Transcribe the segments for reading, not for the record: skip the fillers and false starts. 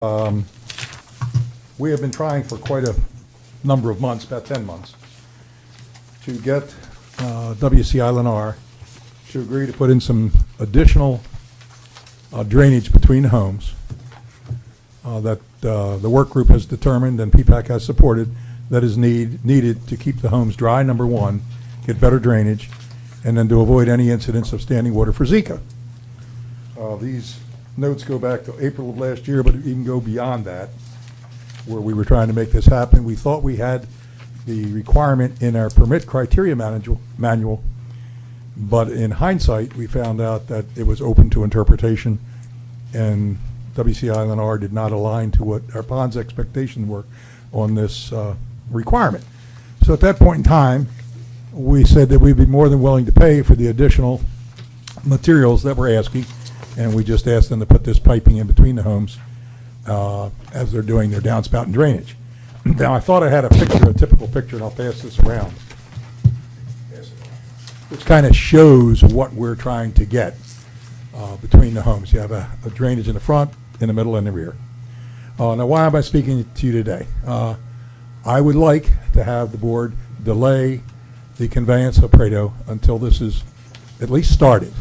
We have been trying for quite a number of months, about 10 months, to get WCI-Lennar to agree to put in some additional drainage between the homes that the work group has determined and PPAC has supported that is needed to keep the homes dry, number one, get better drainage, and then to avoid any incidents of standing water for Zika. These notes go back to April of last year, but even go beyond that, where we were trying to make this happen. We thought we had the requirement in our permit criteria manual, but in hindsight, we found out that it was open to interpretation, and WCI-Lennar did not align to what our pond's expectations were on this requirement. So at that point in time, we said that we'd be more than willing to pay for the additional materials that we're asking, and we just asked them to put this piping in between the homes as they're doing their downspout and drainage. Now, I thought I had a picture, a typical picture, and I'll pass this around. Which kind of shows what we're trying to get between the homes. You have a drainage in the front, in the middle, and the rear. Now, why am I speaking to you today? I would like to have the board delay the conveyance of Prado until this is at least started.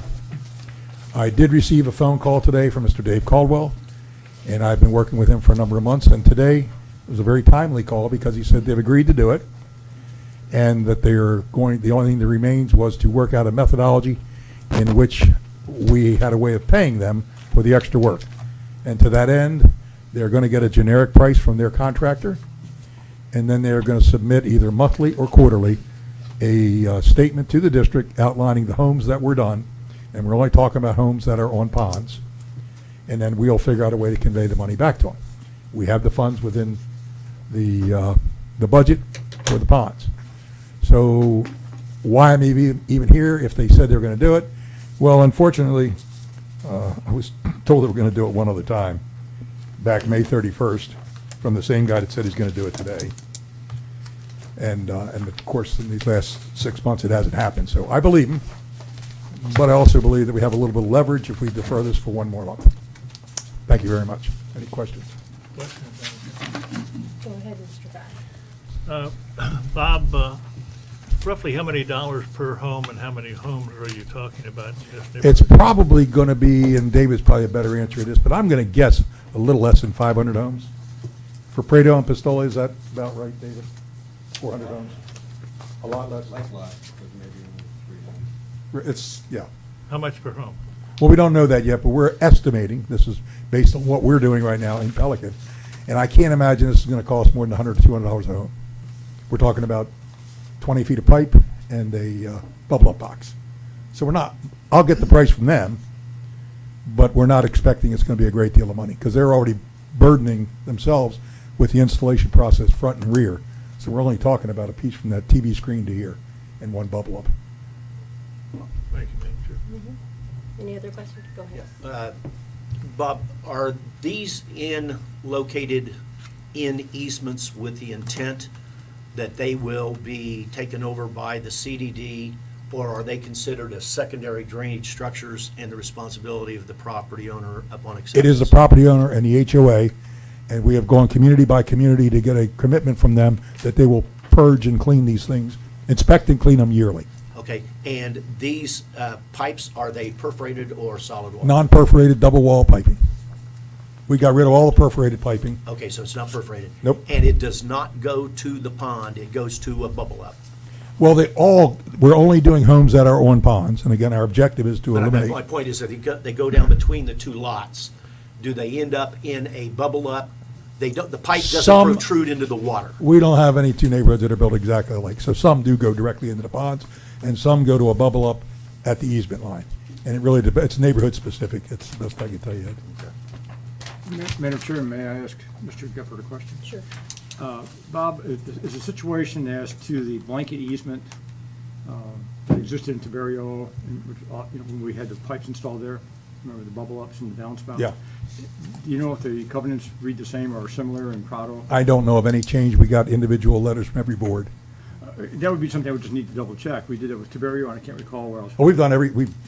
I did receive a phone call today from Mr. Dave Caldwell, and I've been working with him for a number of months, and today was a very timely call because he said they've agreed to do it, and that they're going, the only thing that remains was to work out a methodology in which we had a way of paying them for the extra work. And to that end, they're going to get a generic price from their contractor, and then they're going to submit either monthly or quarterly a statement to the district outlining the homes that were done, and we're only talking about homes that are on ponds, and then we'll figure out a way to convey the money back to them. We have the funds within the budget for the ponds. So why I'm even here if they said they're going to do it? Well, unfortunately, I was told they were going to do it one other time, back May 31st, from the same guy that said he's going to do it today. And of course, in these last 6 months, it hasn't happened. So I believe him, but I also believe that we have a little bit of leverage if we defer this for one more month. Thank you very much. Any questions? Go ahead, Mr. Bob. Bob, roughly how many dollars per home and how many homes are you talking about? It's probably going to be, and David's probably a better answer to this, but I'm going to guess a little less than 500 homes. For Prado and Pistola, is that about right, David? 400 homes? A lot less? Like lot, but maybe only 300. It's, yeah. How much per home? Well, we don't know that yet, but we're estimating, this is based on what we're doing right now in Pelican, and I can't imagine this is going to cost more than $100 to $200 a home. We're talking about 20 feet of pipe and a bubble-up box. So we're not, I'll get the price from them, but we're not expecting it's going to be a great deal of money because they're already burdening themselves with the installation process front and rear. So we're only talking about a piece from that TV screen to here and one bubble-up. Thank you, Madam Chair. Any other questions? Go ahead. Bob, are these located in easements with the intent that they will be taken over by the CDD, or are they considered as secondary drainage structures and the responsibility of the property owner upon acceptance? It is the property owner and the HOA, and we have gone community by community to get a commitment from them that they will purge and clean these things, inspect and clean them yearly. Okay, and these pipes, are they perforated or solid wall? Non-perforated double wall piping. We got rid of all the perforated piping. Okay, so it's not perforated? Nope. And it does not go to the pond, it goes to a bubble up? Well, we're only doing homes that are on ponds, and again, our objective is to But eliminate. my point is that they go down between the two lots. Do they end up in a bubble up? They don't, the pipe doesn't Some- protrude into the water? We don't have any two neighborhoods that are built exactly alike, so some do go directly into the ponds, and some go to a bubble up at the easement line. And it really depends, it's neighborhood specific, it's the best I can tell you. Madam Chair, may I ask Mr. Gifford a question? Sure. Bob, is the situation as to the blanket easement that existed in Tiberio, when we had the pipes installed there, remember the bubble ups and the downspout? Yeah. Do you know if the covenants read the same or similar in Prado? I don't know of any change, we got individual letters from every board. That would be something I would just need to double check. We did it with Tiberio, and I can't recall where else. Oh, we've done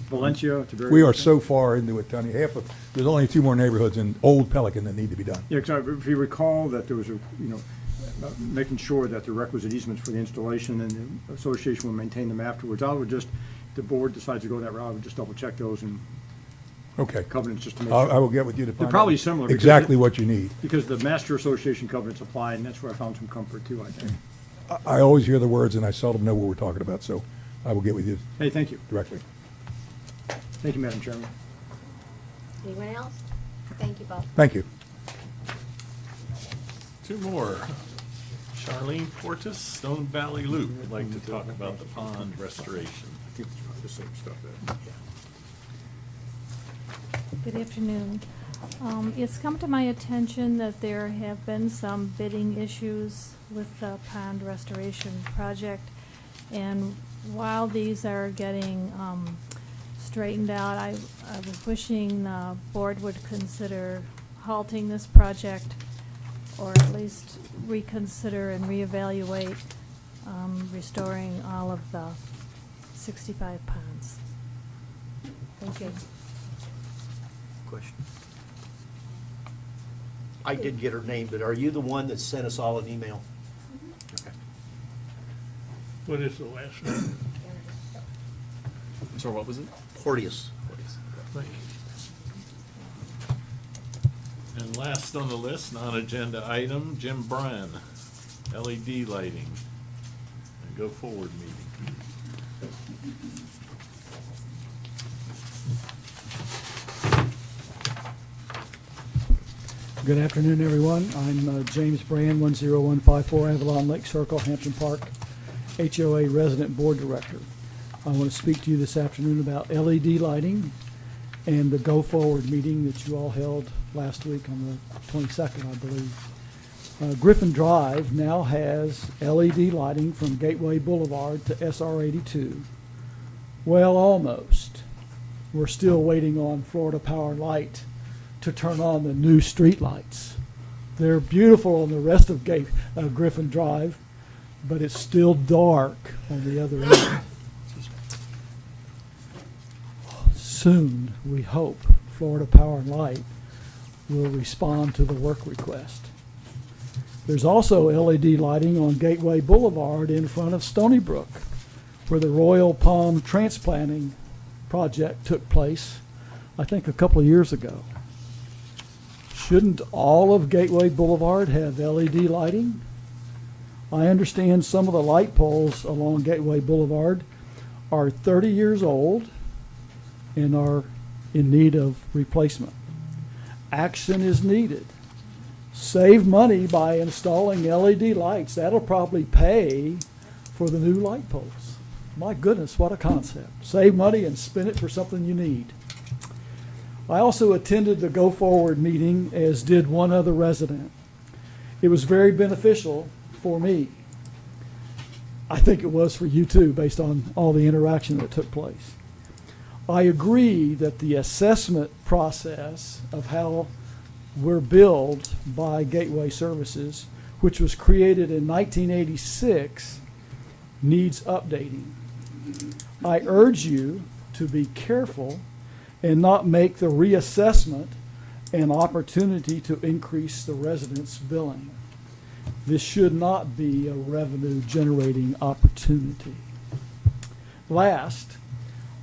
Valencia, Tiberio. we are so far into it, Tony. There's only 2 more neighborhoods in Old Pelican that need to be done. Yeah, because if you recall that there was making sure that the requisite easements for the installation and the association will maintain them afterwards. I would just, if the board decides to go that route, I would just double check those and Okay. covenants just to make I sure. will get with you to find out. probably similar because Exactly what you need. Because the master association covenants apply, and that's where I found some comfort too, I think. I always hear the words and I seldom know what we're talking about, so I will get with you Hey, thank you. directly. Thank you, Madam Chairman. Anyone else? Thank you, Bob. Thank you. 2 more. Charlene Portis, Stone Valley Loop, would like to talk about the pond restoration. I think it's probably the same stuff there. Good afternoon. It's come to my attention that there have been some bidding issues with the pond restoration project. And while these are getting straightened out, I was wishing the board would consider halting this project, or at least reconsider and reevaluate restoring all of the 65 ponds. Thank you. Question. I did get her name, but are you the one that sent us all an email? Okay. What is the last name? So what was it? Porteous. Thank you. And last on the list, non-agenda item, Jim Bryan, LED lighting, and go forward meeting. Good afternoon, everyone. I'm James Brand, 10154 Avalon Lake Circle, Hampton Park, HOA Resident Board Director. I want to speak to you this afternoon about LED lighting and the Go Forward meeting that you all held last week on the 22nd, I believe. Griffin Drive now has LED lighting from Gateway Boulevard to SR 82. Well, almost. We're still waiting on Florida Power Light to turn on the new street lights. They're beautiful on the rest of Griffin Drive, but it's still dark on the other end. Soon, we hope, Florida Power and Light will respond to the work request. There's also LED lighting on Gateway Boulevard in front of Stony Brook, where the Royal Palm transplanting project took place, I think a couple of years ago. Shouldn't all of Gateway Boulevard have LED lighting? I understand some of the light poles along Gateway Boulevard are 30 years old and are in need of replacement. Action is needed. Save money by installing LED lights. That'll probably pay for the new light poles. My goodness, what a concept. Save money and spend it for something you need. I also attended the Go Forward meeting, as did one other resident. It was very beneficial for me. I think it was for you too, based on all the interaction that took place. I agree that the assessment process of how we're billed by Gateway Services, which was created in 1986, needs updating. I urge you to be careful and not make the reassessment an opportunity to increase the residents' billing. This should not be a revenue-generating opportunity. Last,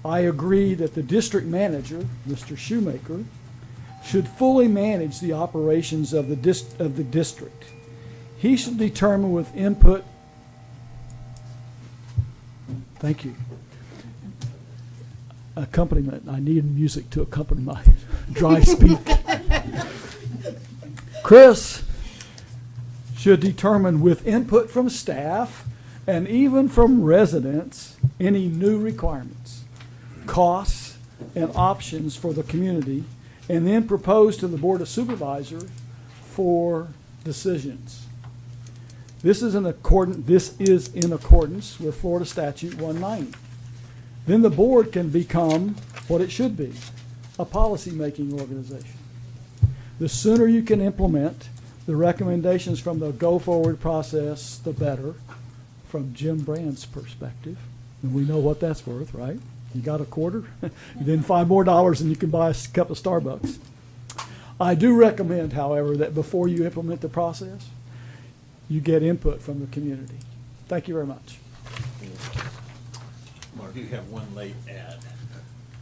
I agree that the district manager, Mr. Shoemaker, should fully manage the operations of the district. He should determine with input. Thank you. Accompaniment. I need music to accompany my dry speak. Chris should determine with input from staff and even from residents any new requirements, costs, and options for the community, and then propose to the Board of Supervisors for decisions. This is in accordance with Florida Statute 190. Then the board can become what it should be, a policy-making organization. The sooner you can implement the recommendations from the Go Forward process, the better from Jim Brand's perspective, and we know what that's worth, right? You got a quarter, then $5 more and you can buy a cup of Starbucks. I do recommend, however, that before you implement the process, you get input from the community. Thank you very much. Mark, you have one late ad.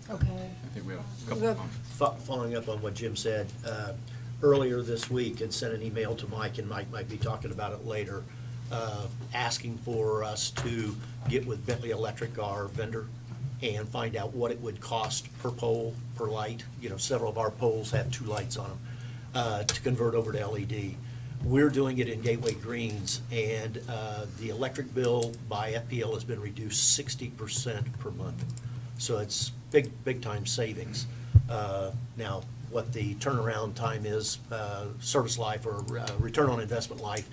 Okay. I think we have a couple Look. of Following up on what Jim said, earlier this week, and sent an email to Mike, and Mike might be talking about it later, asking for us to get with Bentley Electric, our vendor, and find out what it would cost per pole, per light. You know, several of our poles have 2 lights on them, to convert over to LED. We're doing it in Gateway Greens, and the electric bill by FPL has been reduced 60% per month. So it's big time savings. Now, what the turnaround time is, service life or return on investment life,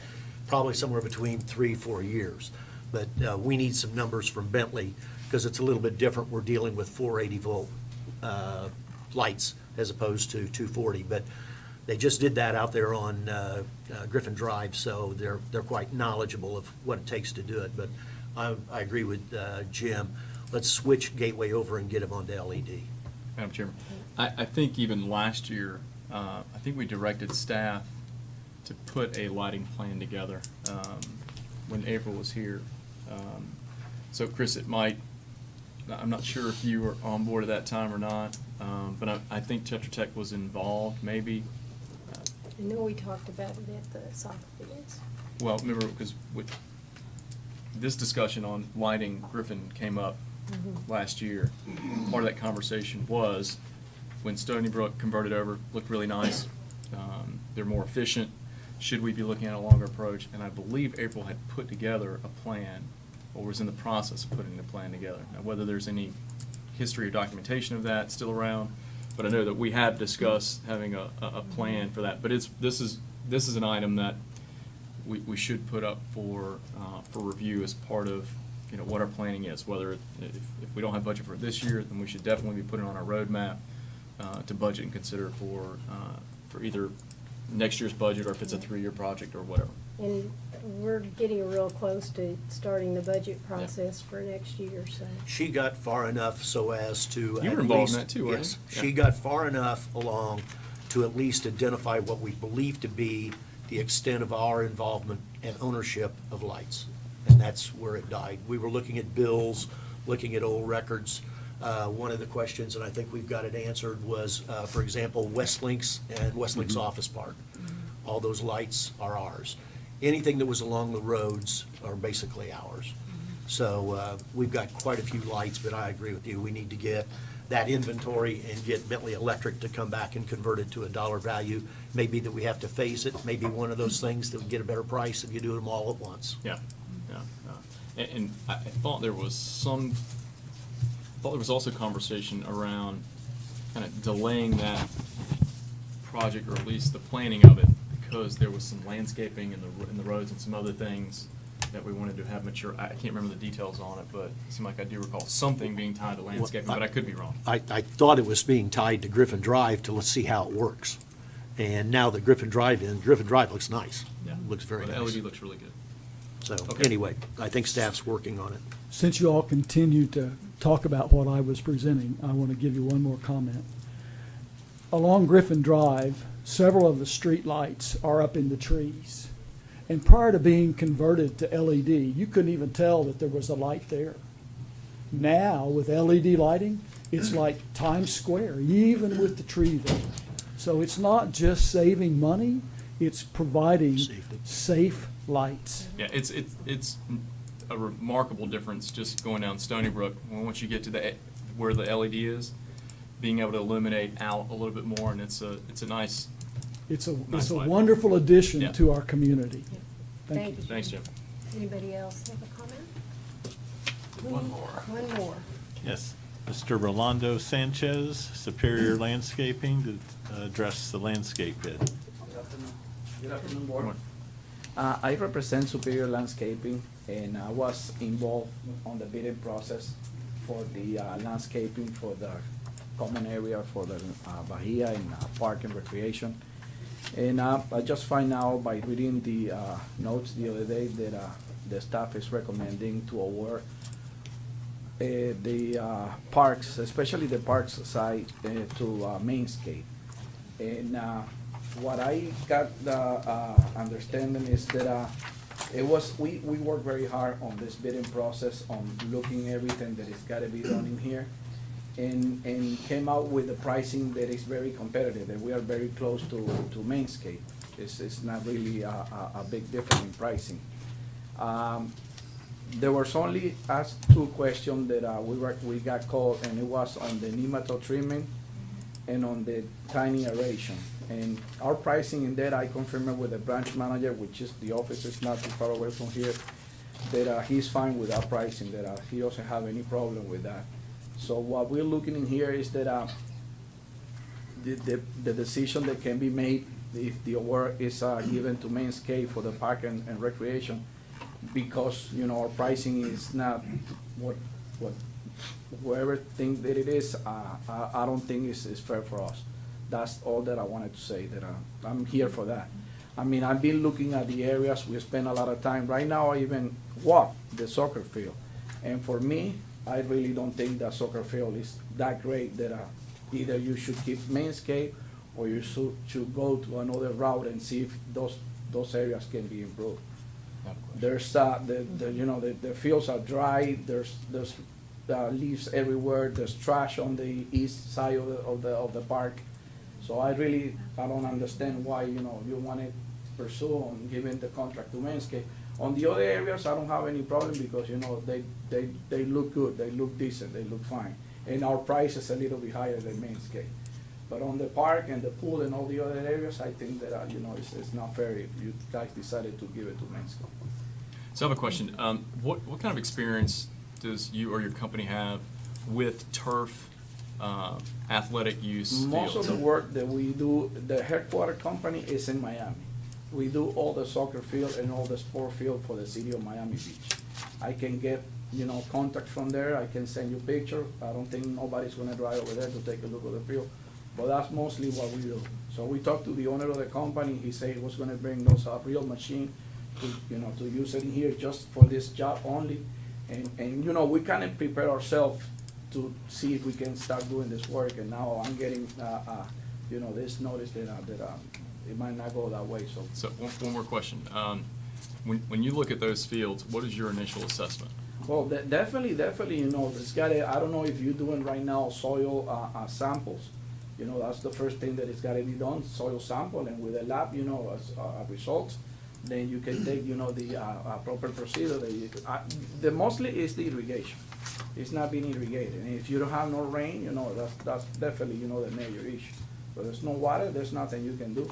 probably somewhere between 3-4 years. But we need some numbers from Bentley, because it's a little bit different. We're dealing with 480 volt lights as opposed to 240. But they just did that out there on Griffin Drive, so they're quite knowledgeable of what it takes to do it. But I agree with Jim. Let's switch Gateway over and get them onto LED. Madam Chairman, I think even last year, I think we directed staff to put a lighting plan together when April was here. So Chris, it might, I'm not sure if you were on board at that time or not, but I think Tetra Tech was involved, maybe. I know we talked about it at the soccer fields. Well, remember, because this discussion on lighting Griffin came up last year. Part of that conversation was when Stony Brook converted over, looked really nice. They're more efficient. Should we be looking at a longer approach? And I believe April had put together a plan, or was in the process of putting the plan together. Now, whether there's any history or documentation of that still around, but I know that we have discussed having a plan for that. But this is an item that we should put up for review as part of what our planning is. Whether if we don't have budget for it this year, then we should definitely be putting it on our roadmap to budget and consider for either next year's budget, or if it's a 3-year project or whatever. And we're getting real close to starting the budget process for next year, so. She got far enough so as to You at were involved in least- that too, weren't Yes, you? she Yeah. got far enough along to at least identify what we believe to be the extent of our involvement and ownership of lights. And that's where it died. We were looking at bills, looking at old records. One of the questions, and I think we've got it answered, was, for example, Westlinks and Westlinks Office Park. All those lights are ours. Anything that was along the roads are basically ours. So we've got quite a few lights, but I agree with you. We need to get that inventory and get Bentley Electric to come back and convert it to a dollar value. Maybe that we have to phase it, maybe one of those things that we get a better price if you do them all at once. Yeah. And I thought there was also conversation around kind of delaying that project, or at least the planning of it, because there was some landscaping in the roads and some other things that we wanted to have mature. I can't remember the details on it, but it seemed like I do recall something being tied to landscaping, but I could be wrong. I thought it was being tied to Griffin Drive to let's see how it works. And now that Griffin Drive looks nice. Yeah. Looks very The nice. LED looks really good. So, Okay. anyway, I think staff's working on it. Since you all continue to talk about what I was presenting, I want to give you one more comment. Along Griffin Drive, several of the street lights are up in the trees. And prior to being converted to LED, you couldn't even tell that there was a light there. Now, with LED lighting, it's like Times Square, even with the tree there. So it's not just saving money, it's providing Safety. safe lights. Yeah, it's a remarkable difference just going down Stony Brook. Once you get to where the LED is, being able to illuminate out a little bit more, and it's a nice. It's a Nice light. wonderful addition Yeah. to our community. Thank you. Thanks, Jim. Anybody else have a comment? One more. One more. Yes, Mr. Rolando Sanchez, Superior Landscaping, to address the landscape bid. Good afternoon, Board. I represent Superior Landscaping, and I was involved on the bidding process for the landscaping for the common area for the Bahia and Park and Recreation. And I just find out by reading the notes the other day that the staff is recommending to award the parks, especially the parks side, to Mainscape. And what I got understanding is that we worked very hard on this bidding process, on looking everything that is gotta be done in here, and came out with a pricing that is very competitive, and we are very close to Mainscape. It's not really a big difference in pricing. There was only asked 2 questions that we got called, and it was on the nematode treatment and on the tiny aeration. And our pricing in that, I confirmed it with the branch manager, which is, the office is not too far away from here, that he's fine with our pricing, that he doesn't have any problem with that. So what we're looking in here is that the decision that can be made if the award is given to Mainscape for the park and recreation, because, you know, our pricing is not what whoever think that it is, I don't think is fair for us. That's all that I wanted to say, that I'm here for that. I mean, I've been looking at the areas, we spend a lot of time. Right now, I even walk the soccer field. And for me, I really don't think that soccer field is that great, that either you should keep Mainscape or you should go to another route and see if those areas can be improved. There's, the fields are dry, there's leaves everywhere, there's trash on the east side of the park. So I don't understand why, you want to pursue on giving the contract to Mainscape. On the other areas, I don't have any problem because, they look good, they look decent, they look fine. And our price is a little bit higher than Mainscape. But on the park and the pool and all the other areas, I think that, it's not fair if you guys decided to give it to Mainscape. So I have a question. What kind of experience does you or your company have with turf athletic use Most fields? of the work that we do, the headquarter company is in Miami. We do all the soccer field and all the sport field for the city of Miami Beach. I can get, contact from there, I can send you picture. I don't think nobody's gonna drive over there to take a look at the field, but that's mostly what we do. So we talked to the owner of the company, he said he was gonna bring those real machine to use it in here just for this job only. And we kind of prepare ourselves to see if we can start doing this work, and now I'm getting, this notice that it might not go that way, so. So one more question. When you look at those fields, what is your initial assessment? Well, definitely, it's gotta, I don't know if you're doing right now soil samples. That's the first thing that it's gotta be done, soil sample, and with a lab, as results, then you can take, the proper procedure. The mostly is the irrigation. It's not being irrigated, and if you don't have no rain, that's definitely, the major issue. But there's no water, there's nothing you can do.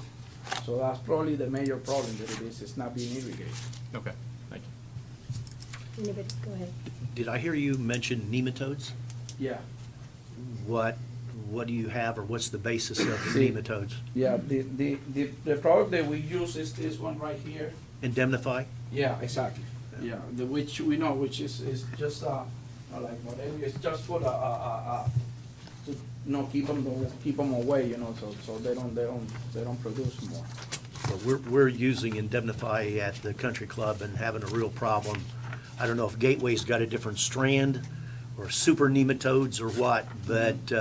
So that's probably the major problem that it is, it's not being irrigated. Okay, thank you. Anybody, go ahead. Did I hear you mention nematodes? Yeah. What do you have, or what's the basis of nematodes? Yeah, the product that we use is this one right here. Indemnify? Yeah, exactly. Yeah, which we know, which is just, like whatever, it's just for to, keep them away, so they don't produce more. Well, we're using Indemnify at the country club and having a real problem. I don't know if Gateway's got a different strand or super nematodes or what, but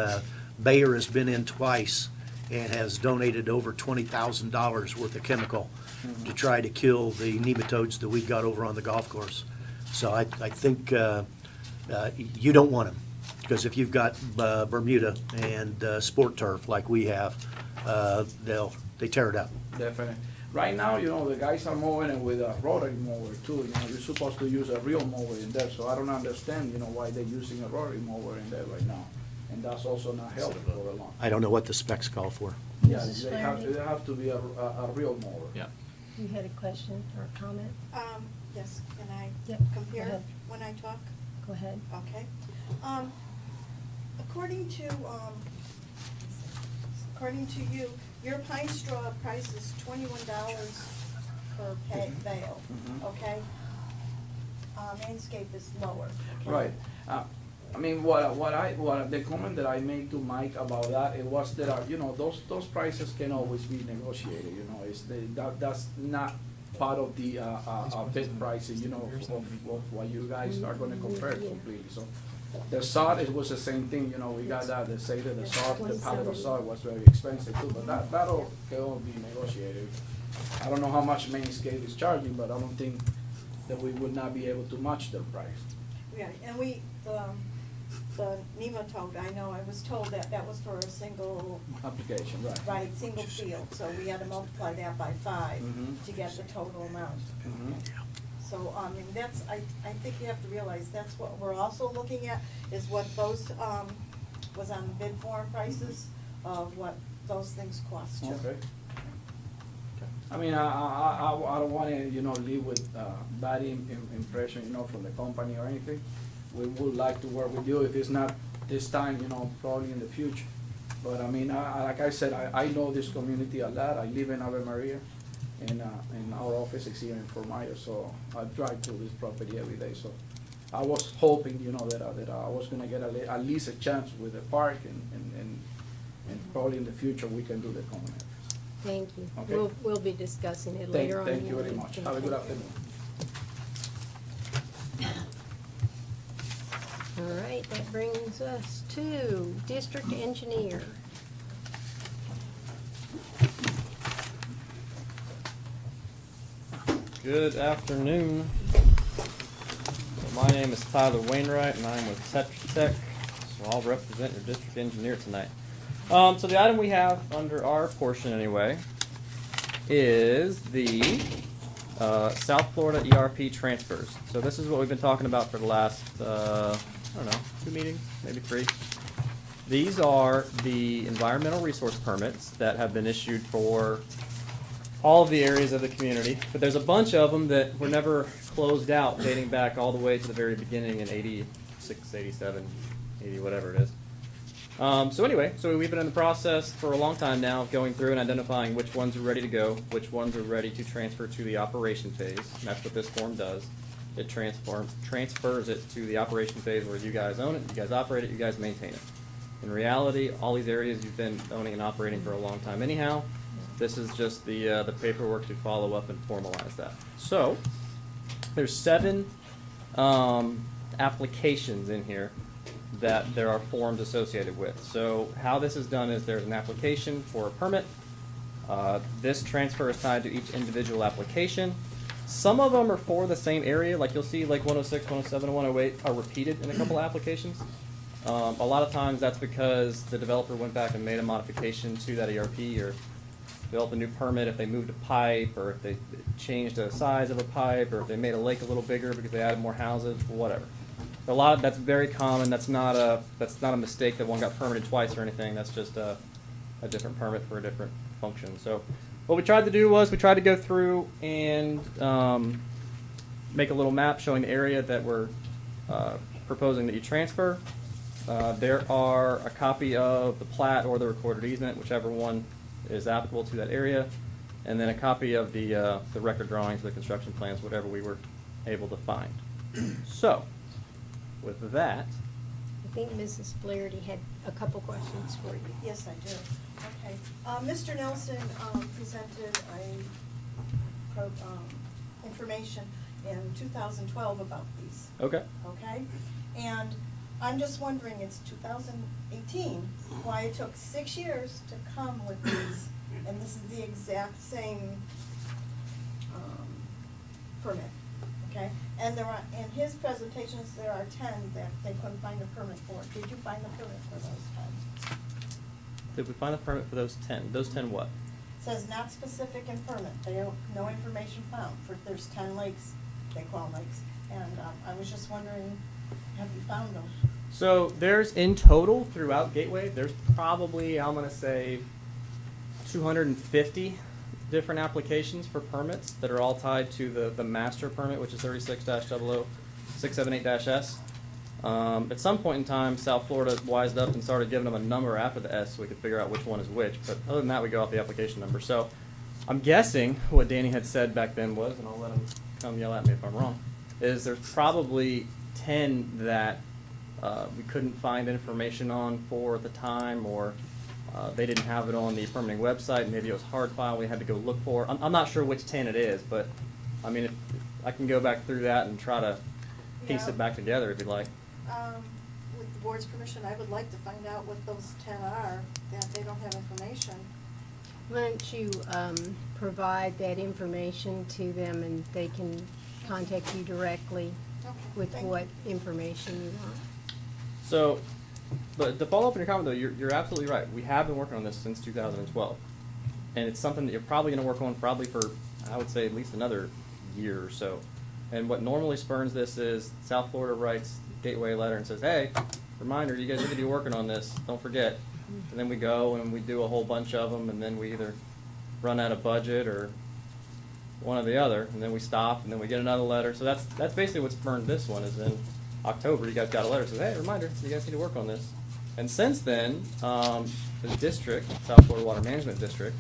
Bayer has been in twice and has donated over $20,000 worth of chemical to try to kill the nematodes that we've got over on the golf course. So I think you don't want them, because if you've got Bermuda and sport turf like we have, they tear it up. Definitely. Right now, the guys are mowing it with a rotary mower too. You're supposed to use a real mower in there, so I don't understand, why they're using a rotary mower in there right now. And that's also not healthy for a long. I don't know what the specs call for. Yeah, Mrs. they have to be a real mower. Yeah. You had a question or a comment? Yes, can I Yep, go compare ahead. when I talk? Go ahead. Okay. According to you, your pine straw price is $21 per bale, okay? Mainscape is lower. Okay? Right. I mean, the comment that I made to Mike about that, it was that, those prices can always be negotiated, that's not part of the bid pricing, you know, of what you guys are gonna compare completely, so. The salt, it was the same thing, you know, we got that, they say that the salt, the pallet of salt was very expensive too, but that'll can all be negotiated. I don't know how much Mainscape is charging, but I don't think that we would not be able to match their price. Yeah, and the nematode, I know, I was told that that was for a single, Application, right. right, single field, so we had to multiply that by 5 Mhm. to get the total amount. Mhm. So, I mean, that's, I think you have to realize that's what we're also looking at, is what those, was on the bid form prices of what those things cost you. Okay. I mean, I don't wanna, you know, leave with, bad impression, you know, from the company or anything. We would like to work with you, if it's not this time, you know, probably in the future. But I mean, like I said, I know this community a lot, I live in Ave Maria, and our office is here in Fort Myers, so I drive to this property every day, so. I was hoping, you know, that I was gonna get at least a chance with the park, and probably in the future, we can do the common areas. Thank you. Okay. We'll be discussing it Thank later on. thank in you the very week. much, have a good afternoon. All right, that brings us to district engineer. Good afternoon. So my name is Tyler Wainwright, and I'm with Tetra Tech, so I'll represent your district engineer tonight. So the item we have under our portion anyway is the South Florida ERP transfers. So this is what we've been talking about for the last, I don't know, 2 meetings, maybe 3. These are the environmental resource permits that have been issued for all of the areas of the community, but there's a bunch of them that were never closed out, dating back all the way to the very beginning in 86, 87, 80, whatever it is. So anyway, so we've been in the process for a long time now of going through and identifying which ones are ready to go, which ones are ready to transfer to the operation phase. And that's what this form does. It transfers it to the operation phase where you guys own it, you guys operate it, you guys maintain it. In reality, all these areas you've been owning and operating for a long time anyhow. This is just the paperwork to follow up and formalize that. So there's 7 applications in here that there are forms associated with. So how this is done is there's an application for a permit. This transfer is tied to each individual application. Some of them are for the same area, like you'll see like 106, 107, and 108 are repeated in a couple applications. A lot of times that's because the developer went back and made a modification to that ERP or developed a new permit if they moved a pipe, or if they changed the size of a pipe, or if they made a lake a little bigger because they added more houses, whatever. A lot of that's very common. That's not a mistake that one got permitted twice or anything. That's just a different permit for a different function. So what we tried to do was we tried to go through and make a little map showing the area that we're proposing that you transfer. There are a copy of the plat or the recorded easement, whichever one is applicable to that area, and then a copy of the record drawings, the construction plans, whatever we were able to find. So, with that, I think Mrs. Flaherty had a couple questions for you. Yes, I do. Okay. Mr. Nelson presented information in 2012 about these. okay. Okay? And I'm just wondering, it's 2018, why it took 6 years to come with these, and this is the exact same permit, okay? And there are, in his presentations, there are 10 that they couldn't find a permit for. Did you find the permit for those 10? Did we find the permit for those 10? Those 10 what? Says not specific in permit. They don't, no information found. For there's 10 lakes, they call lakes. And I was just wondering, have you found them? So there's in total throughout Gateway, there's probably, I'm going to say, 250 different applications for permits that are all tied to the master permit, which is 36-00678-S. At some point in time, South Florida wised up and started giving them a number after the S so we could figure out which one is which. But other than that, we go off the application number. So I'm guessing what Danny had said back then was, and I'll let him come yell at me if I'm wrong, is there's probably 10 that we couldn't find information on for at the time, or They didn't have it on the permitting website, maybe it was hard file we had to go look for. I'm not sure which 10 it is, but, I mean, if I can go back through that and try to piece Yeah. it back together if you'd like. With the board's permission, I would like to find out what those 10 are, that they don't have information. Why don't you provide that information to them and they can contact you directly Okay, with thank what you. information you want? So, but to follow up on your comment though, you're absolutely right. We have been working on this since 2012. And it's something that you're probably going to work on probably for, I would say, at least another year or so. And what normally spurns this is South Florida writes Gateway a letter and says, hey, reminder, you guys need to be working on this. Don't forget. And then we go and we do a whole bunch of them, and then we either run out of budget or one or the other, and then we stop, and then we get another letter. So that's basically what spurned this one. Is in October, you guys got a letter that says, hey, reminder, you guys need to work on this. And since then, the district, South Florida Water Management District,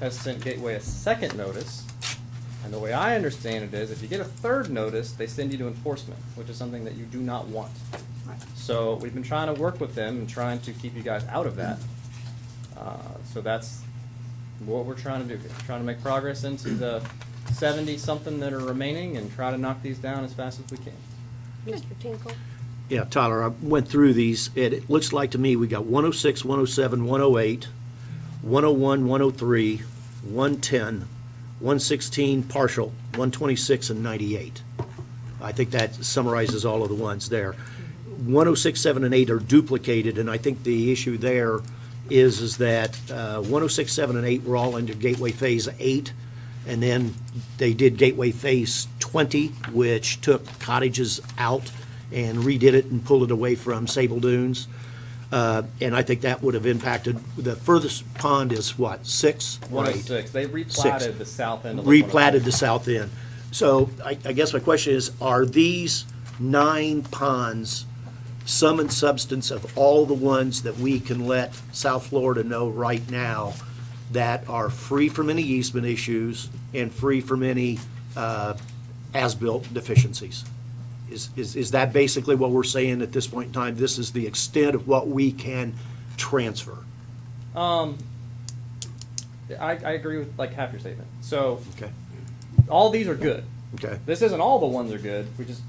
has sent Gateway a second notice. And the way I understand it is, if you get a third notice, they send you to enforcement, which is something that you do not want. So we've been trying to work with them and trying to keep you guys out of that. So that's what we're trying to do here. Trying to make progress into the 70-something that are remaining and try to knock these down as fast as we can. Mr. Tinkle? Yeah, Tyler, I went through these. It looks like to me we got 106, 107, 108, 101, 103, 110, 116 partial, 126, and 98. I think that summarizes all of the ones there. 106, 7, and 8 are duplicated, and I think the issue there is that 106, 7, and 8 were all under Gateway Phase 8, and then they did Gateway Phase 20, which took cottages out and redid it and pulled it away from Sable Dunes. And I think that would have impacted, the furthest pond is what, 6 or 8? 106. They replatted Six. the south end of Replatted the south end. So I guess my question is, are these 9 ponds sum and substance of all the ones that we can let South Florida know right now that are free from any easement issues and free from any as-built deficiencies? Is that basically what we're saying at this point in time? This is the extent of what we can transfer? I agree with like half your statement. So Okay, all these are good. okay. This isn't all the ones are good. We just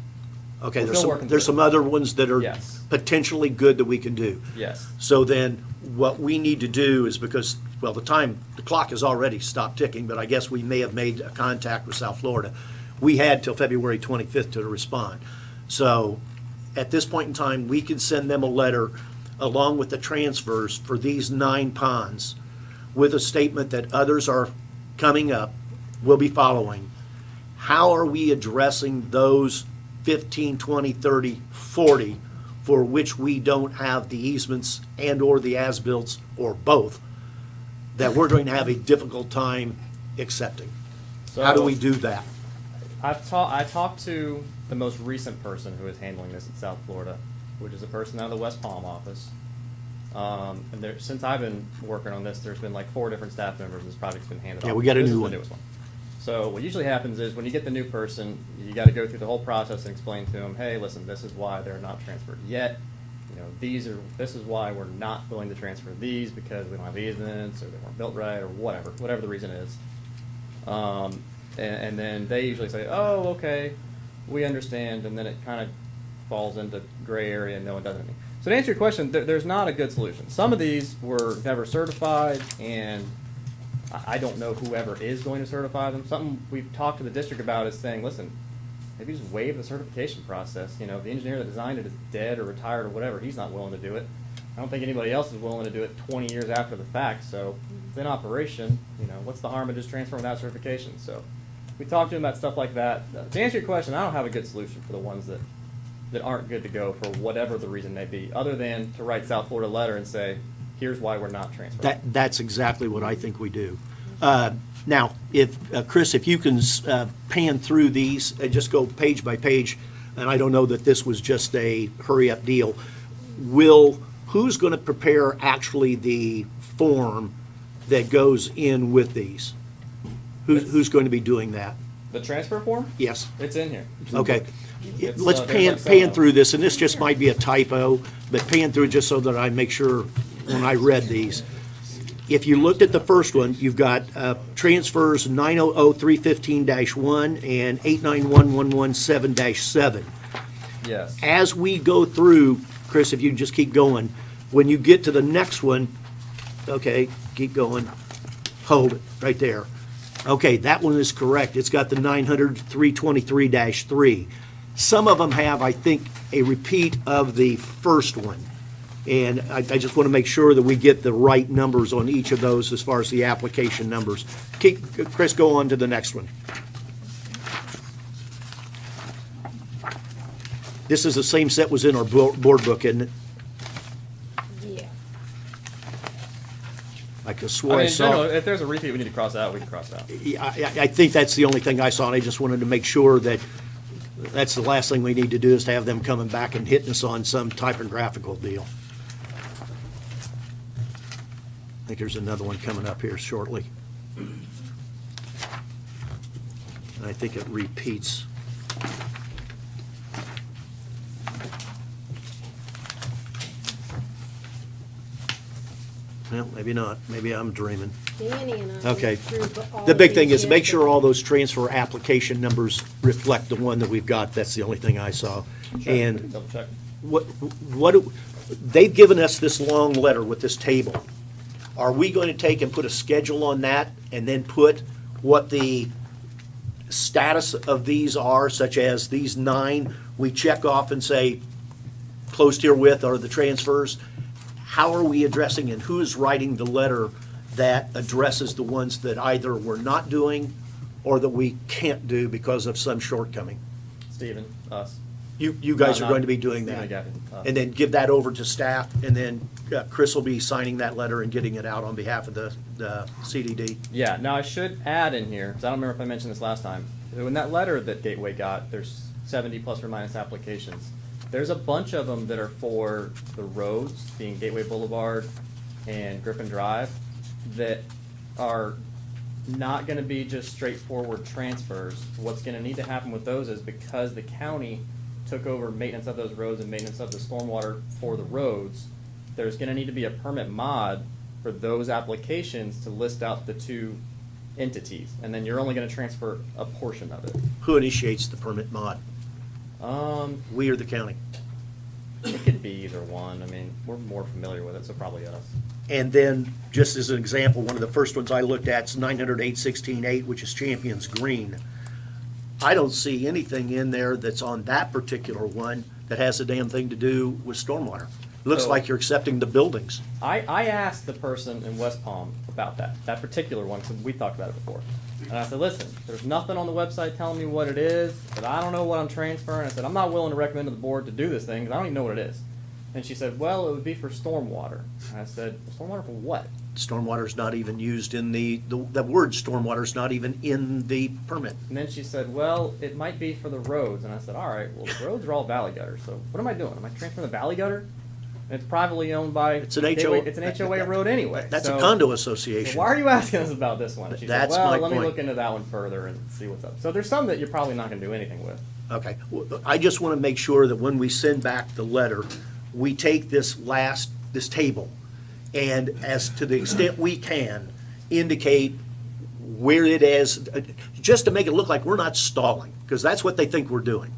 Okay, We're there's still some, working there's through some it. other ones that are Yes. potentially good that we can do. yes. So then, what we need to do is, because, well, the clock has already stopped ticking, but I guess we may have made a contact with South Florida. We had till February 25th to respond. So, at this point in time, we can send them a letter along with the transfers for these 9 ponds with a statement that others are coming up, will be following. How are we addressing those 15, 20, 30, 40 for which we don't have the easements and/or the as-bills, or both, that we're going to have a difficult time accepting? So How do we do that? I talked to the most recent person who is handling this in South Florida, which is a person out of the West Palm office. And since I've been working on this, there's been like 4 different staff members, and this project's been handed off. Yeah, we got a This new is one. the newest one. So what usually happens is when you get the new person, you got to go through the whole process and explain to them, hey, listen, this is why they're not transferred yet. You know, this is why we're not willing to transfer these, because we don't have easements, or they weren't built right, or whatever the reason is. And then they usually say, oh, okay, we understand, and then it kind of falls into gray area and no one does anything. So to answer your question, there's not a good solution. Some of these were never certified, and I don't know whoever is going to certify them. Something we've talked to the district about is saying, listen, maybe just waive the certification process. You know, if the engineer that designed it is dead or retired or whatever, he's not willing to do it. I don't think anybody else is willing to do it 20 years after the fact. So it's in operation, you know, what's the harm of just transferring without certification? So we talked to him about stuff like that. To answer your question, I don't have a good solution for the ones that aren't good to go for whatever the reason may be, other than to write South Florida a letter and say, here's why we're not transferring. That's exactly what I think we do. Now, if, Chris, if you can pan through these and just go page by page, and I don't know that this was just a hurry-up deal, who's going to prepare actually the form that goes in with these? Who's going to be doing that? The transfer form? Yes. It's in here. Okay. It's, Let's there's pan like 7 through this, and this just might be a typo, but pan through just so that I make sure when I read these. if you looked at the first one, you've got transfers 900-315-1 and 891-117-7. Yes. As we go through, Chris, if you can just keep going, when you get to the next one, okay, keep going, hold it, right there. Okay, that one is correct. It's got the 900-323-3. Some of them have, I think, a repeat of the first one. And I just want to make sure that we get the right numbers on each of those as far as the application numbers. Chris, go on to the next one. This is the same set was in our board book, isn't it? Yeah. I could I swear I mean, in general, saw. if there's a repeat, we need to cross it out, we can cross it out. I think that's the only thing I saw, and I just wanted to make sure that that's the last thing we need to do is to have them coming back and hitting us on some typographical deal. I think there's another one coming up here shortly. And I think it repeats. Mm-hmm. Well, maybe not. Maybe I'm dreaming. Danny and I Okay. went through all The big of thing these is make sure yesterday. all those transfer application numbers reflect the one that we've got. That's the only thing I saw. And Double check. they've given us this long letter with this table. Are we going to take and put a schedule on that and then put what the status of these are, such as these 9, we check off and say, closed herewith are the transfers? How are we addressing and who is writing the letter that addresses the ones that either we're not doing or that we can't do because of some shortcoming? Steven, us. You guys No, are not going to be doing Steven that. and Gavin, us. And then give that over to staff, and then Chris will be signing that letter and getting it out on behalf of the CDD. Yeah, now I should add in here, because I don't remember if I mentioned this last time. In that letter that Gateway got, there's 70 plus or minus applications. There's a bunch of them that are for the roads, being Gateway Boulevard and Griffin Drive, that are not gonna be just straightforward transfers. What's gonna need to happen with those is because the county took over maintenance of those roads and maintenance of the stormwater for the roads, there's gonna need to be a permit mod for those applications to list out the 2 entities, and then you're only gonna transfer a portion of it. Who initiates the permit mod? We or the county? It could be either one. I mean, we're more familiar with it, so probably us. And then, just as an example, one of the first ones I looked at is 900-816-8, which is Champions Green. I don't see anything in there that's on that particular one that has a damn thing to do with stormwater. Looks So- like you're accepting the buildings. I asked the person in West Palm about that particular one, because we talked about it before. And I said, listen, there's nothing on the website telling me what it is, but I don't know what I'm transferring. I said, I'm not willing to recommend to the board to do this thing, because I don't even know what it is. And she said, well, it would be for stormwater. And I said, stormwater for what? Stormwater's not even used in the word stormwater's not even in the permit. And then she said, well, it might be for the roads. And I said, all right, well, the roads are all valley gutters, so what am I doing? Am I transferring the valley gutter? And it's privately owned by. It's an Gateway- HOA. It's an HOA road anyway. That's a so- condo So association. why are you asking us about this one? She That's said, well, my let me point. look into that one further and see what's up. So there's some that you're probably not gonna do anything with. Okay, well, I just want to make sure that when we send back the letter, we take this table, and as to the extent we can, indicate where it is, just to make it look like we're not stalling, because that's what they think we're doing.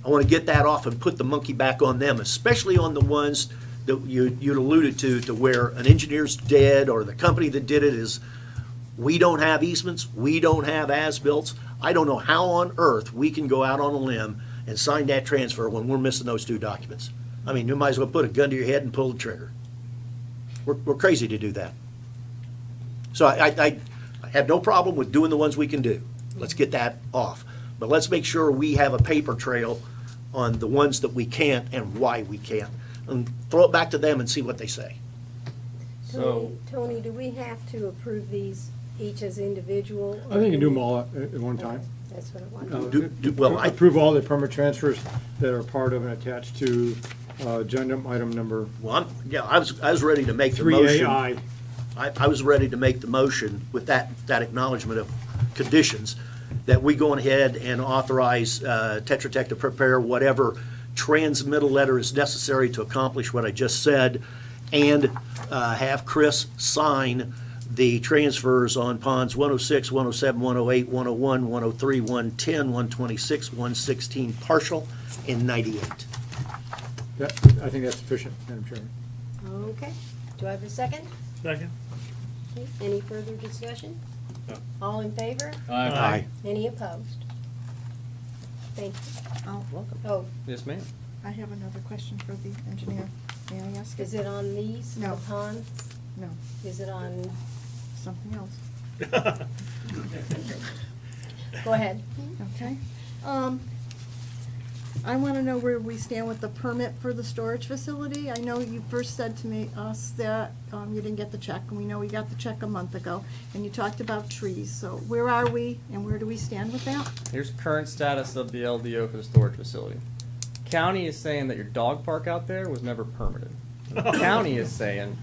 I want to get that off and put the monkey back on them, especially on the ones that you'd alluded to where an engineer's dead, or the company that did it is, we don't have easements, we don't have as-bills. I don't know how on earth we can go out on a limb and sign that transfer when we're missing those 2 documents. I mean, you might as well put a gun to your head and pull the trigger. We're crazy to do that. So I have no problem with doing the ones we can do. Let's get that off. But let's make sure we have a paper trail on the ones that we can't and why we can't. And throw it back to them and see what they say. So, Tony, do we have to approve these each as individual? I think you can do them all at one time. That's what I wanted. Well, I- Approve all the permit transfers that are part of and attached to agenda item number Well, I was ready to make the motion. 3AI. I was ready to make the motion with that acknowledgement of conditions, that we go ahead and authorize Tetra Tech to prepare whatever transmittal letter is necessary to accomplish what I just said, and have Chris sign the transfers on ponds 106, 107, 108, 101, 103, 110, 126, 116 partial, and 98. I think that's sufficient, Madam Chairman. Okay. Do I have a second? Second? Okay. Any further discussion? No. All in favor? Aye. Any opposed? Thank you. Oh, Welcome. Oh, Yes, ma'am. I have another question for the engineer. May I ask? is it on these, the No. ponds? No, Is it on, something else. go ahead. Okay. I want to know where we stand with the permit for the storage facility. I know you first said to us that you didn't get the check, and we know we got the check a month ago, and you talked about trees. So where are we, and where do we stand with that? Here's current status of the LDO for the storage facility. County is saying that your dog park out there was never permitted. The county is saying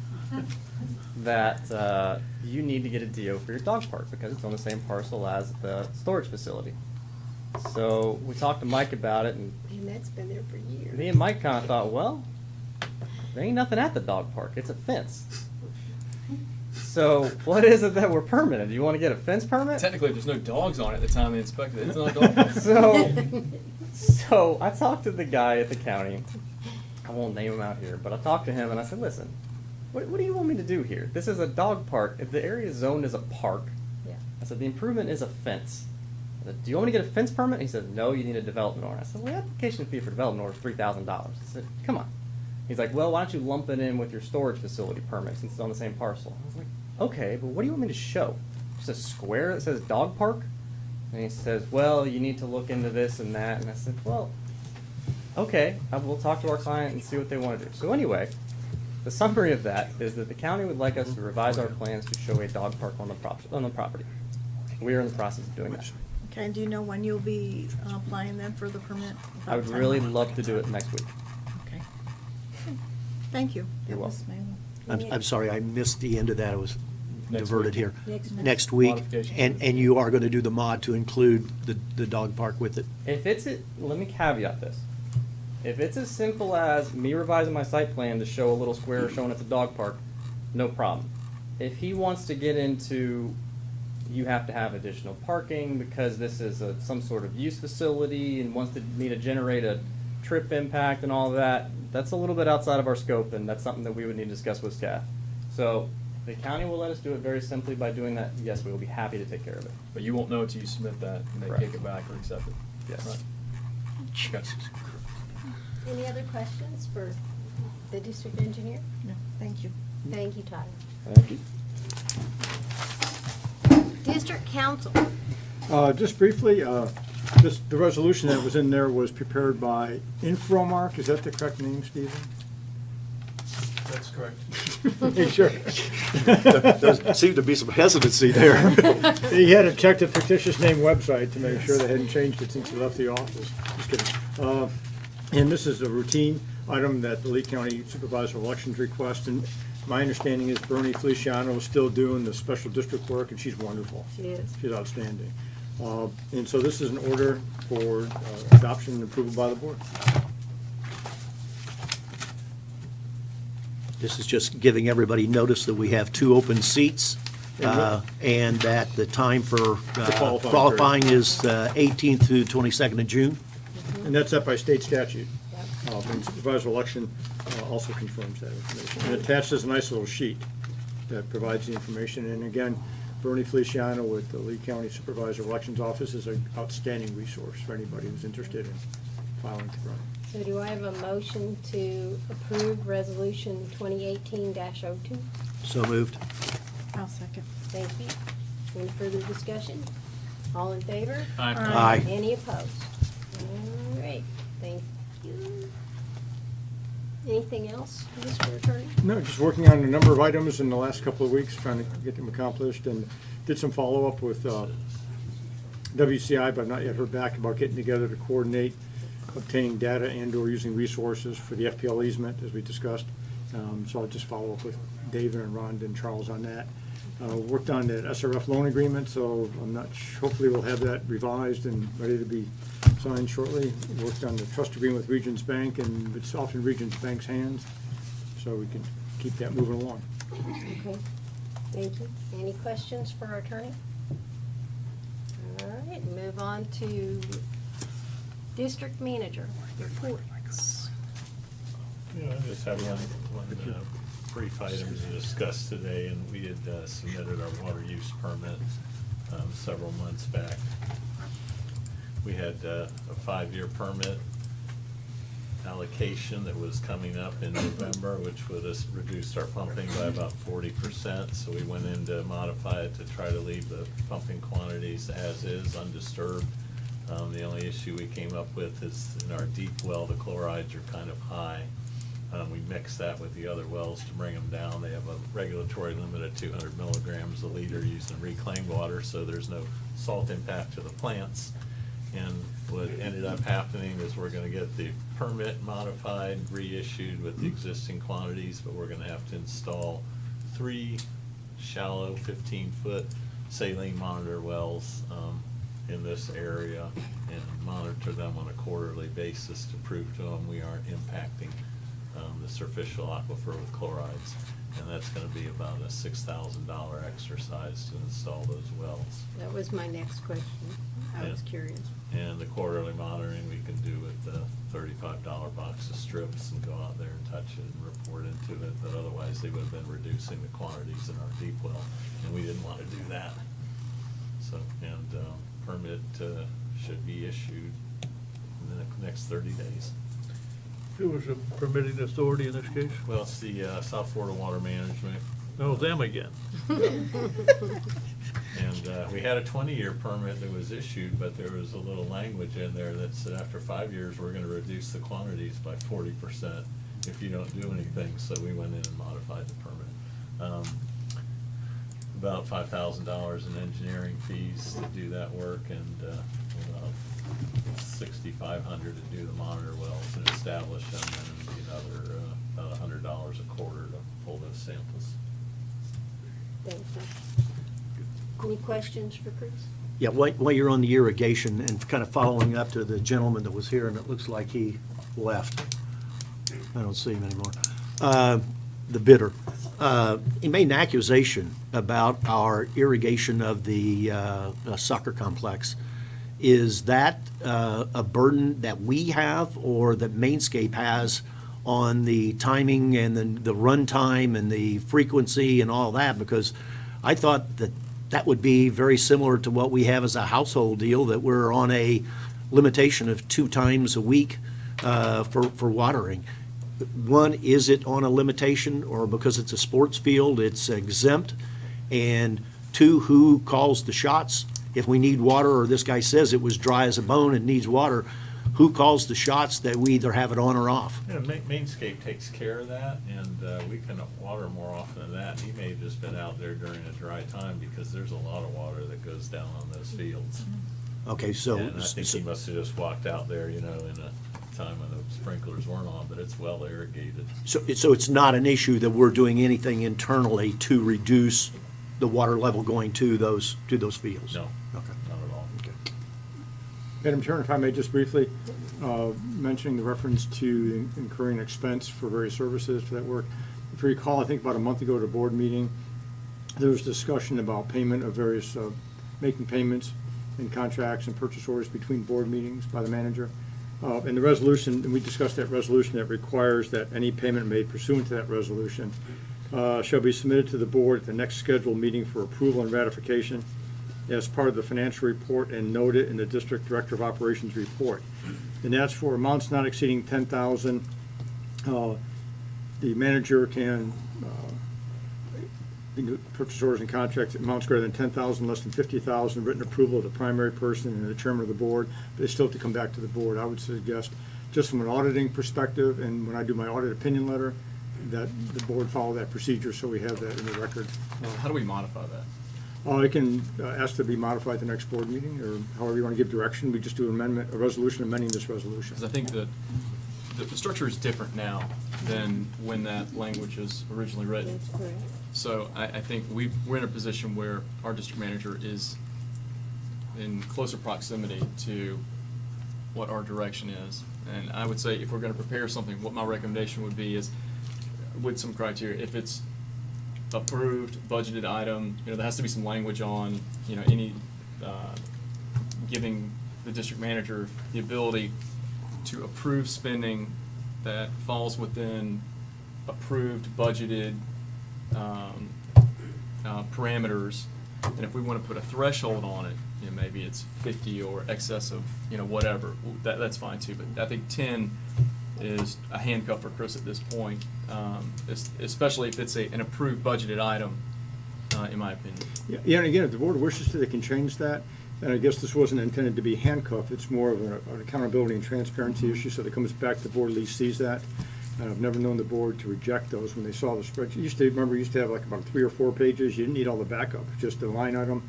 that you need to get a DO for your dog park because it's on the same parcel as the storage facility. So we talked to Mike about it, and And that's been there for years. me and Mike kind of thought, well, there ain't nothing at the dog park. It's a fence. So what is it that we're permitted? Do you want to get a fence permit? Technically, there's no dogs on it at the time they inspected it. It's not a dog park. So I talked to the guy at the county. I won't name him out here, but I talked to him and I said, listen, what do you want me to do here? This is a dog park. If the area is zoned as a park, Yeah. I said, the improvement is a fence. I said, do you want me to get a fence permit? He said, no, you need a development order. I said, well, the application fee for development order is $3,000. I said, come on. He's like, well, why don't you lump it in with your storage facility permit since it's on the same parcel? I was like, okay, but what do you want me to show? Just a square that says dog park? And he says, well, you need to look into this and that. And I said, well, okay, we'll talk to our client and see what they want to do. So anyway, the summary of that is that the county would like us to revise our plans to show a dog park on the property. We are in the process of doing that. Okay, and do you know when you'll be applying then for the permit? I would really love to do it next week. Okay. Thank you. You're That was welcome. I'm sorry, I missed the end of that. I was Next diverted week. here. Next week. Next week, Modification. and you are going to do the mod to include the dog park with it? If it's, let me caveat this. If it's as simple as me revising my site plan to show a little square showing it's a dog park, no problem. If he wants to get into, you have to have additional parking because this is some sort of use facility and wants me to generate a trip impact and all of that, that's a little bit outside of our scope, and that's something that we would need to discuss with staff. So the county will let us do it very simply by doing that. Yes, we will be happy to take care of it. But you won't know until you submit that and they Correct. kick it back or accept it. Yes. Right. Okay. Any other questions for the district engineer? No, thank you. Thank you, Tyler. Thank you. District council. Just briefly, the resolution that was in there was prepared by Infomark. Is that the correct name, Stephen? That's correct. Hey, sure. There seemed to be some hesitancy there. He had to check the fictitious name website to make sure they hadn't changed it since he left the office. Just kidding. And this is a routine item that the Lee County Supervisor of Elections request. And my understanding is Bernie Feliciano is still doing the special district work, and she's wonderful. She is. She's outstanding. And so this is an order for adoption and approval by the board. This is just giving everybody notice that we have 2 open seats, and that the time for qualifying qualifying is 18th through 22nd of June. And that's set by state statute. Yep. And supervisor election also confirms that information. And attached is a nice little sheet that provides the information. And again, Bernie Feliciano with the Lee County Supervisor of Elections Office is an outstanding resource for anybody who's interested in filing to run. So do I have a motion to approve resolution 2018-02? So moved. I'll second. Thank you. Any further discussion? All in favor? Aye. Any opposed? All right, thank you. Anything else, Mr. Attorney? No, just working on a number of items in the last couple of weeks, trying to get them accomplished, and did some follow-up with WCI, but I've not yet heard back about getting together to coordinate obtaining data and/or using resources for the FPL easement, as we discussed. So I'll just follow up with David and Rhonda and Charles on that. Worked on that SRF loan agreement, so I'm not, hopefully we'll have that revised and ready to be signed shortly. Worked on the trust agreement with Regions Bank, and it's off in Regions Bank's hands, so we can keep that moving along. Okay, thank you. Any questions for our attorney? All right, move on to district manager reports. Yeah, I just have one brief item to discuss today, and we had submitted our water use permit several months back. We had a 5-year permit allocation that was coming up in November, which would have reduced our pumping by about 40%. So we went in to modify it to try to leave the pumping quantities as is, undisturbed. The only issue we came up with is in our deep well, the chlorides are kind of high. We mix that with the other wells to bring them down. They have a regulatory limit of 200 milligrams a liter using reclaimed water, so there's no salt impact to the plants. And what ended up happening is we're gonna get the permit modified, reissued with the existing quantities, but we're gonna have to install 3 shallow 15-foot saline monitor wells in this area and monitor them on a quarterly basis to prove to them we aren't impacting the superficial aquifer with chlorides. And that's gonna be about a $6,000 exercise to install those wells. That was my next question. I was Yeah. curious. And the quarterly monitoring we can do with the $35 box of strips and go out there and touch it and report into it, but otherwise they would have been reducing the quantities in our deep well, and we didn't want to do that. So, and permit should be issued in the next 30 days. Who was the permitting authority in this case? Well, it's the South Florida Water Management. No, them again. And we had a 20-year permit that was issued, but there was a little language in there that said after 5 years, we're gonna reduce the quantities by 40% if you don't do anything, so we went in and modified the permit. About $5,000 in engineering fees to do that work, and about $6,500 to do the monitor wells and establish them, and another about $100 a quarter to pull those samples. Thank you. Any questions for Chris? Yeah, while you're on the irrigation and kind of following up to the gentleman that was here, and it looks like he left. I don't see him anymore. The bidder. He made an accusation about our irrigation of the soccer complex. Is that a burden that we have or that Mainscape has on the timing and the run time and the frequency and all that? Because I thought that would be very similar to what we have as a household deal, that we're on a limitation of 2 times a week for watering. One, is it on a limitation, or because it's a sports field, it's exempt? And 2, who calls the shots? If we need water, or this guy says it was dry as a bone and needs water, who calls the shots that we either have it on or off? Yeah, Mainscape takes care of that, and we can water more often than that. He may have just been out there during a dry time, because there's a lot of water that goes down on those fields. Okay, so. And I think he must have just walked out there, in a time when the sprinklers weren't on, but it's well irrigated. So it's not an issue that we're doing anything internally to reduce the water level going to those fields? No, Okay. not at all. Okay. Madam Chairman, if I may just briefly, mentioning the reference to incurring expense for various services for that work. If you recall, I think about a month ago at a board meeting, there was discussion about payment of various, making payments and contracts and purchase orders between board meetings by the manager. And the resolution, and we discussed that resolution that requires that any payment made pursuant to that resolution shall be submitted to the board at the next scheduled meeting for approval and ratification as part of the financial report and noted in the District Director of Operations report. And that's for amounts not exceeding 10,000. The manager can purchase orders and contracts at amounts greater than 10,000, less than 50,000, written approval of the primary person and the chairman of the board, but they still have to come back to the board. I would suggest, just from an auditing perspective, and when I do my audit opinion letter, that the board follow that procedure, so we have that in the record. How do we modify that? I can ask to be modified at the next board meeting, or however you want to give direction. We just do an amendment, a resolution amending this resolution. Because I think that the structure is different now than when that language was originally written. That's correct. So I think we're in a position where our district manager is in closer proximity to what our direction is. And I would say if we're going to prepare something, what my recommendation would be is with some criteria. If it's approved, budgeted item, there has to be some language on, any, giving the district manager the ability to approve spending that falls within approved, budgeted, parameters. And if we want to put a threshold on it, maybe it's 50 or excess of, whatever, that's fine too. But I think 10 is a handcuff for Chris at this point, especially if it's an approved budgeted item, in my opinion. Yeah, and again, if the board wishes to, they can change that. And I guess this wasn't intended to be handcuffed. It's more of an accountability and transparency issue, so that it comes back, the board at least sees that. And I've never known the board to reject those when they saw the spreadsheet. Used to have like about 3 or 4 pages. You didn't need all the backup, just a line item,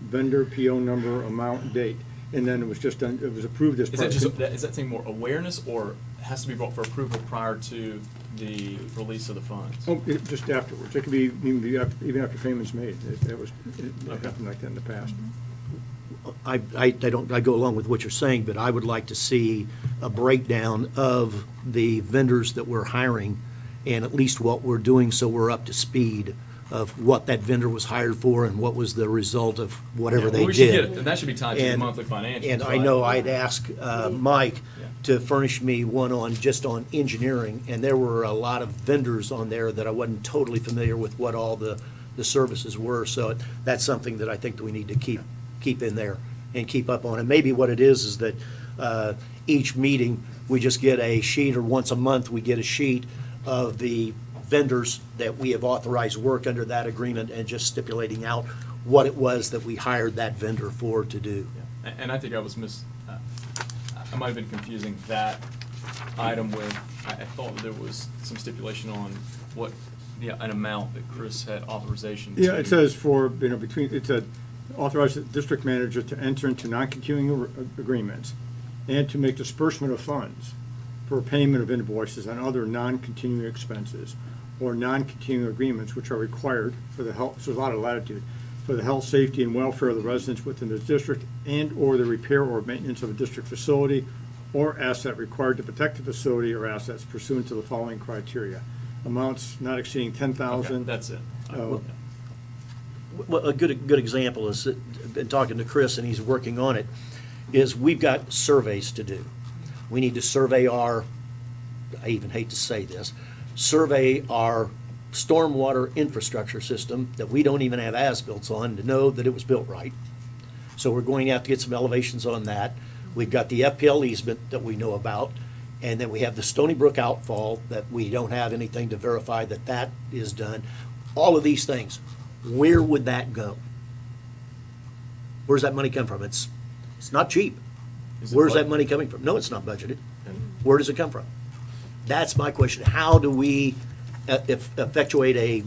vendor, PO number, amount, date. And then it was just done, it was approved as part of. Is that saying more awareness, or has to be brought for approval prior to the release of the funds? Oh, just afterwards. It could be even after payment's made. It happened like that in the past. I go along with what you're saying, but I would like to see a breakdown of the vendors that we're hiring and at least what we're doing, so we're up to speed of what that vendor was hired for and what was the result of whatever they We should get did. it, and that should be tied to the monthly financials. And I know I'd ask Mike to furnish me one just on engineering, and there were a lot of vendors on there that I wasn't totally familiar with what all the services were. So that's something that I think that we need to keep in there and keep up on. And maybe what it is that each meeting, we just get a sheet, or once a month, we get a sheet of the vendors that we have authorized work under that agreement, and just stipulating out what it was that we hired that vendor for to do. And I think I was I might have been confusing that item with, I thought there was some stipulation on what, an amount that Chris had authorization to. Yeah, it says it said authorize the district manager to enter into non-continuing agreements and to make disbursement of funds for payment of invoices and other non-continuing expenses or non-continuing agreements which are required for the health, so there's a lot of latitude, for the health, safety, and welfare of the residents within the district, and/or the repair or maintenance of a district facility or asset required to protect the facility or assets pursuant to the following criteria. Amounts not exceeding $10,000. Okay, that's it. Well, a good example is, been talking to Chris, and he's working on it, is we've got surveys to do. We need to survey I even hate to say this, survey our stormwater infrastructure system that we don't even have as-built on to know that it was built right. So we're going to have to get some elevations on that. We've got the FPL easement that we know about, and then we have the Stony Brook outfall that we don't have anything to verify that is done. All of these things, where would that go? Where's that money come from? It's not cheap. Where's that money coming from? No, it's not budgeted. Where does it come from? That's my question. How do we effectuate a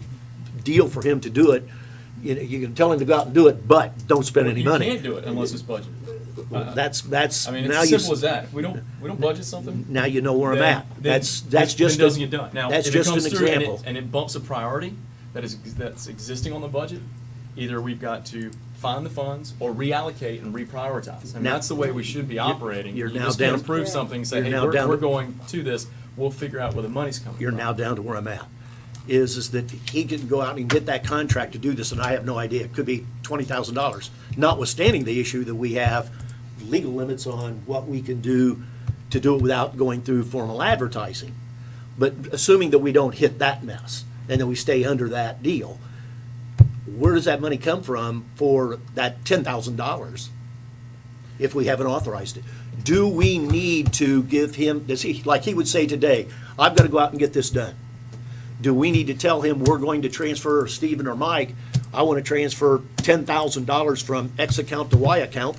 deal for him to do it? You can tell him to go out and do it, but don't spend any money. You can't do it unless it's budgeted. That's. I mean, now it's as simple as that. If we don't budget something. Now you know where I'm at. That's just. Then it doesn't get done. Now, that's if it just comes an through example. and it bumps a priority that's existing on the budget, either we've got to find the funds or reallocate and reprioritize. And Now- that's the way we should be operating. you're You now just can't down- approve something and say, you're hey, now down we're to- going to this. We'll figure out where the money's coming You're from. now down to where I'm at. Is that he can go out and get that contract to do this, and I have no idea. It could be $20,000, notwithstanding the issue that we have legal limits on what we can do to do it without going through formal advertising. But assuming that we don't hit that mess, and that we stay under that deal, where does that money come from for that $10,000 if we haven't authorized it? Do we need to give him, like he would say today, I've got to go out and get this done? Do we need to tell him we're going to transfer, Stephen or Mike, I want to transfer $10,000 from X account to Y account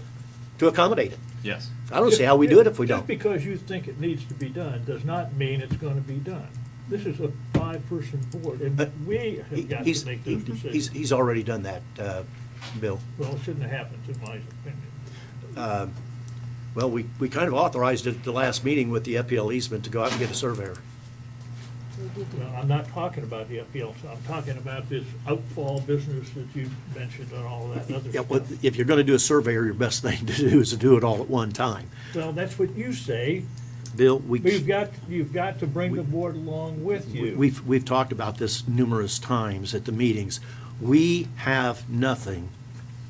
to accommodate it? Yes. I don't see how we do it if we Just don't. because you think it needs to be done does not mean it's gonna be done. This is a 5-person board, and we have got He's, to make those decisions. he's already done that, Bill. Well, it shouldn't have happened, in my opinion. Well, we kind of authorized it at the last meeting with the FPL easement to go out and get a surveyor. Well, I'm not talking about the appeals, I'm talking about this outfall business that you mentioned and all that other Yeah, well, stuff. if you're going to do a surveyor, your best thing to do is to do it all at one time. Well, that's what you say, Bill, But you've got to bring the board along with you. we've talked about this numerous times at the meetings. We have nothing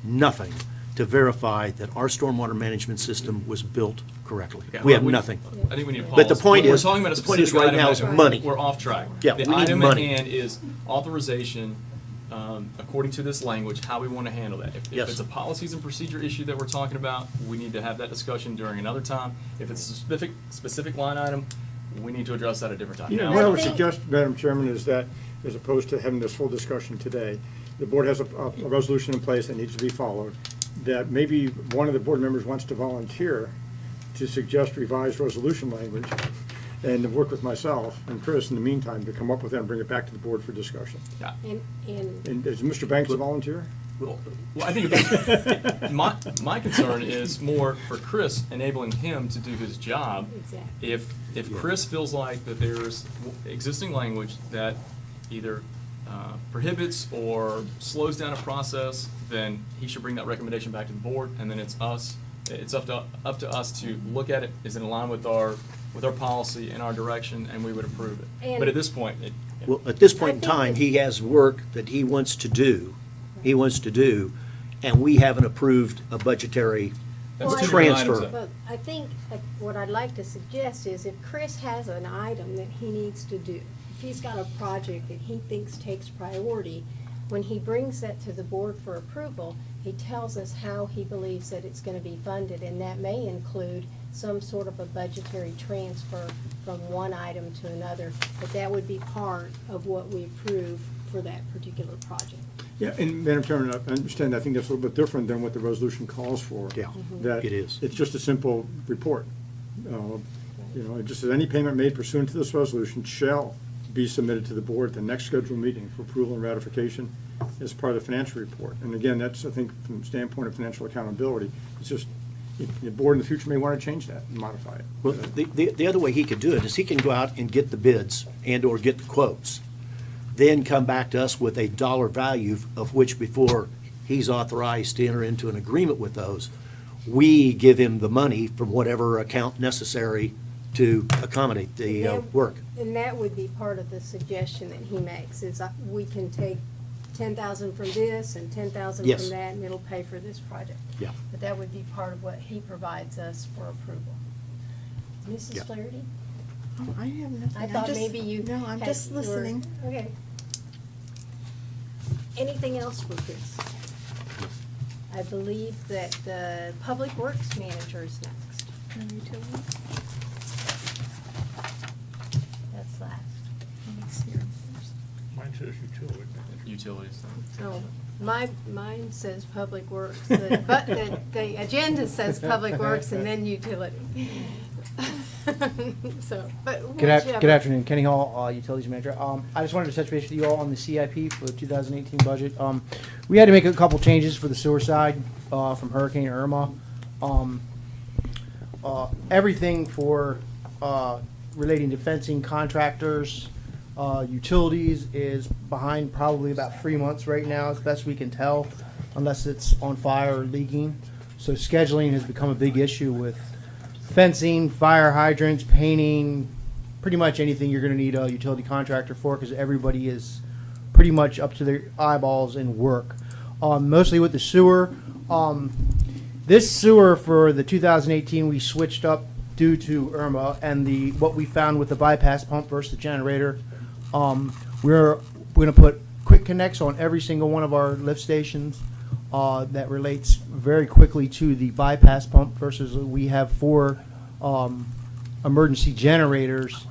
to verify that our stormwater management system was built correctly. Yeah, We have well, nothing. I think we need to pause. But the point We're is- talking about a the point is specific right now item. is money. We're off track. Yeah, The we need item money. at hand is authorization, according to this language, how we want to handle that. If Yes. it's a policies and procedure issue that we're talking about, we need to have that discussion during another time. If it's a specific line item, we need to address that at a different time. You know, Now, what I would I think- suggest, Madam Chairman, is that, as opposed to having this full discussion today, the board has a resolution in place that needs to be followed, that maybe one of the board members wants to volunteer to suggest revised resolution language, and to work with myself and Chris in the meantime to come up with that and bring it back to the board for discussion. And And is Mr. Banks a volunteer? Well, I think my concern is more for Chris, enabling him to do his job. Exactly. If Chris feels like that there's existing language that either prohibits or slows down a process, then he should bring that recommendation back to the board, and then it's up to us to look at it. Is it in line with our policy and our direction, and we would approve it. And- But at this point, Well, at this point in I think time, that- he has work that he wants to do, and we haven't approved a budgetary that's Well, two I- different transfer. items. But I think what I'd like to suggest is if Chris has an item that he needs to do, if he's got a project that he thinks takes priority, when he brings that to the board for approval, he tells us how he believes that it's going to be funded, and that may include some sort of a budgetary transfer from one item to another, but that would be part of what we approve for that particular project. Yeah, and Madam Chairman, I understand, I think that's a little bit different than what the resolution calls for. Yeah, That it is. It's just a simple report. You know, it just says, any payment made pursuant to this resolution shall be submitted to the board at the next scheduled meeting for approval and ratification as part of the financial report. And again, that's, I think, from the standpoint of financial accountability, it's just, the board in the future may want to change that and modify it. Well, the other way he could do it is he can go out and get the bids and/or get the quotes, then come back to us with a dollar value of which before he's authorized to enter into an agreement with those, we give him the money from whatever account necessary to accommodate the work. And that would be part of the suggestion that he makes, is we can take 10,000 from this and 10,000 Yes. from that, and it'll pay for this project. Yeah. But that would be part of what he provides us for approval. Mrs. Yeah. Flaherty? Oh, I have nothing. I I'm thought just- maybe you. No, I'm had just your- listening. Okay. Anything else for Chris? I believe that the Public Works Manager is next. That's last. Mine says utility. Utilities. Oh, mine says Public Works, but the agenda says Public Works and then Utility. So, but Good whichever. afternoon, Kenny Hall, Utilities Manager. I just wanted to touch base with you all on the CIP for the 2018 budget. We had to make a couple changes for the sewer side from Hurricane Irma. Everything for relating to fencing contractors, utilities is behind probably about 3 months right now, as best we can tell, unless it's on fire or leaking. So scheduling has become a big issue with fencing, fire hydrants, painting, pretty much anything you're going to need a utility contractor for, because everybody is pretty much up to their eyeballs in work. Mostly with the sewer. This sewer for the 2018 we switched up due to Irma, and what we found with the bypass pump versus the generator. We're going to put quick connects on every single one of our lift stations. That relates very quickly to the bypass pump versus we have 4 emergency generators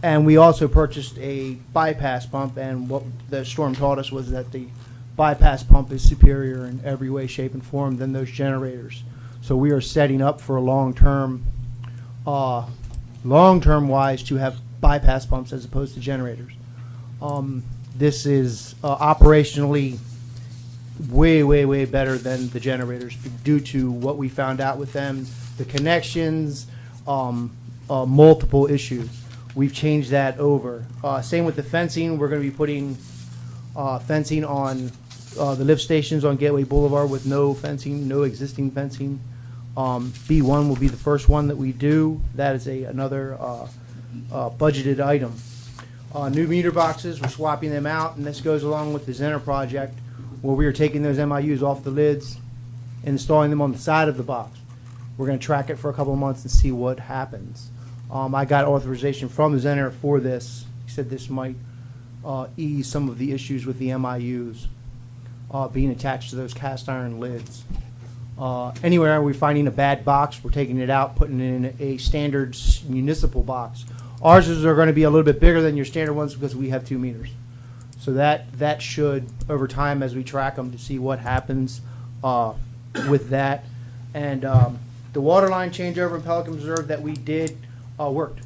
and we also purchased a bypass pump, and what the storm taught us was that the bypass pump is superior in every way, shape, and form than those generators. So we are setting up for a long-term wise to have bypass pumps as opposed to generators. This is operationally way, way, way better than the generators due to what we found out with them, the connections, multiple issues. We've changed that over. Same with the fencing. We're going to be putting fencing on the lift stations on Gateway Boulevard with no fencing, no existing fencing. B1 will be the first one that we do. That is another budgeted item. New meter boxes, we're swapping them out, and this goes along with the Zenner project, where we are taking those MIUs off the lids and installing them on the side of the box. We're going to track it for a couple of months and see what happens. I got authorization from the Zenner for this. He said this might ease some of the issues with the MIUs being attached to those cast iron lids. Anywhere we're finding a bad box, we're taking it out, putting it in a standard municipal box. Ours are going to be a little bit bigger than your standard ones because we have 2 meters. So that should, over time, as we track them, to see what happens with that. And the water line changeover in Pelican Reserve that we did worked.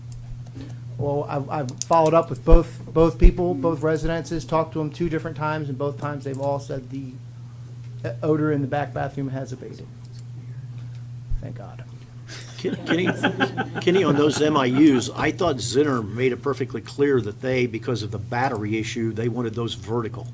Well, I've followed up with both people, both residences, talked to them 2 different times, and both times they've all said the odor in the back bathroom has abated. Thank God. Kenny, on those MIUs, I thought Zinner made it perfectly clear that they, because of the battery issue, they wanted those vertical.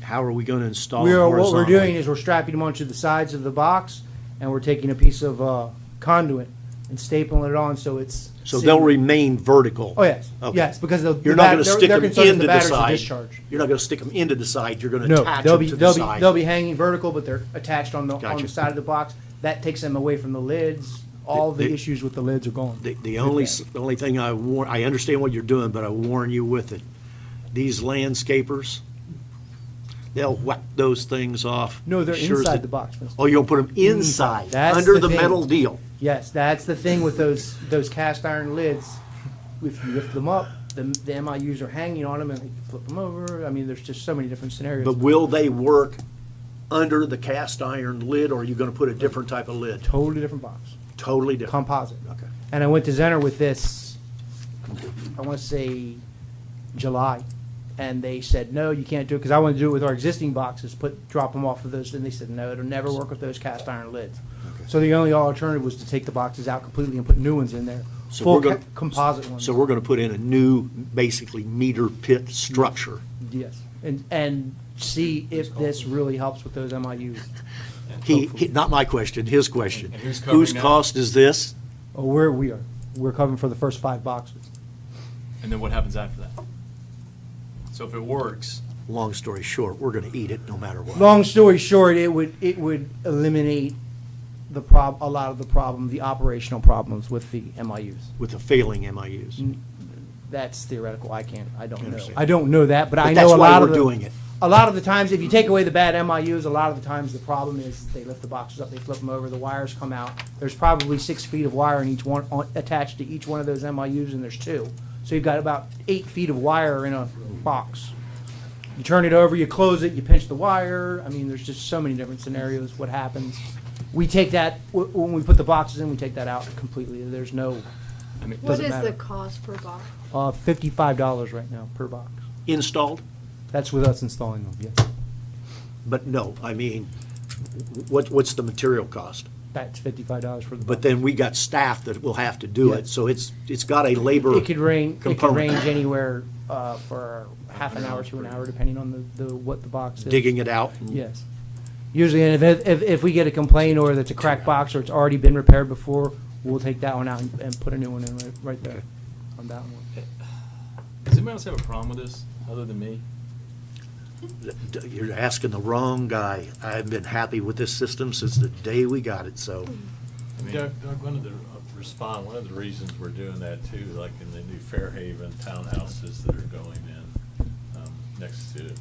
How are we going to install them What horizontally? we're doing is we're strapping them onto the sides of the box, and we're taking a piece of conduit and stapling it on so it's. So they'll remain vertical? Oh, yes. Okay. Yes, because You're not going to stick they're them concerned into the batteries will side? discharge. You're not going to stick them into the side, you're going to No, attach they'll them be, to the they'll be, side? they'll be hanging vertical, but they're attached on the Gotcha. side of the box. That takes them away from the lids. All the issues with the lids are gone. The only thing I understand what you're doing, but I warn you with it. These landscapers, they'll whack those things off. No, they're sure as inside it- the box, Mr. Oh, you'll put them inside, That's under the the thing. metal deal? Yes, that's the thing with those cast iron lids. If you lift them up, the MIUs are hanging on them, and you flip them over. I mean, there's just so many different scenarios. But will they work under the cast iron lid, or are you going to put a different type of lid? Totally different box, Totally different? composite. Okay. And I went to Zenner with this, I want to say July, and they said, no, you can't do it, because I want to do it with our existing boxes, drop them off of those, and they said, no, it'll never work with those cast iron lids. So the only alternative was to take the boxes out completely and put new ones in there, So full we're gonna- composite ones. So we're going to put in a new, basically meter pit structure. Yes, and see if this really helps with those MIUs. Not my question, his question. And who's covering Whose that? cost is this? Oh, we're covering for the first 5 boxes. And then what happens after that? So if it works, Long story short, we're going to eat it no matter what. Long story short, it would eliminate a lot of the operational problems with the MIUs. With the failing MIUs. That's theoretical. I don't know. understand. I don't know that, but I that's know a why lot we're of doing it. A lot of the times, if you take away the bad MIUs, a lot of the times the problem is they lift the boxes up, they flip them over, the wires come out. There's probably 6 feet of wire in each one attached to each one of those MIUs, and there's 2. So you've got about 8 feet of wire in a box. You turn it over, you close it, you pinch the wire. I mean, there's just so many different scenarios. What happens? We take that when we put the boxes in. We take that out completely. There's no. I mean, What doesn't is matter. the cost per box? $55 right now per box. Installed? That's with us installing them. Yes, But no, I mean, what's the material cost? that's $55 for the. But box. then we got staff that will have to do Yeah. it, so it's got a labor It could range. It could component. range anywhere for half an hour to an hour, depending on the what the box is. Digging it out. Yes. Usually, and if we get a complaint or that's a cracked box or it's already been repaired before, we'll take that one out and put a new one in right there on that one. does anybody else have a problem with this, other than me? You're asking the wrong guy. I've been happy with this system since the day we got it, so. Doug, one of the reasons we're doing that too, like in the new Fairhaven townhouses that are going in, next to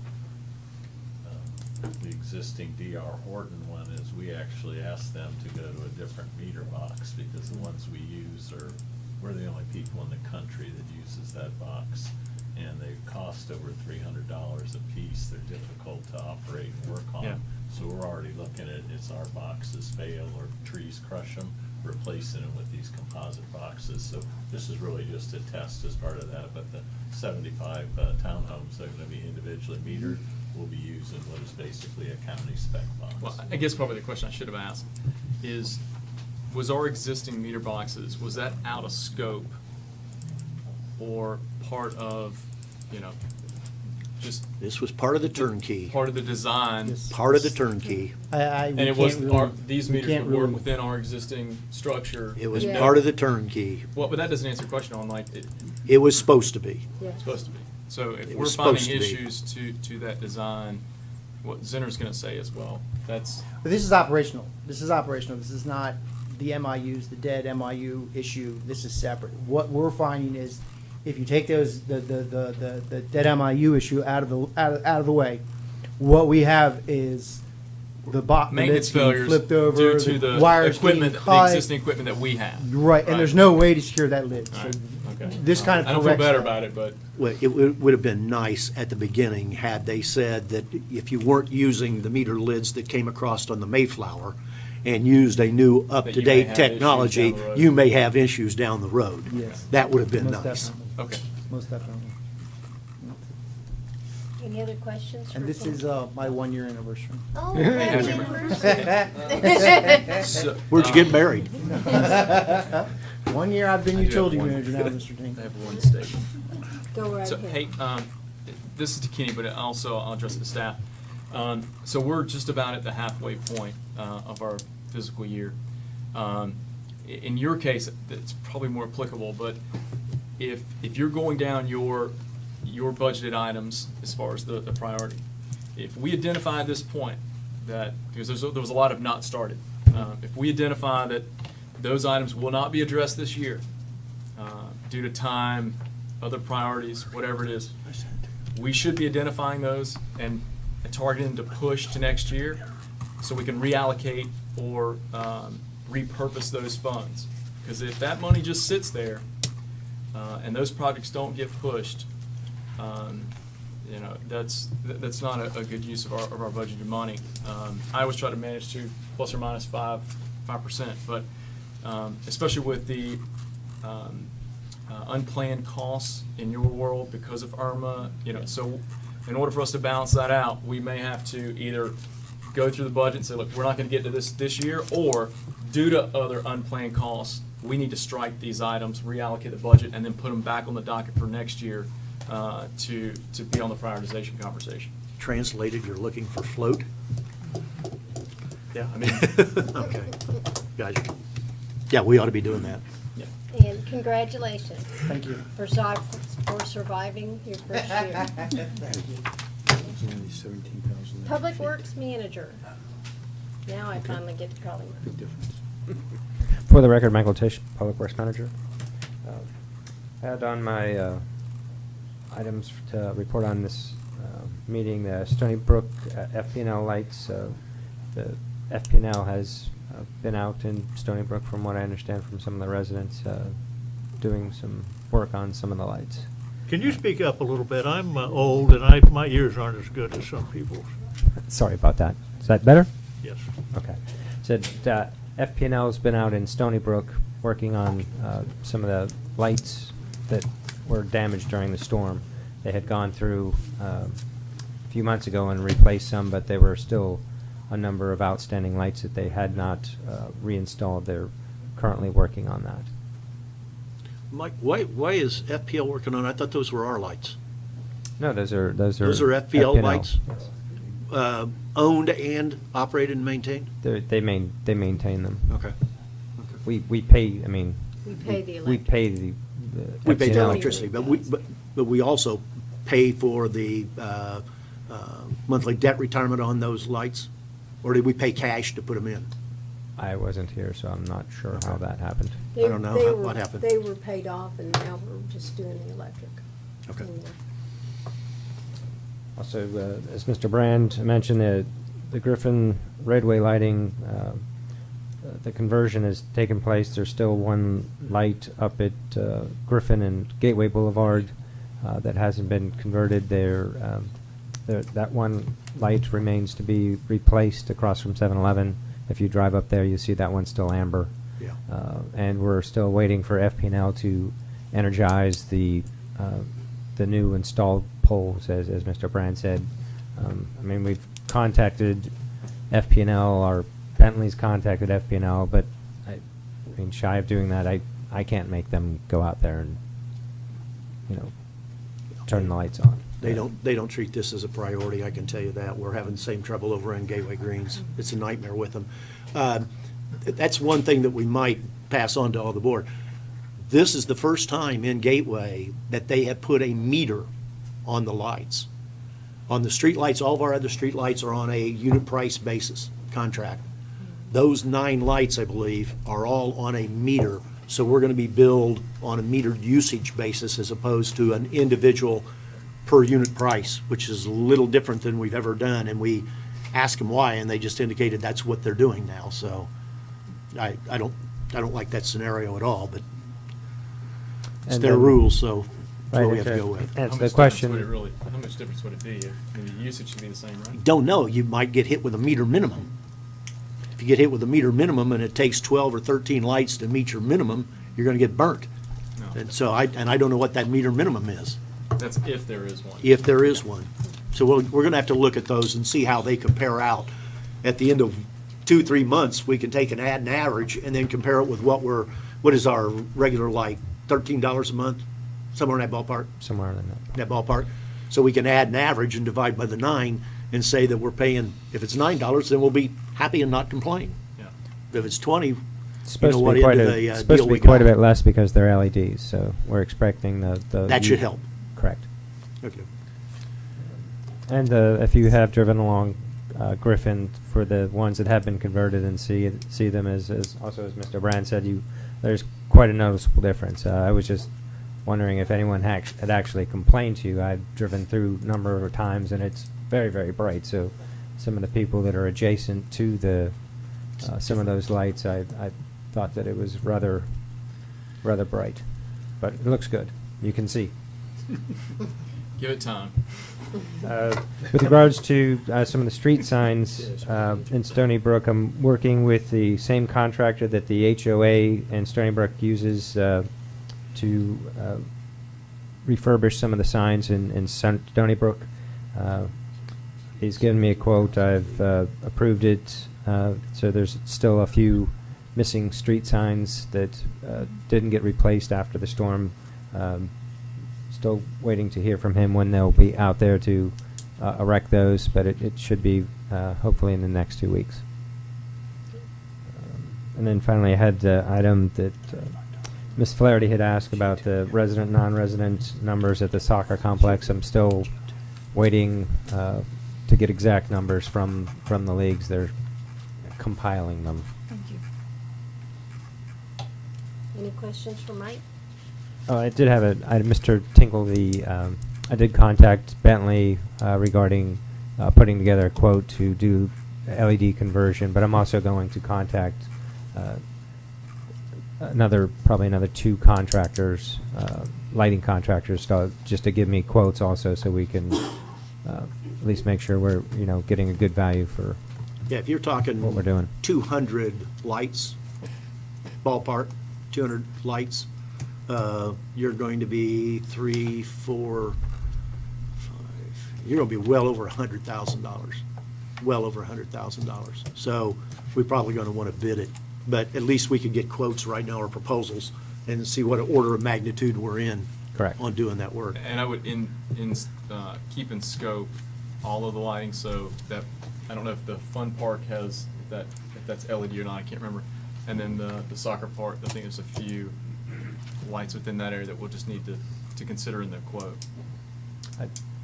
the existing D.R. Horton one, is we actually asked them to go to a different meter box, because the ones we use we're the only people in the country that uses that box. And they cost over $300 a piece. They're difficult to operate and work on. Yeah. So we're already looking at, it's our boxes fail or trees crush them, replacing them with these composite boxes. So this is really just a test as part of that, but the 75 townhomes that are gonna be individually metered will be using what is basically a county spec box. Well, I guess probably the question I should have asked is, was our existing meter boxes, was that out of scope or part of, just This was part of the turnkey, part of the design. Yes. part of the turnkey. And it was, these we meters can't would work really- within our existing structure. It was Yeah. part of the turnkey. Well, but that doesn't answer the question on like, it's It was supposed to be. Yeah. supposed to be. So if It we're was finding supposed to be. issues to that design, what Zinner's gonna say as well, that's, But this is operational. This is operational. This is not the MIUs, the dead MIU issue. This is separate. What we're finding is, if you take the dead MIU issue out of the way, what we have is the maintenance lids being failures flipped over, due to the wires equipment, getting the cut. existing equipment that we have. Right, and there's no way to secure that lid. So Alright, okay. this kind of I don't feel corrects better that. about it, but Well, it would have been nice at the beginning had they said that if you weren't using the meter lids that came across on the Mayflower and used a new have up-to-date issues technology, down the road. you may have issues down the road. Yes. That would have been Most nice. definitely. okay. Most definitely. Any other questions? And for this Ken? is my 1-year anniversary. Oh, happy anniversary. So, Where'd you get married? 1 year I've been I do utility have one. manager now, Mr. Dean. I have one statement. Go right So, ahead. hey, this is to Kenny, but also I'll address the staff. So we're just about at the halfway point of our fiscal year. In your case, it's probably more applicable, but if you're going down your budgeted items as far as the priority, if we identify at this point that, because there was a lot of not started, if we identify that those items will not be addressed this year due to time, other priorities, whatever it is, we should be identifying those and targeting to push to next year so we can reallocate or repurpose those funds. Because if that money just sits there and those projects don't get pushed, you know, that's not a good use of our budgeted money. I always try to manage to plus or minus 5%, but especially with the unplanned costs in your world because of Irma, you know, so in order for us to balance that out, we may have to either go through the budget and say, look, we're not going to get to this year, or due to other unplanned costs, we need to strike these items, reallocate the budget, and then put them back on the docket for next year to be on the prioritization conversation. Translated, you're looking for float? Yeah, I mean, Okay. Gotcha. Yeah, we ought to be doing that. yeah. And congratulations Thank you. for surviving your first year. Public Works Manager. Now I finally get to call him. For the record, Michael Tisch, Public Works Manager. Had on my items to report on this meeting, the Stony Brook FP&L lights. The FP&L has been out in Stony Brook, from what I understand from some of the residents, doing some work on some of the lights. Can you speak up a little bit? I'm old and my ears aren't as good as some people's. Sorry about that. Is that better? Yes. Okay. Said FP&L's been out in Stony Brook working on some of the lights that were damaged during the storm. They had gone through a few months ago and replaced some, but there were still a number of outstanding lights that they had not reinstalled. They're currently working on that. Mike, why is FPL working on, I thought those were our lights. No, those are Those are FPL lights? Yes. Owned and operated and maintained? They maintain them. Okay. We pay. I mean, We pay the we electric. pay the We pay the FPL. electricity, but we also pay for the monthly debt retirement on those lights? Or did we pay cash to put them in? I wasn't here, so I'm not sure how that happened. I don't know what happened. They were paid off and now we're just doing the electric. Okay. And, Also, as Mr. Brand mentioned, the Griffin Redway lighting, the conversion has taken place. There's still one light up at Griffin and Gateway Boulevard that hasn't been converted. That one light remains to be replaced across from 7-Eleven. If you drive up there, you see that one's still amber. Yeah. And we're still waiting for FP&L to energize the new installed poles, as Mr. Brand said. I mean, we've contacted FP&L, or Bentley's contacted FP&L, but I mean, shy of doing that, I can't make them go out there and, you know, turn the lights on. They don't treat this as a priority, I can tell you that. We're having the same trouble over in Gateway Greens. It's a nightmare with them. That's one thing that we might pass on to all the board. This is the first time in Gateway that they have put a meter on the lights. On the street lights, all of our other street lights are on a unit price basis contract. Those 9 lights, I believe, are all on a meter. So we're going to be billed on a metered usage basis as opposed to an individual per unit price, which is a little different than we've ever done. And we asked them why, and they just indicated that's what they're doing now. So I don't like that scenario at all, but it's And their then- rules, so that's Right, what we have to okay. go with. That's How the much question. how much difference would it be? I mean, the usage should be the same, right? Don't know, you might get hit with a meter minimum. If you get hit with a meter minimum and it takes 12 or 13 lights to meet your minimum, you're gonna get burnt. No. And so I don't know what that meter minimum is, That's if there is one. if there is one. So we're gonna have to look at those and see how they compare out. At the end of 2-3 months, we can take and add an average and then compare it with what is our regular light, $13 a month? Somewhere in that ballpark? Somewhere in that. Ballpark. So we can add an average and divide by the 9 and say that we're paying, if it's $9, then we'll be happy and not complain. Yeah. If it's 20, It's you know supposed to what be end quite of a, the it's supposed deal to we be quite a got. bit less because they're LEDs, so we're expecting the. That should help. Correct. Okay. And if you have driven along Griffin, for the ones that have been converted and see them as also as Mr. Brand said, there's quite a noticeable difference. I was just wondering if anyone had actually complained to you. I've driven through a number of times and it's very, very bright. So some of the people that are adjacent to the some of those lights, I thought that it was rather bright, but it looks good. You can see. Give it time. With regards to some of the street signs in Stony Brook, I'm working with the same contractor that the HOA in Stony Brook uses to refurbish some of the signs in Stony Brook. He's given me a quote. I've approved it. So there's still a few missing street signs that didn't get replaced after the storm. Still waiting to hear from him when they'll be out there to erect those, but it should be hopefully in the next 2 weeks. And then finally, I had the item that Ms. Flaherty had asked about the resident, non-resident numbers at the soccer complex. I'm still waiting to get exact numbers from the leagues. They're compiling them. Thank you. Any questions for Mike? Oh, I did have Mr. Tinkle, I did contact Bentley regarding putting together a quote to do LED conversion, but I'm also going to contact probably another 2 contractors, lighting contractors, just to give me quotes also, so we can at least make sure we're getting a good value for Yeah, if you're talking what we're doing. 200 lights, ballpark, 200 lights, you're going to be 3, 4, 5. You're going to be well over $100,000. Well over $100,000. So we're probably going to want to bid it, but at least we could get quotes right now or proposals and see what order of magnitude we're in. Correct. On doing that work. And I would keep in scope all of the lighting, so that I don't know if the fun park has if that's LED or not. I can't remember. And then the soccer park, I think there's a few lights within that area that we'll just need to consider in the quote.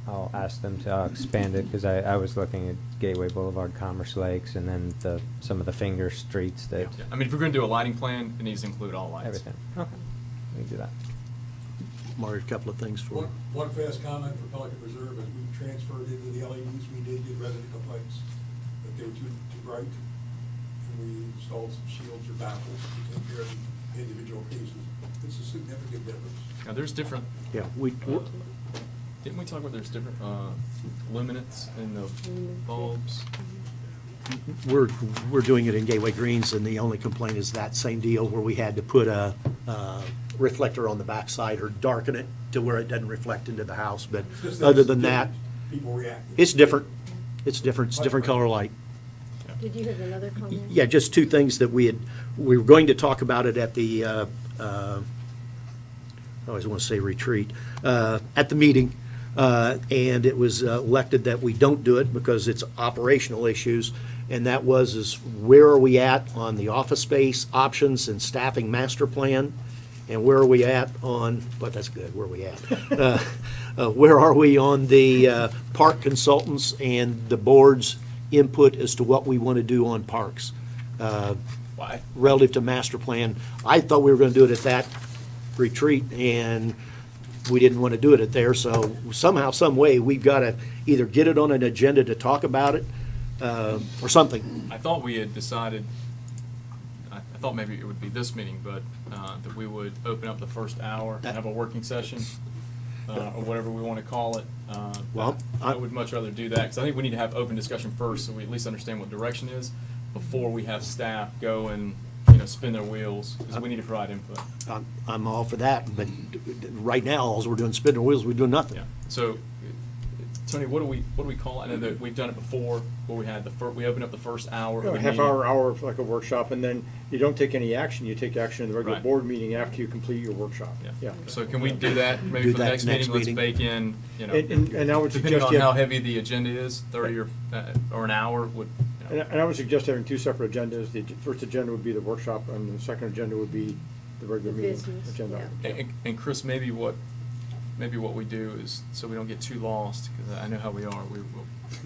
I'll ask them to expand it, because I was looking at Gateway Boulevard, Commerce Lakes, and then some of the finger streets that. Yeah. I mean, if we're going to do a lighting plan, it needs to include all lights. Everything. Okay. We can do that. Mario, a couple of things for you. One fast comment for Pelican Reserve, as we transferred into the LEDs, we did get resident complaints that they were too bright, and we installed some shields or baffles to take care of the individual cases. It's a significant difference. Now, there's different. Yeah, Didn't we talk about there's different luminance in the bulbs? We're doing it in Gateway Greens, and the only complaint is that same deal where we had to put a reflector on the backside or darken it to where it doesn't reflect into the house. But Just other that's than that, people react. it's different. It's different. It's different color light. Did you have another comment? Yeah, just 2 things that we were going to talk about it at the, I always want to say retreat, at the meeting. And it was elected that we don't do it because it's operational issues. And that is where are we at on the office space options and staffing master plan? And where are we at on, but that's good, where are we at? Where are we on the park consultants and the board's input as to what we want to do on parks? Why? Relative to master plan. I thought we were going to do it at that retreat, and we didn't want to do it at there, so somehow, some way, we've got to either get it on an agenda to talk about it, or something. I thought we had decided, I thought maybe it would be this meeting, but that we would open up the first hour and have a working session, or whatever we want to call it. Well, I would much rather do that, because I think we need to have open discussion first, so we at least understand what direction is, before we have staff go and, spin their wheels, because we need to provide input. I'm all for that, but right now, all we're doing is spinning wheels, we're doing nothing. Yeah, so, Tony, what do we call it? I know that we've done it before, where we had we opened up the first hour of the Half meeting. hour, like a workshop, and then you don't take any action, you take action in the regular Right. board meeting after you complete your workshop. Yeah. So can we do that, maybe Do for the that next next meeting, let's meeting. bake in, And I would depending suggest on you how have, heavy the agenda is, 30 or an hour would, and I would suggest having two separate agendas. The first agenda would be the workshop, and the second agenda would be the regular The meeting business, agenda. yeah. And Chris, maybe what we do is, so we don't get too lost, because I know how we are,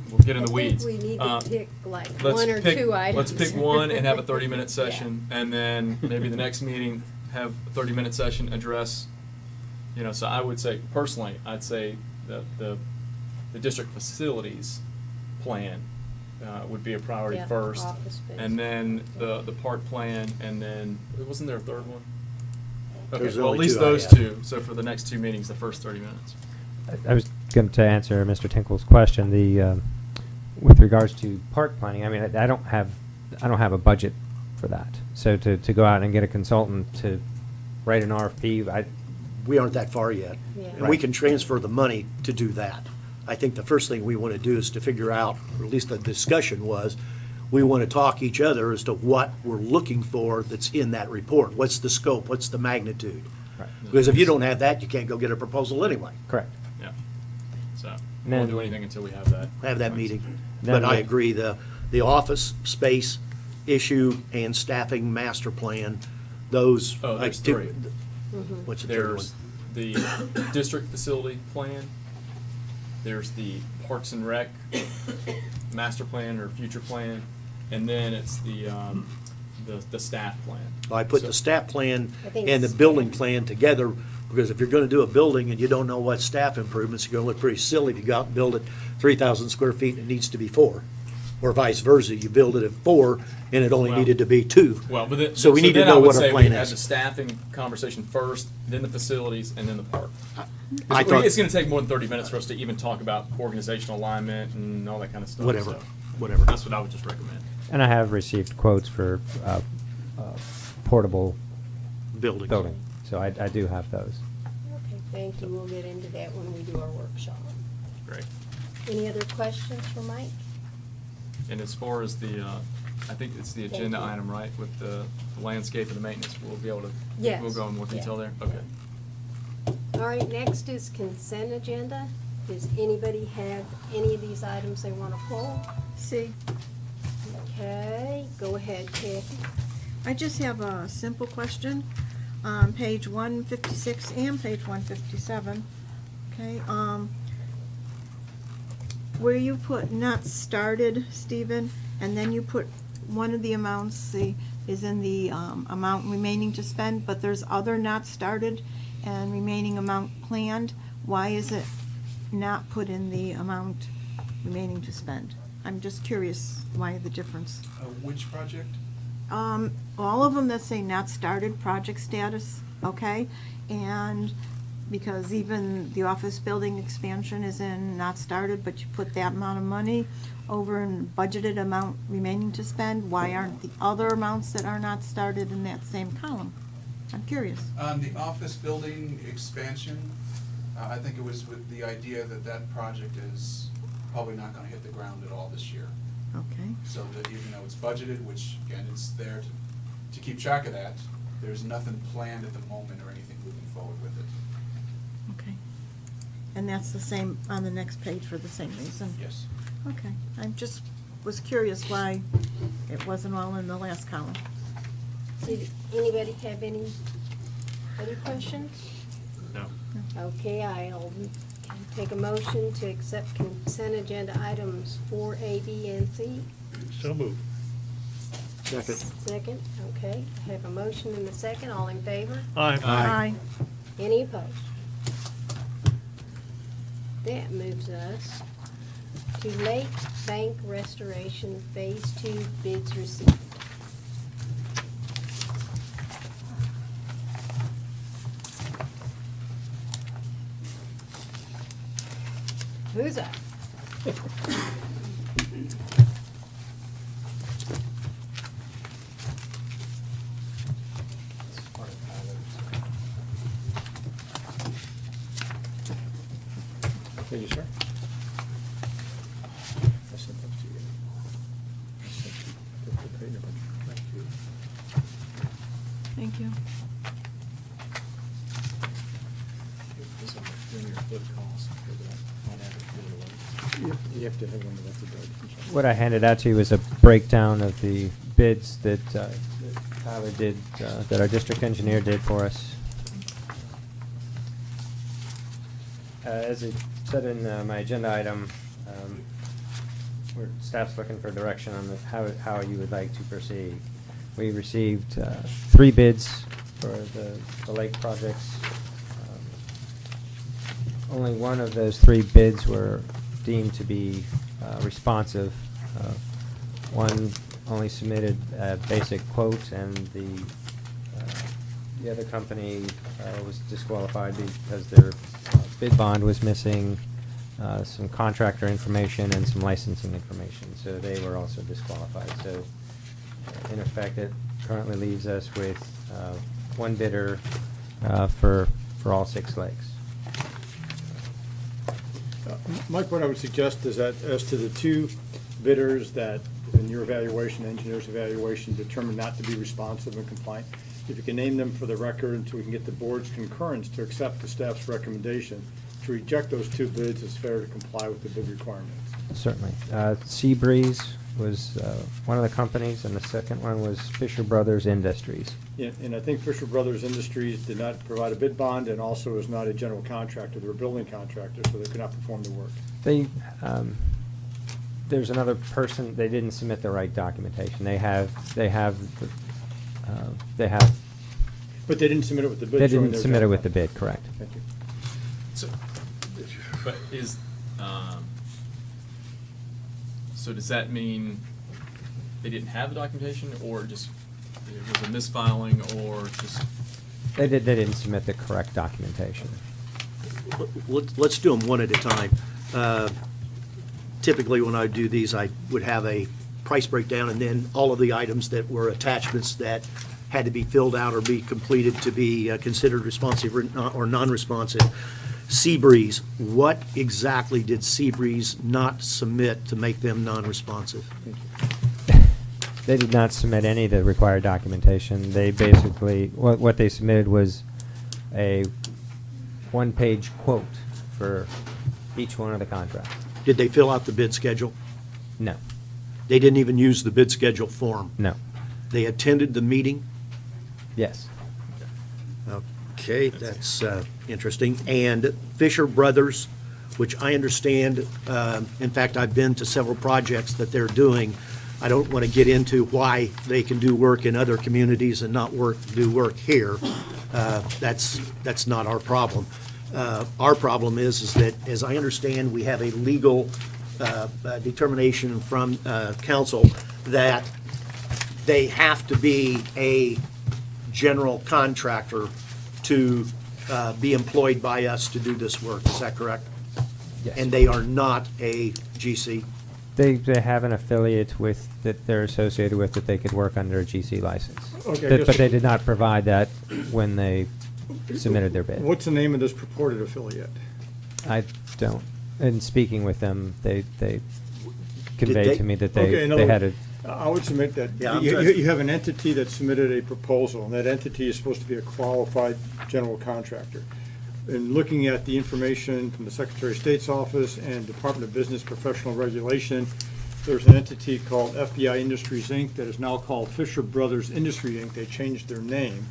we'll get in the weeds. I think we need to pick like Let's one or pick- two items. Let's pick one and have a 30-minute session, and then maybe the next meeting, have a 30-minute session, address, so I would say, personally, I'd say the district facilities plan would be a priority Yeah, first. office space. And then the park plan, and then, wasn't there a third one? Okay, There's well, at only least two I those have. two, so for the next two meetings, the first 30 minutes. I was going to answer Mr. Tinkle's question. With regards to park planning, I mean, I don't have a budget for that. So to go out and get a consultant to write an RFP, We aren't that far yet. Yeah. And we can transfer the money to do that. I think the first thing we want to do is to figure out, or at least the discussion was, we want to talk each other as to what we're looking for that's in that report. What's the scope? What's the magnitude? Right. Because if you don't have that, you can't go get a proposal anyway. correct. Yeah. So, we Then- won't do anything until we have that. Have that meeting. Then But I we- agree, the office space issue and staffing master plan, those. Oh, there's I- three. What's the third one? There's the district facility plan, there's the Parks and Rec master plan or future plan, and then it's the staff plan. Well, I put So- the staff plan I think and the it's- building plan together, because if you're gonna do a building and you don't know what staff improvements, you're gonna look pretty silly if you go out and build it 3,000 square feet and it needs to be 4. Or vice versa, you build it at 4 and it only Well- needed to be 2. Well, but then, So we need to then I know would what our say plan we had the is. staffing conversation first, then the facilities, and then the park. I thought- It's gonna take more than 30 minutes for us to even talk about organizational alignment and all that kind of stuff. Whatever, so whatever. That's what I would just recommend. And I have received quotes for portable Buildings. building, so I do have those. Okay, thank you. We'll get into that when we do our workshop. Great. Any other questions for Mike? And as far as I think it's the Thank agenda you. item, right, with the landscape and the maintenance, we'll be able to, Yes. we'll go in more detail Yeah. there? Okay. All right, next is consent agenda. Does anybody have any of these items they want to pull? See, Okay, go ahead, Kathy. I just have a simple question on page 156 and page 157. Okay, where you put not started, Stephen, and then you put one of the amounts is in the amount remaining to spend, but there's other not started and remaining amount planned. Why is it not put in the amount remaining to spend? I'm just curious why the difference. Which project? All of them that say not started, project status, okay? And because even the office building expansion is in not started, but you put that amount of money over in budgeted amount remaining to spend, why aren't the other amounts that are not started in that same column? I'm curious. On the office building expansion, I think it was with the idea that that project is probably not gonna hit the ground at all this year. Okay, So that even though it's budgeted, which again, it's there to keep track of that, there's nothing planned at the moment or anything moving forward with it. okay. And that's the same on the next page for the same reason? Yes. Okay, I just was curious why it wasn't all in the last column. Did anybody have any other questions? No. Okay, I'll take a motion to accept consent agenda items 4A, B, and C. So moved. Second. Second, okay. I have a motion and a second. All in favor? Aye. Any opposed? That moves us to Lake Bank Restoration Phase 2 bids received. Who's up? Thank you, sir. I sent those to you. I sent you the page number. Thank you. Thank you. You have to have one that's a good. What I handed out to you was a breakdown of the bids that Tyler did, that our district engineer did for us. As it said in my agenda item, staff's looking for direction on how you would like to proceed. We received 3 bids for the lake projects. Only one of those 3 bids were deemed to be responsive. One only submitted a basic quote, and the other company was disqualified because their bid bond was missing some contractor information and some licensing information, so they were also disqualified. So in effect, it currently leaves us with one bidder for all 6 lakes. Mike, what I would suggest is that as to the 2 bidders that, in your evaluation, engineer's evaluation, determined not to be responsive and compliant, if you can name them for the record until we can get the board's concurrence to accept the staff's recommendation to reject those 2 bids, it's fair to comply with the bid requirements. Certainly. Seabreeze was one of the companies, and the second one was Fisher Brothers Industries. Yeah, and I think Fisher Brothers Industries did not provide a bid bond and also is not a general contractor. They're a building contractor, so they could not perform the work. They, there's another person, they didn't submit the right documentation. They have. But they didn't submit it with the bid. They showing didn't their submit it general with the contract. bid, correct. Thank you. So, but so does that mean they didn't have the documentation, or just it was a misfiling, or just? They didn't submit the correct documentation. Let's do them one at a time. Typically, when I do these, I would have a price breakdown and then all of the items that were attachments that had to be filled out or be completed to be considered responsive or non-responsive. Seabreeze, what exactly did Seabreeze not submit to make them non-responsive? They did not submit any of the required documentation. They basically, what they submitted was a one-page quote for each one of the contracts. Did they fill out the bid schedule? No. They didn't even use the bid schedule form? No. They attended the meeting? Yes. Okay, that's interesting. And Fisher Brothers, which I understand, in fact, I've been to several projects that they're doing. I don't want to get into why they can do work in other communities and not do work here. That's not our problem. Our problem is that, as I understand, we have a legal determination from council that they have to be a general contractor to be employed by us to do this work. Is that correct? Yes. And they are not a GC? They have an affiliate with, that they're associated with, that they could work under a GC license. Okay, I But guess- they did not provide that when they submitted their bid. What's the name of this purported affiliate? I don't, in speaking with them, they they- conveyed to me that Okay, in they other had a, words, I would submit that Yeah, I'm you trying- you have an entity that submitted a proposal, and that entity is supposed to be a qualified general contractor. in looking at the information from the Secretary of State's office and Department of Business Professional Regulation, there's an entity called FBI Industries, Inc. that is now called Fisher Brothers Industry, Inc. They changed their name.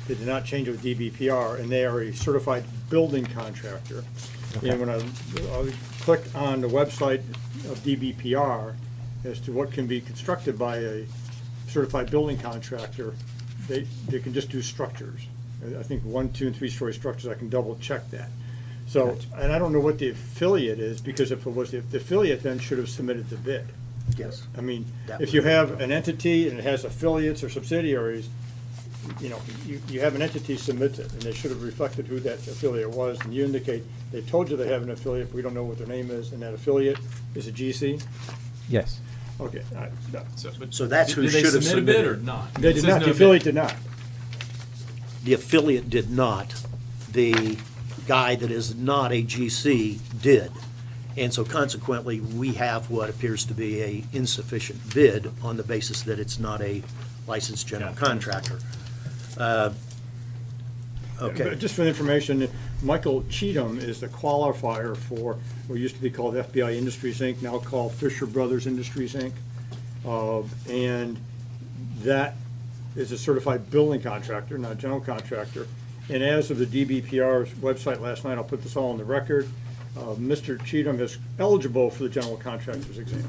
They did not change it with DBPR, and they are a certified building contractor. Okay. And when I clicked on the website of DBPR as to what can be constructed by a certified building contractor, they can just do structures. I think 1, 2, and 3-story structures. I can double check that. So, and I don't know what the affiliate is, because if it was, the affiliate then should have submitted the bid. Yes. I mean, That if would you be- have an entity and it has affiliates or subsidiaries, you know, you have an entity submits it, and they should have reflected who that affiliate was, and you indicate, they told you they have an affiliate, but we don't know what their name is, and that affiliate is a GC? Yes. Okay. So that's who Did they should have submit a bid submitted. or not? They It did says not, no the bid. affiliate did not. The affiliate did not. The guy that is not a GC did. And so consequently, we have what appears to be a insufficient bid on the basis that it's not a licensed general contractor. Okay. But just for the information, Michael Cheatham is the qualifier for what used to be called FBI Industries, Inc., now called Fisher Brothers Industries, Inc. And that is a certified building contractor, not a general contractor. And as of the DBPR's website last night, I'll put this all on the record, Mr. Cheatham is eligible for the general contractor's exam.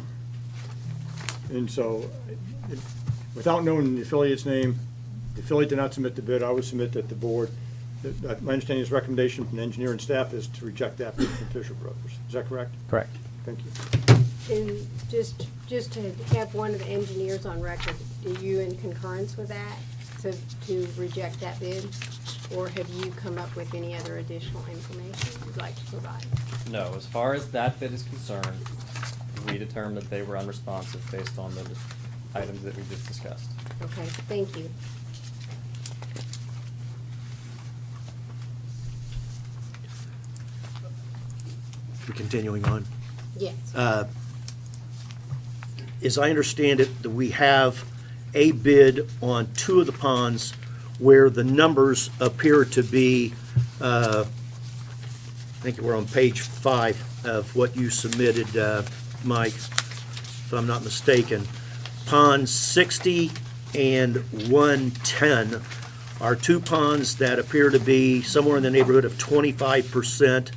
And so, without knowing the affiliate's name, the affiliate did not submit the bid. I would submit that the board, my understanding is recommendation from the engineer and staff is to reject that bid from Fisher Brothers. Is that correct? Correct. Thank you. And just to have one of the engineers on record, are you in concurrence with that, to reject that bid? Or have you come up with any other additional information you'd like to provide? No, as far as that bid is concerned, we determined that they were unresponsive based on the items that we just discussed. Okay, thank you. We're continuing on. Yes. As I understand it, that we have a bid on 2 of the ponds where the numbers appear to be, I think we're on page 5 of what you submitted, Mike, if I'm not mistaken. Pond 60 and 110 are 2 ponds that appear to be somewhere in the neighborhood of 25%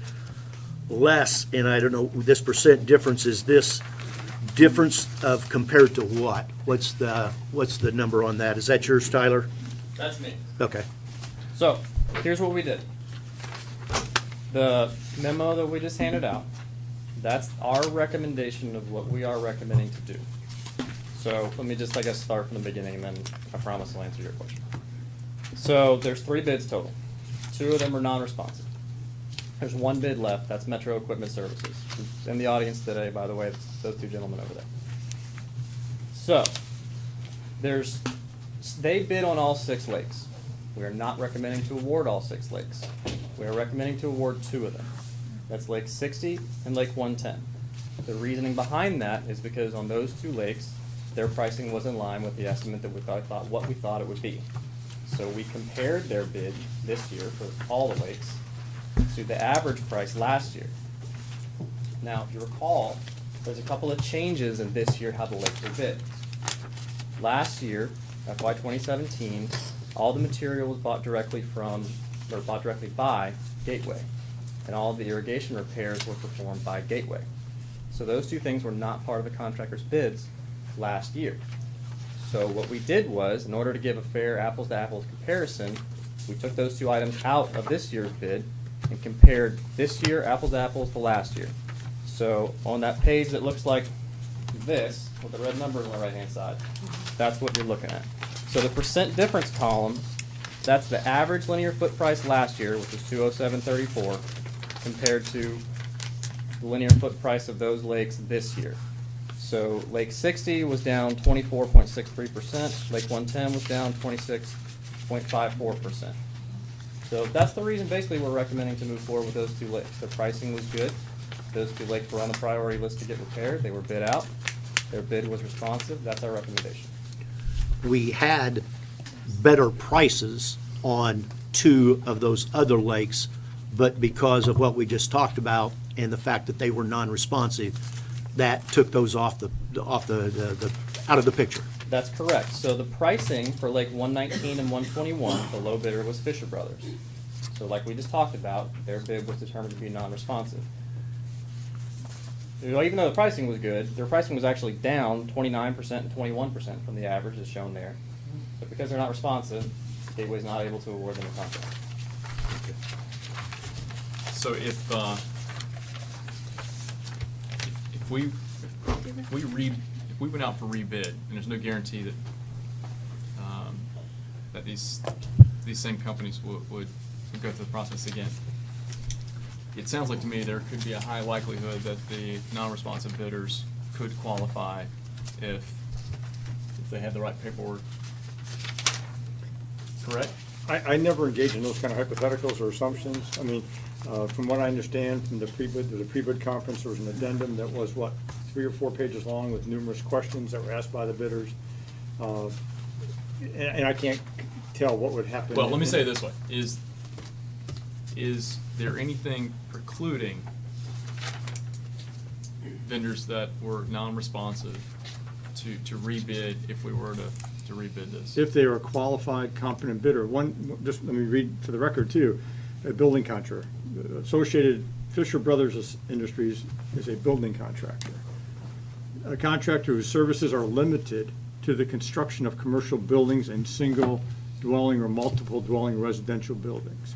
less, and I don't know, this percent difference, is this difference of compared to what? What's the number on that? Is that yours, Tyler? That's me. Okay. So, here's what we did. The memo that we just handed out, that's our recommendation of what we are recommending to do. So, let me just, I guess, start from the beginning, and then I promise I'll answer your question. So, there's 3 bids total. 2 of them are non-responsive. There's 1 bid left, that's Metro Equipment Services. Who's in the audience today, by the way, it's those 2 gentlemen over there. So, they bid on all 6 lakes. We are not recommending to award all 6 lakes. We are recommending to award 2 of them. That's Lake 60 and Lake 110. The reasoning behind that is because on those 2 lakes, their pricing was in line with the estimate that we thought what we thought it would be. So we compared their bid this year for all the lakes to the average price last year. Now, if you recall, there's a couple of changes in this year how the lakes were bid. Last year, FY 2017, all the material was bought directly by Gateway, and all of the irrigation repairs were performed by Gateway. So those 2 things were not part of the contractor's bids last year. So what we did was, in order to give a fair apples-to-apples comparison, we took those 2 items out of this year's bid and compared this year apples-to-apples to last year. So on that page that looks like this, with the red numbers on the right-hand side, that's what you're looking at. So the percent difference column, that's the average linear foot price last year, which was $207.34, compared to the linear foot price of those lakes this year. So Lake 60 was down 24.63%, Lake 110 was down 26.54%. So that's the reason basically we're recommending to move forward with those 2 lakes. The pricing was good. Those 2 lakes were on the priority list to get repaired. They were bid out. Their bid was responsive. That's our recommendation. We had better prices on 2 of those other lakes but because of what we just talked about and the fact that they were non-responsive, that took those out of the picture. That's correct. So the pricing for Lake 119 and 121, the low bidder was Fisher Brothers. So like we just talked about, their bid was determined to be non-responsive. Even though the pricing was good, their pricing was actually down 29% and 21% from the average as shown there. But because they're not responsive, Gateway's not able to award them a contract. So if we went out for rebid, and there's no guarantee that that these same companies would go through the process again, it sounds like to me there could be a high likelihood that the non-responsive bidders could qualify if they had the right paperwork. Correct? I never engage in those kind of hypotheticals or assumptions. I mean, from what I understand from the pre-bid, there was a pre-bid conference, there was an addendum that was, 3 or 4 pages long with numerous questions that were asked by the bidders. And I can't tell what would happen. Well, let me say it this way. Is there anything precluding vendors that were non-responsive to rebid if we were to rebid this? If they are a qualified, competent bidder. Just let me read for the record too, a building contractor. Associated Fisher Brothers Industries is a building contractor. A contractor whose services are limited to the construction of commercial buildings and single dwelling or multiple dwelling residential buildings.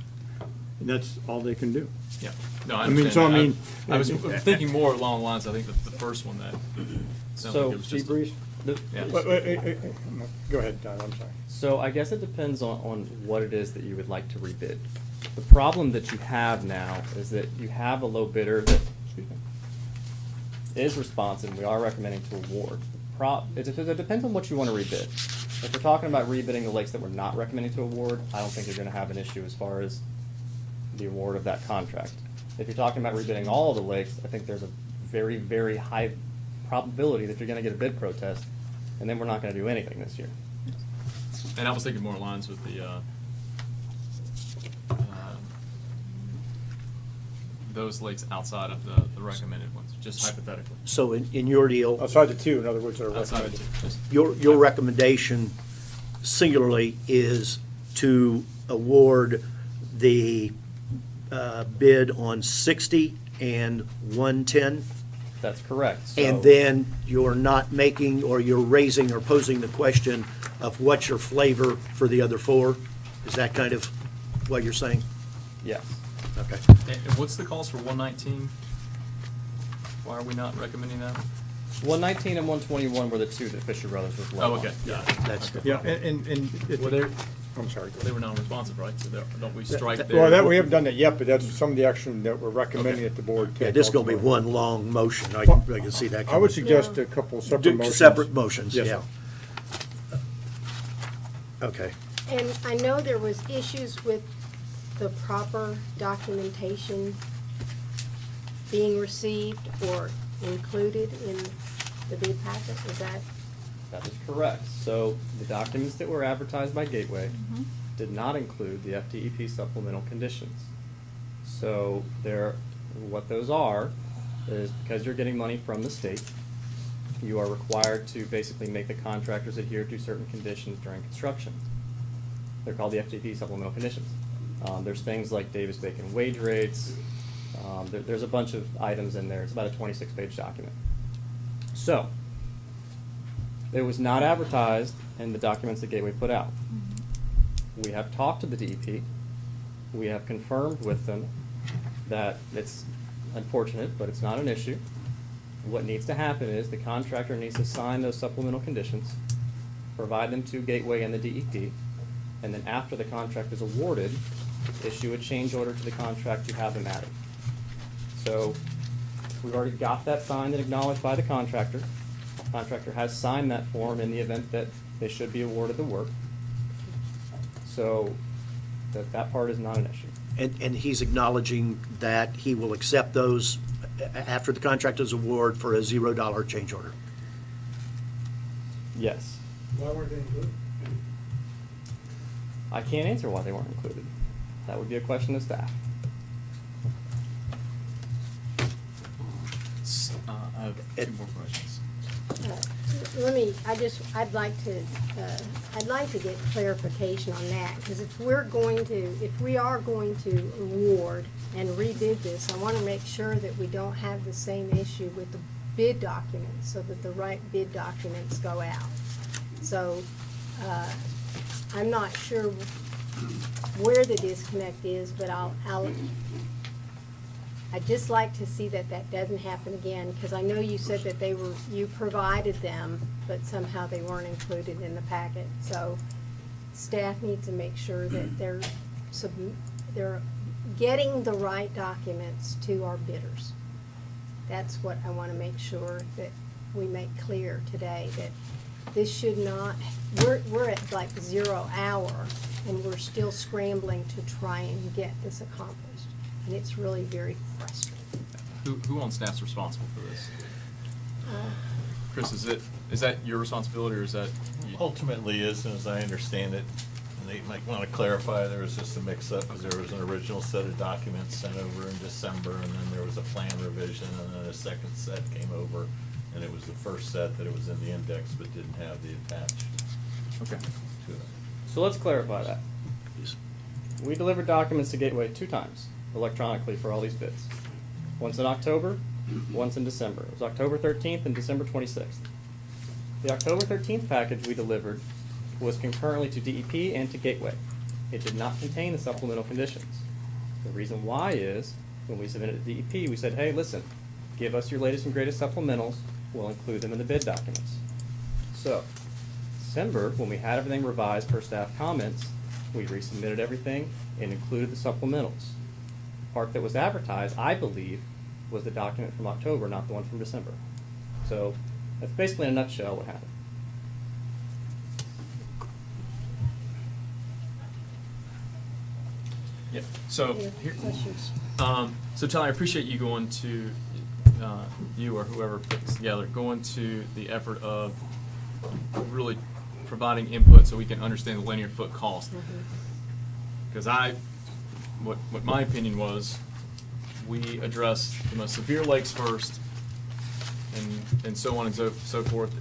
And that's all they can do. Yeah. No, I I mean, understand. so I mean- I was thinking more along the lines, I think, the first one that sounds like it was just. Seabreeze? Yeah. Go ahead, Don, I'm sorry. So I guess it depends on what it is that you would like to rebid. The problem that you have now is that you have a low bidder that is responsive. We are recommending to award. It depends on what you want to rebid. If we're talking about rebidding the lakes that we're not recommending to award, I don't think you're going to have an issue as far as the award of that contract. If you're talking about rebidding all of the lakes, I think there's a very, very high probability that you're going to get a bid protest, and then we're not going to do anything this year. And I was thinking more lines with the, those lakes outside of the recommended ones, just hypothetically. So in your deal, Outside the two, in other words, that are Outside recommended. of just. your recommendation singularly is to award the bid on 60 and 110? That's correct. And So- then you're not making, or you're raising or posing the question of what's your flavor for the other 4? Is that kind of what you're saying? Yes. Okay. And what's the cost for 119? Why are we not recommending that? 119 and 121 were the two that Fisher Brothers was low Oh, on. okay, got it. That's good. Yeah, and Well, they're, I'm sorry. they were non-responsive, right? So don't we strike there? Well, that, we haven't done that yet, but that's some of the action that we're recommending Okay. that the board take. Yeah, this is going to be ultimately. one long motion. I can see that coming. I would suggest a couple separate Do motions. separate motions, Yes, yeah. sir. Okay. And I know there was issues with the proper documentation being received or included in the bid packet, is that? That is correct. So the documents that were advertised by Gateway did not include the FDEP supplemental conditions. So what those are is because you're getting money from the state, you are required to basically make the contractors adhere to certain conditions during construction. They're called the FDEP supplemental conditions. There's things like Davis-Bacon wage rates. There's a bunch of items in there. It's about a 26-page document. So, it was not advertised in the documents that Gateway put out. We have talked to the DEP. We have confirmed with them that it's unfortunate, but it's not an issue. What needs to happen is the contractor needs to sign those supplemental conditions, provide them to Gateway and the DEP, and then after the contract is awarded, issue a change order to the contract to have them added. So, we've already got that signed and acknowledged by the contractor. The contractor has signed that form in the event that they should be awarded the work. So, that part is not an issue. And he's acknowledging that he will accept those after the contractor's award for a $0 change order. Yes. Why weren't they included? I can't answer why they weren't included. That would be a question of staff. have two more questions. I'd like to get clarification on that, because if we are going to award and rebid this, I want to make sure that we don't have the same issue with the bid documents, so that the right bid documents go out. So, I'm not sure where the disconnect is, but I'd just like to see that that doesn't happen again, because I know you said that you provided them, but somehow they weren't included in the packet. So staff needs to make sure that they're getting the right documents to our bidders. That's what I want to make sure that we make clear today, that this should not, we're at like 0 hour, and we're still scrambling to try and get this accomplished. And it's really very frustrating. Who on staff's responsible for this? Chris, is that your responsibility, or is that? Ultimately is, and as I understand it, and they might want to clarify, there was just a mix-up because there was an original set of documents sent over in December, and then there was a plan revision, and then a second set came over, and it was the first set that it was in the index but didn't have the attached Okay. to it. So let's clarify that. We delivered documents to Gateway 2 times electronically for all these bids. Once in October, once in December. It was October 13th and December 26th. The October 13th package we delivered was concurrently to DEP and to Gateway. It did not contain the supplemental conditions. The reason why is, when we submitted to DEP, we said, hey, listen, give us your latest and greatest supplementals, we'll include them in the bid documents. So, December, when we had everything revised per staff comments, we resubmitted everything and included the supplementals. The part that was advertised, I believe, was the document from October, not the one from December. So, that's basically in a nutshell what happened. Yeah. So Any here, questions? so Tyler, I appreciate you going to you or whoever put this together, going to the effort of really providing input so we can understand the linear foot cost. Because what my opinion was, we addressed the most severe lakes first, and so on and so forth.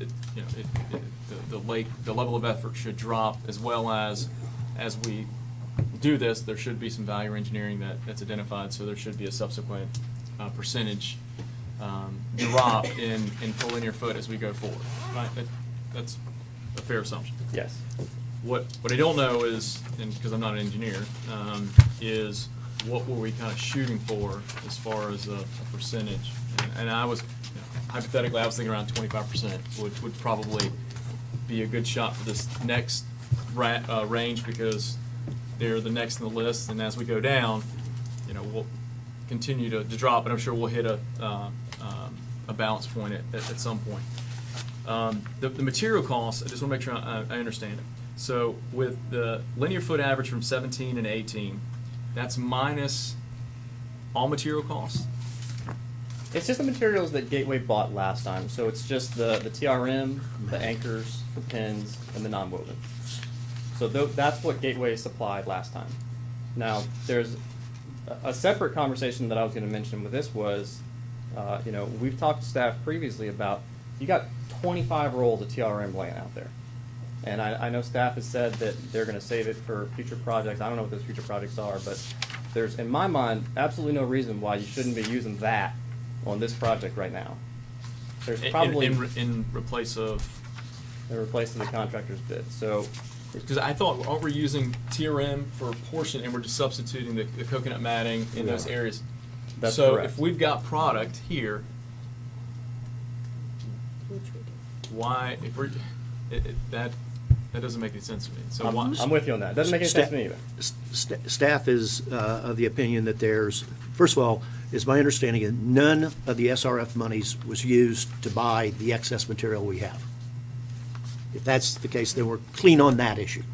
The level of effort should drop, as well as we do this, there should be some value engineering that's identified, so there should be a subsequent percentage drop in per linear foot as we go forward. Right? That's a fair assumption. Yes. What I don't know is, and because I'm not an engineer, is what were we kind of shooting for as far as a percentage? And I was, hypothetically, I was thinking around 25% would probably be a good shot for this next range, because they're the next in the list, and as we go down, we'll continue to drop, and I'm sure we'll hit a balance point at some point. The material costs, I just want to make sure I understand it. So with the linear foot average from 17 and 18, that's minus all material costs? It's just the materials that Gateway bought last time. So it's just the TRM, the anchors, the pins, and the non-woven. So that's what Gateway supplied last time. Now, there's a separate conversation that I was going to mention with this was, we've talked to staff previously about, you got 25 rolls of TRM laying out there. And I know staff has said that they're going to save it for future projects. I don't know what those future projects are, but there's, in my mind, absolutely no reason why you shouldn't be using that on this project right now. There's probably in replace of the contractor's bid. So, because I thought, aren't we using TRM for a portion, and we're just substituting the coconut matting in those areas? That's so correct. If we've got product here, why, if we're that doesn't make any sense to me. So I'm with you on that. Doesn't make any sense to me either. Staff is of the opinion that there's, first of all, is my understanding that none of the SRF monies was used to buy the excess material we have. If that's the case, then we're clean on that issue.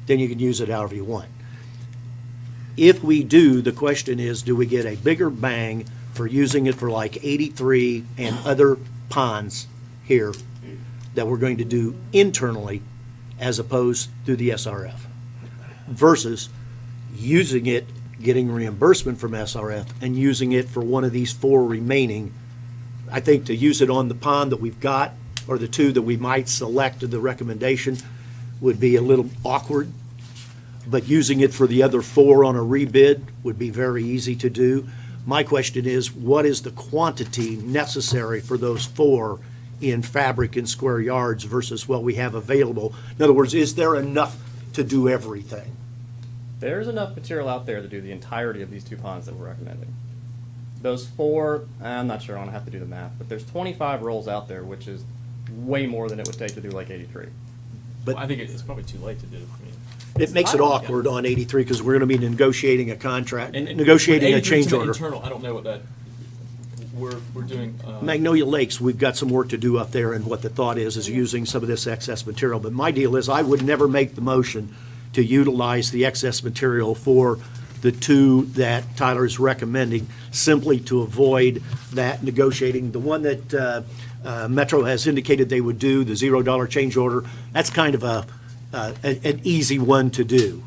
Then you can use it however you want. If we do, the question is, do we get a bigger bang for using it for like 83 and other ponds here that we're going to do internally as opposed to the SRF, versus using it, getting reimbursement from SRF, and using it for one of these 4 remaining I think to use it on the pond that we've got, or the two that we might select to the recommendation, would be a little awkward. But using it for the other 4 on a rebid would be very easy to do. My question is, what is the quantity necessary for those 4 in fabric and square yards versus what we have available? In other words, is there enough to do everything? There's enough material out there to do the entirety of these 2 ponds that we're recommending. Those 4, I'm not sure, I'm gonna have to do the math, but there's 25 rolls out there, which is way more than it would take to do Lake 83. But I think it's probably too late to do. I mean, it makes it awkward on 83 because we're going to be negotiating a contract, and negotiating a 83 change to the order. Internal, I don't know what that. We're doing. Magnolia Lakes, we've got some work to do up there, and what the thought is using some of this excess material. But my deal is, I would never make the motion to utilize the excess material for the 2 that Tyler is recommending, simply to avoid that negotiating. The one that Metro has indicated they would do, the $0 change order, that's kind of an easy one to do.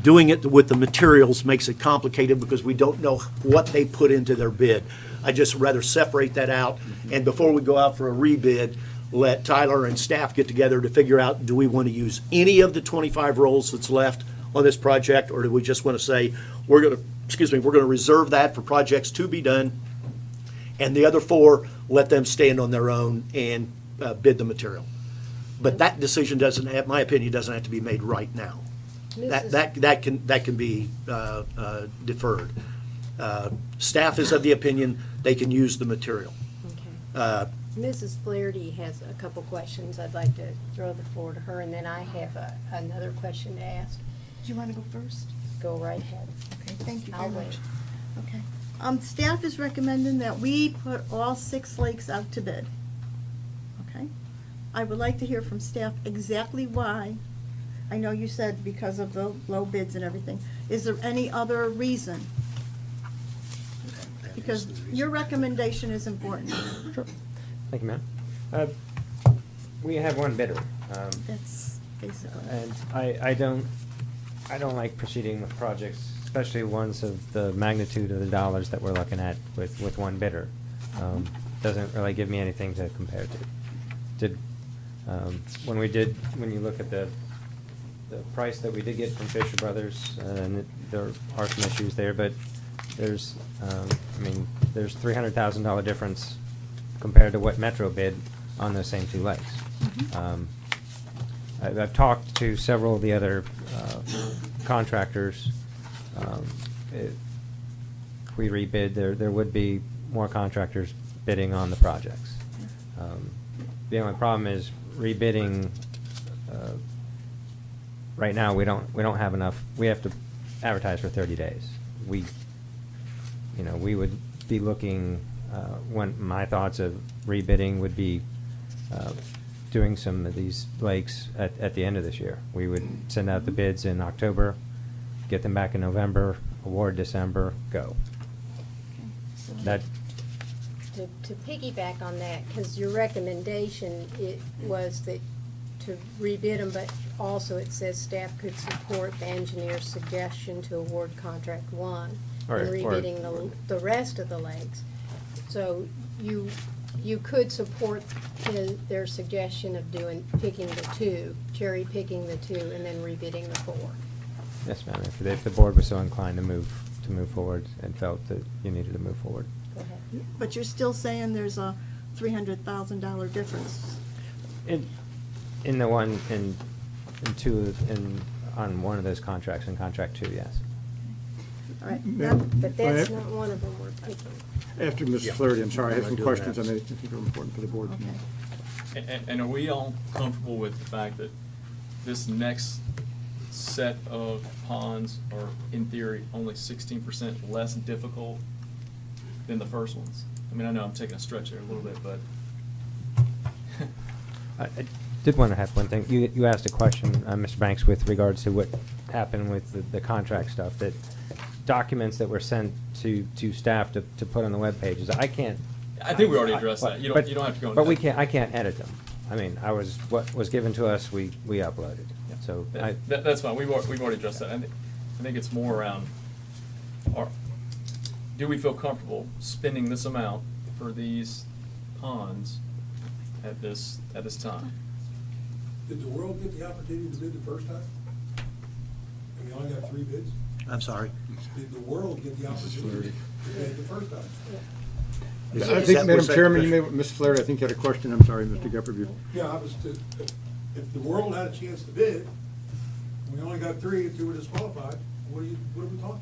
Doing it with the materials makes it complicated because we don't know what they put into their bid. I just rather separate that out, and before we go out for a rebid, let Tyler and staff get together to figure out, do we want to use any of the 25 rolls that's left on this project, or do we just want to say, we're going to reserve that for projects to be done, and the other 4, let them stand on their own and bid the material. But that decision doesn't have, my opinion, doesn't have to be made right now. That can be deferred. Staff is of the opinion they can use the material. Okay. Mrs. Flaherty has a couple questions. I'd like to throw the floor to her, and then I have another question to ask. Do you want to go first? Go right ahead. Okay, thank you very I'll much. wait. Okay. Staff is recommending that we put all 6 lakes out to bid. Okay? I would like to hear from staff exactly why. I know you said because of the low bids and everything. Is there any other reason? Because your recommendation is important. Sure. Thank you, ma'am. We have one bidder. That's basically. And I don't like proceeding with projects, especially ones of the magnitude of the dollars that we're looking at with one bidder. Doesn't really give me anything to compare to. When you look at the price that we did get from Fisher Brothers, and there are some issues there, but there's $300,000 difference compared to what Metro bid on those same 2 lakes. I've talked to several of the other contractors. If we rebid, there would be more contractors bidding on the projects. The only problem is rebidding. Right now, we don't have enough. We have to advertise for 30 days. We would be looking. My thoughts of rebidding would be doing some of these lakes at the end of this year. We would send out the bids in October, get them back in November, award December, go. That. To piggyback on that, because your recommendation, it was that to rebid them, but also it says staff could support the engineer's suggestion to award contract 1 and rebidding the rest of the lakes. So you could support their suggestion of picking the 2, cherry picking the 2, and then rebidding the 4. Yes, ma'am. If the board was so inclined to move forward and felt that you needed to move forward. Go ahead. But you're still saying there's a $300,000 difference. In the one on one of those contracts, in contract 2, yes. All right. Ma'am, But that's not one of them we're picking. After Ms. Flaherty, I'm sorry, I have I'm some not doing questions that. I think are important for the board. Okay. And are we all comfortable with the fact that this next set of ponds are, in theory, only 16% less difficult than the first ones? I mean, I know I'm taking a stretch there a little bit, but. I did want to have one thing. You asked a question, Mr. Banks, with regards to what happened with the contract stuff, that documents that were sent to staff to put on the web pages. I can't. I think we already addressed that. You don't have to go into But that. I can't edit them. I mean, what was given to us, we uploaded. So That's fine. We've already addressed that. I think it's more around, do we feel comfortable spending this amount for these ponds at this time. Did the world get the opportunity to bid the first time? And we only got 3 bids? I'm sorry. Did the world get the opportunity to bid the first time? I Is think, that- Madam was that Chairman, the you may, Ms. Flaherty, I think you had a question. I'm sorry, Mr. Gephardt. Yeah, if the world had a chance to bid, we only got 3 and 2 were disqualified, what are we talking about?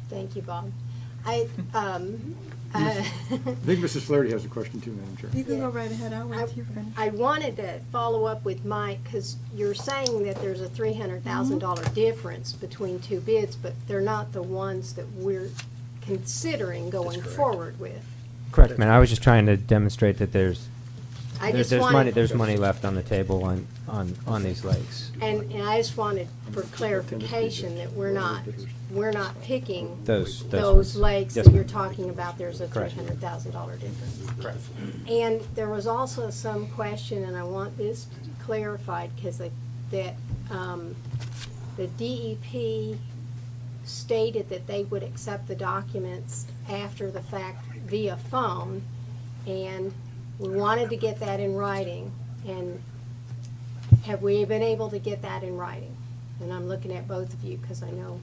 Thank you, Bob. I think Mrs. Flaherty has a question too, Madam Chair. You can go right ahead, I'll wait till you're finished. I wanted to follow up with Mike, because you're saying that there's a $300,000 difference between 2 bids, but they're not the ones that we're considering going forward with. Correct, man. I was just trying to demonstrate that there's I just there's wanted- money left on the table on these lakes. And I just wanted for clarification that we're not picking Those those ones. lakes Yes, that you're ma'am. talking about. There's a Correct. $300,000 difference. Correct. And there was also some question, and I want this clarified, because the DEP stated that they would accept the documents after the fact via phone, and we wanted to get that in writing. And have we been able to get that in writing? And I'm looking at both of you, because I know.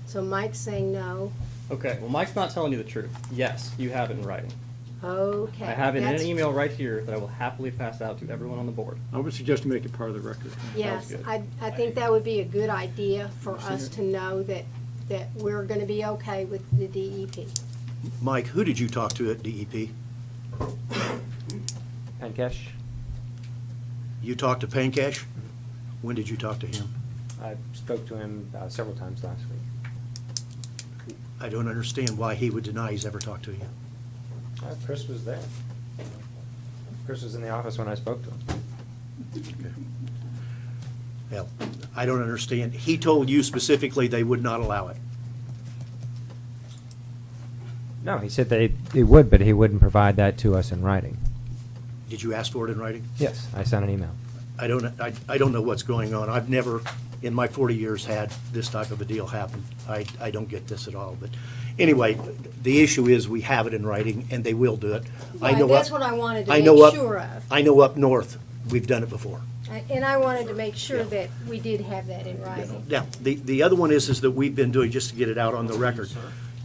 So Mike's saying no. Okay, well, Mike's not telling you the truth. Yes, you have it in writing. Okay. I have it in an that's- email right here that I will happily pass out to everyone on the board. I would suggest to make it part of the record. Yes, good. I think that would be a good idea for us to know that we're gonna be okay with the DEP. Mike, who did you talk to at DEP? Pankesh, You talked to Pankesh? When did you talk to him? I spoke to him several times last week. I don't understand why he would deny he's ever talked to you. Chris was there. Chris was in the office when I spoke to him. Well, I don't understand. He told you specifically they would not allow it. No, he said they would, but he wouldn't provide that to us in writing. Did you ask for it in writing? Yes, I sent an email. I don't know what's going on. I've never, in my 40 years, had this type of a deal happen. I don't get this at all. But anyway, the issue is we have it in writing, and they will do it. I Right, know that's up- what I wanted to I make know up- sure of. I know up north, we've done it before. And I wanted to make sure that we did have that in writing. Now, the other one is that we've been doing, just to get it out on the record,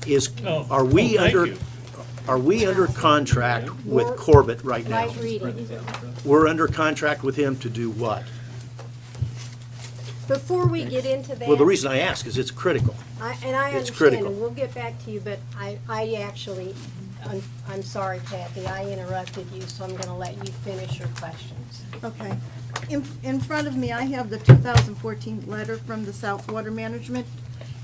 is, Oh, are we thank under, you. are we under contract with We're- Corbett right now? Light reading. We're under contract with him to do what? Before we get into that. Well, the reason I ask is it's critical. And I It's understand, critical. and we'll get back to you, but I actually, I'm sorry, Kathy, I interrupted you, so I'm gonna let you finish your questions. Okay. In front of me, I have the 2014 letter from the South Water Management,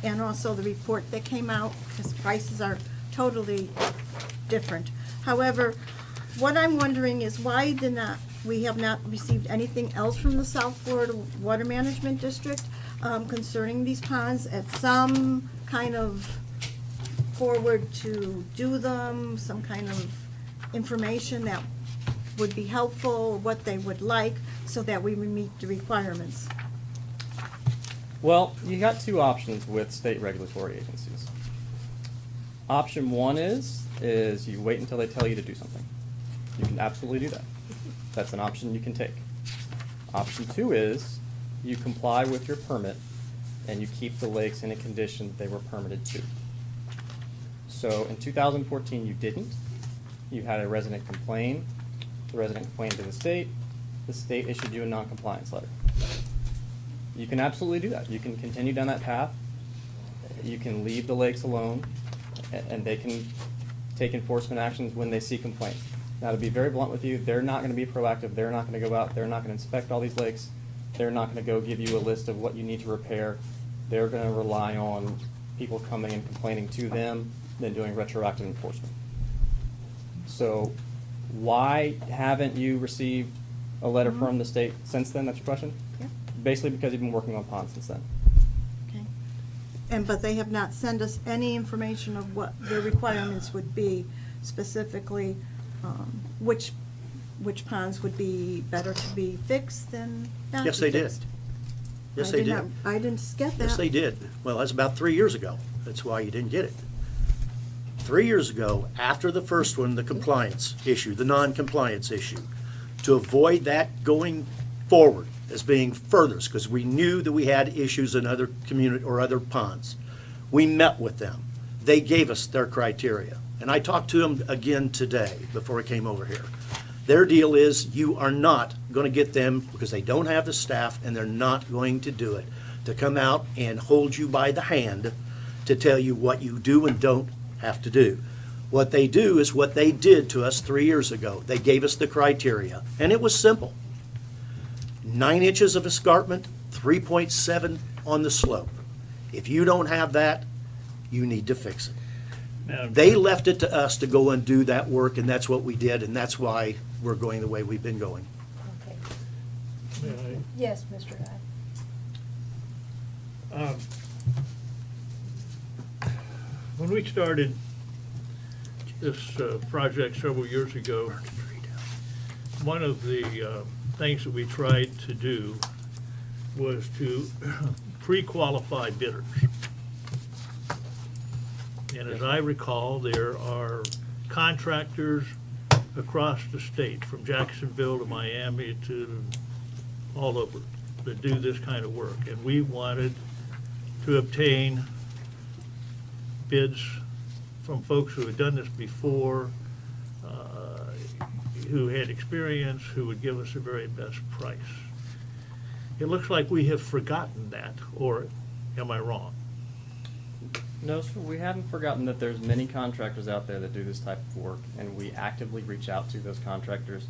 and also the report that came out, because prices are totally different. However, what I'm wondering is why we have not received anything else from the South Florida Water Management District concerning these ponds at some kind of forward to do them, some kind of information that would be helpful, what they would like, so that we would meet the requirements. Well, you got 2 options with state regulatory agencies. Option 1 is you wait until they tell you to do something. You can absolutely do that. That's an option you can take. Option 2 is you comply with your permit and you keep the lakes in a condition that they were permitted to. So in 2014, you didn't. You had a resident complain. The resident complained to the state issued you a non-compliance letter. You can absolutely do that. You can continue down that path. You can leave the lakes alone, and they can take enforcement actions when they see complaints. Now, to be very blunt with you, they're not going to be proactive. They're not going to go out. They're not going to inspect all these lakes. They're not going to go give you a list of what you need to repair. They're going to rely on people coming and complaining to them, then doing retroactive enforcement. So why haven't you received a letter from the state since then? That's your question? Yeah. Basically because you've been working on ponds since then. Okay. But they have not sent us any information of what their requirements would be, specifically, which ponds would be better to be fixed than not Yes, be they did. fixed. Yes, I they did did. not- I didn't get that. Yes, they did. Well, that's about 3 years ago. That's why you didn't get it. 3 years ago, after the first one, the compliance issue, the non-compliance issue, to avoid that going forward as being furthest, because we knew that we had issues in other community or other ponds. We met with them. They gave us their criteria. And I talked to them again today before I came over here. Their deal is you are not going to get them, because they don't have the staff and they're not going to do it, to come out and hold you by the hand to tell you what you do and don't have to do. What they do is what they did to us 3 years ago. They gave us the criteria, and it was simple. 9 inches of escarpment, 3.7 on the slope. If you don't have that, you need to fix it. Madam They left it to us to go and do that work, and that's what we did, and that's why we're going the way we've been going. Okay. Chair, Yes, Mr. Guy. when we started this project several years ago, one of the things that we tried to do was to pre-qualify bidders. And as I recall, there are contractors across the state, from Jacksonville to Miami to all over, that do this kind of work. And we wanted to obtain bids from folks who had done this before, who had experience, who would give us the very best price. It looks like we have forgotten that, or am I wrong? No, sir, we haven't forgotten that there's many contractors out there that do this type of work, and we actively reach out to those contractors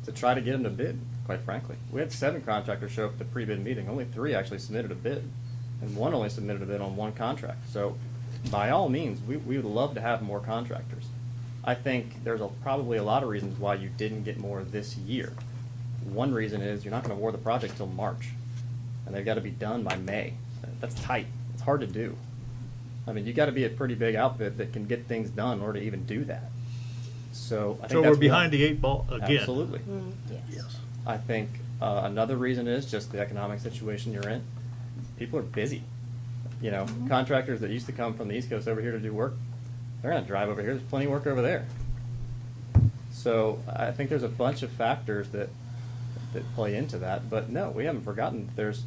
to try to get them to bid, quite frankly. We had 7 contractors show up at the pre-bid meeting. Only 3 actually submitted a bid, and 1 only submitted a bid on 1 contract. So by all means, we would love to have more contractors. I think there's probably a lot of reasons why you didn't get more this year. One reason is you're not going to award the project till March, and they've got to be done by May. That's tight. It's hard to do. I mean, you got to be a pretty big outfit that can get things done in order to even do that. So I think So that's we're behind one. the 8 ball again. Absolutely. Yes. I think another reason is just the economic situation you're in. People are busy. You know, contractors that used to come from the East Coast over here to do work, they're going to drive over here. There's plenty of work over there. So I think there's a bunch of factors that play into that. But no, we haven't forgotten that there's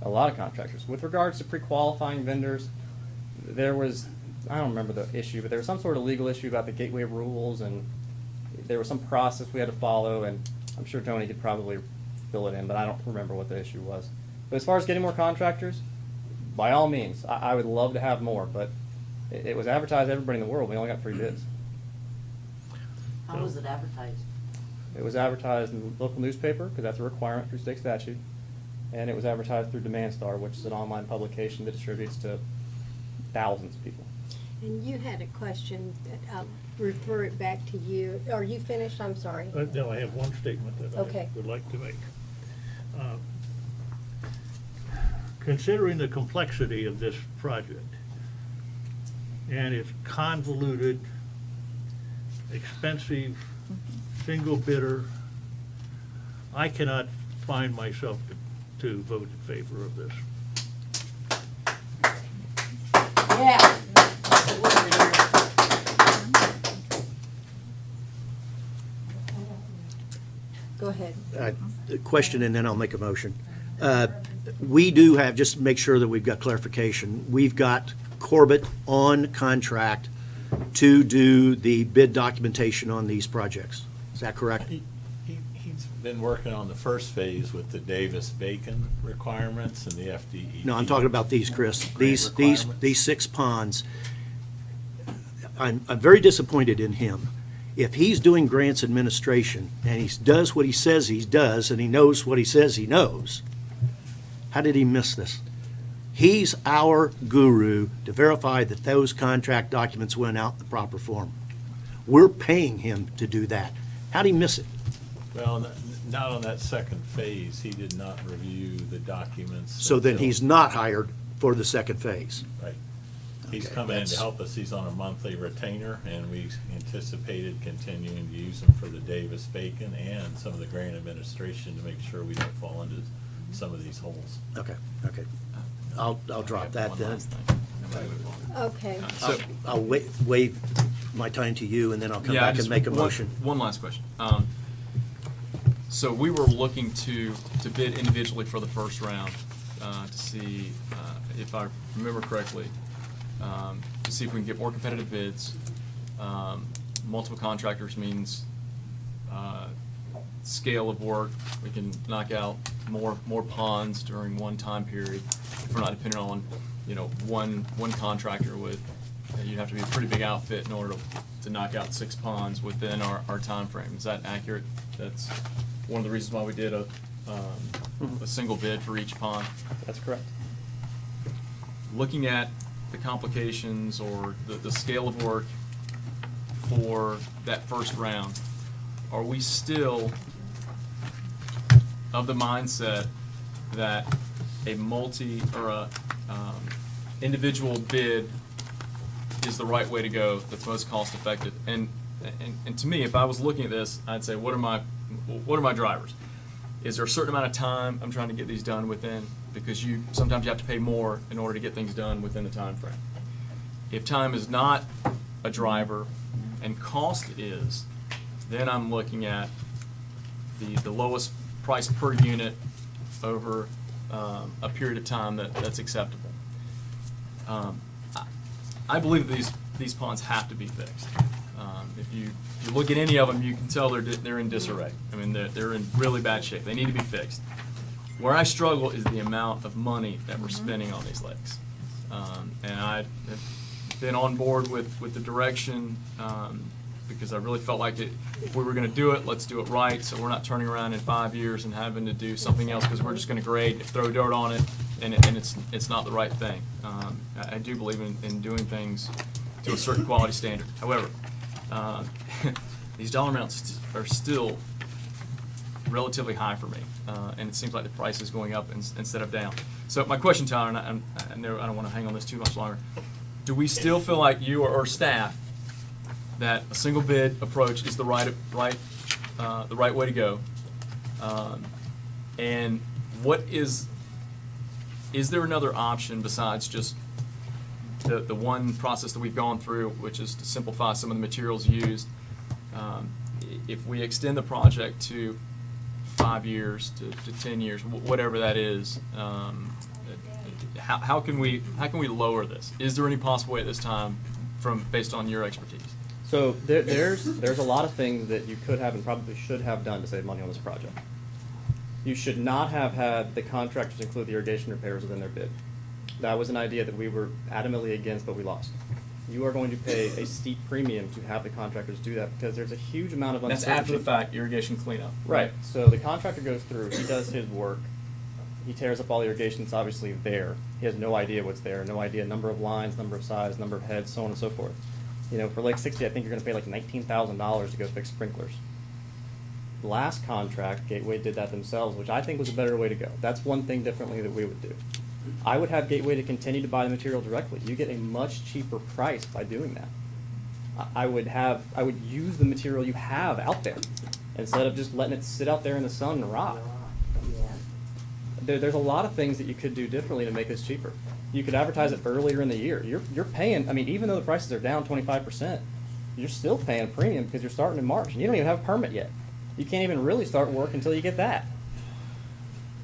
a lot of contractors. With regards to pre-qualifying vendors, there was, I don't remember the issue, but there was some sort of legal issue about the gateway rules, and there was some process we had to follow, and I'm sure Tony could probably fill it in, but I don't remember what the issue was. But as far as getting more contractors, by all means, I would love to have more, but it was advertised to everybody in the world. We only got 3 bids. How was it advertised? It was advertised in the local newspaper, because that's a requirement through state statute, and it was advertised through Demand Star, which is an online publication that distributes to thousands of people. And you had a question that I'll refer it back to you. Are you finished? I'm sorry. No, I have one statement that Okay. I would like to make. Considering the complexity of this project and its convoluted, expensive, single bidder, I cannot find myself to vote in favor of this. Yeah. Go ahead. Question, and then I'll make a motion. We do have, just to make sure that we've got clarification, we've got Corbett on contract to do the bid documentation on these projects. Is that correct? He's been working on the first phase with the Davis-Bacon requirements and the FDE. No, I'm talking about these, Chris. Grant These requirements. 6 ponds. I'm very disappointed in him. If he's doing grants administration and he does what he says he does and he knows what he says he knows, how did he miss this? He's our guru to verify that those contract documents went out in the proper form. We're paying him to do that. How'd he miss it? Well, not on that second phase. He did not review the documents. So then until- he's not hired for the second phase. Right. He's Okay, come in that's- to help us. He's on a monthly retainer, and we anticipated continuing to use him for the Davis-Bacon and some of the grant administration to make sure we don't fall into some of these holes. Okay. I'll drop that then. Okay. I'll waive my time to you, and then I'll come Yeah, back just and make a one- motion. One last question. So we were looking to bid individually for the first round, to see, if I remember correctly, to see if we can get more competitive bids. Multiple contractors means, scale of work. We can knock out more ponds during one time period. If we're not dependent on, one contractor with, you'd have to be a pretty big outfit in order to knock out 6 ponds within our time frame. Is that accurate? That's one of the reasons why we did a single bid for each pond. That's correct. Looking at the complications or the scale of work for that first round, are we still of the mindset that a individual bid is the right way to go, that's most cost effective? And to me, if I was looking at this, I'd say, what are my drivers? Is there a certain amount of time I'm trying to get these done within? Because sometimes you have to pay more in order to get things done within the time frame. If time is not a driver and cost is, then I'm looking at the lowest price per unit over a period of time that's acceptable. I believe that these ponds have to be fixed. If you look at any of them, you can tell they're in disarray. I mean, they're in really bad shape. They need to be fixed. Where I struggle is the amount of money that we're spending on these lakes. And I have been on board with the direction, because I really felt like if we were going to do it, let's do it right, so we're not turning around in 5 years and having to do something else because we're just going to grade, throw dirt on it, and it's not the right thing. I do believe in doing things to a certain quality standard. However, these dollar amounts are still relatively high for me, and it seems like the price is going up instead of down. So my question, Tyler, and I know I don't want to hang on this too much longer, do we still feel like you or staff that a single bid approach is the right way to go? And what is there another option besides just the one process that we've gone through, which is to simplify some of the materials used? If we extend the project to 5 years to 10 years, whatever that is, how can we lower this? Is there any possible way at this time, based on your expertise? So there's a lot of things that you could have and probably should have done to save money on this project. You should not have had the contractors include the irrigation repairs within their bid. That was an idea that we were adamantly against, but we lost. You are going to pay a steep premium to have the contractors do that because there's a huge amount of uncertainty. That's after the fact, irrigation cleanup. Right. So the contractor goes through, he does his work, he tears up all the irrigation that's obviously there. He has no idea what's there, no idea number of lines, number of size, number of heads, so on and so forth. For Lake 60, I think you're going to pay like $19,000 to go fix sprinklers. The last contract, Gateway did that themselves, which I think was a better way to go. That's one thing differently that we would do. I would have Gateway to continue to buy the material directly. You get a much cheaper price by doing that. I would use the material you have out there instead of just letting it sit out there in the sun and rot. There's a lot of things that you could do differently to make this cheaper. You could advertise it earlier in the year. You're paying, even though the prices are down 25%, you're still paying a premium because you're starting in March and you don't even have a permit yet. You can't even really start work until you get that.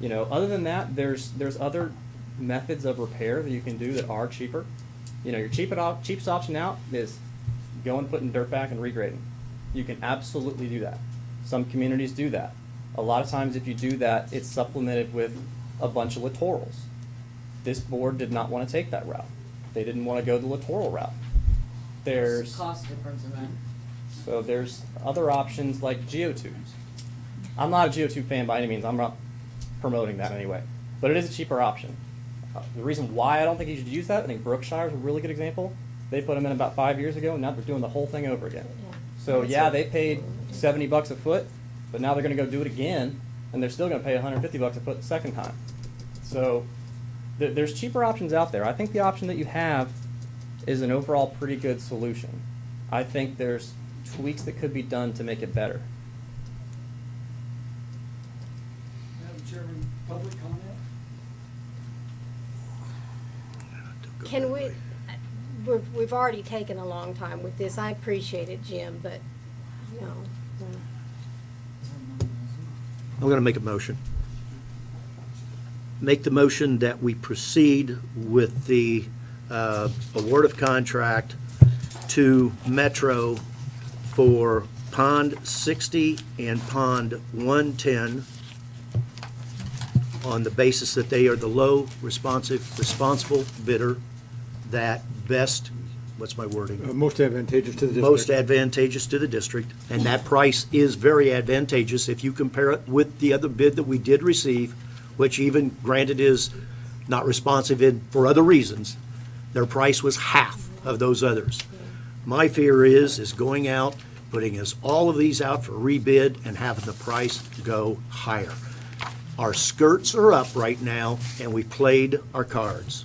Other than that, there's other methods of repair that you can do that are cheaper. Your cheapest option out is going, putting dirt back and regrading. You can absolutely do that. Some communities do that. A lot of times if you do that, it's supplemented with a bunch of littorals. This board did not want to take that route. They didn't want to go the littoral route. There's cost difference in that. So there's other options like geotubes. I'm not a geotube fan by any means. I'm not promoting that anyway. But it is a cheaper option. The reason why I don't think you should use that, I think Brookshire is a really good example. They put them in about 5 years ago, and now they're doing the whole thing over again. So yeah, they paid $70 a foot, but now they're going to go do it again, and they're still going to pay $150 a foot the second time. So there's cheaper options out there. I think the option that you have is an overall pretty good solution. I think there's tweaks that could be done to make it better. Madam Chairman, public comment? Can we, we've already taken a long time with this. I appreciate it, Jim, but, no. I'm going to make a motion. Make the motion that we proceed with the award of contract to Metro for Pond 60 and Pond 110 on the basis that they are the low responsible bidder that best, what's my wording? Most advantageous to the district. Most advantageous to the district, and that price is very advantageous if you compare it with the other bid that we did receive, which even granted is not responsive for other reasons. Their price was half of those others. My fear is going out, putting all of these out for rebid and having the price go higher. Our skirts are up right now, and we played our cards.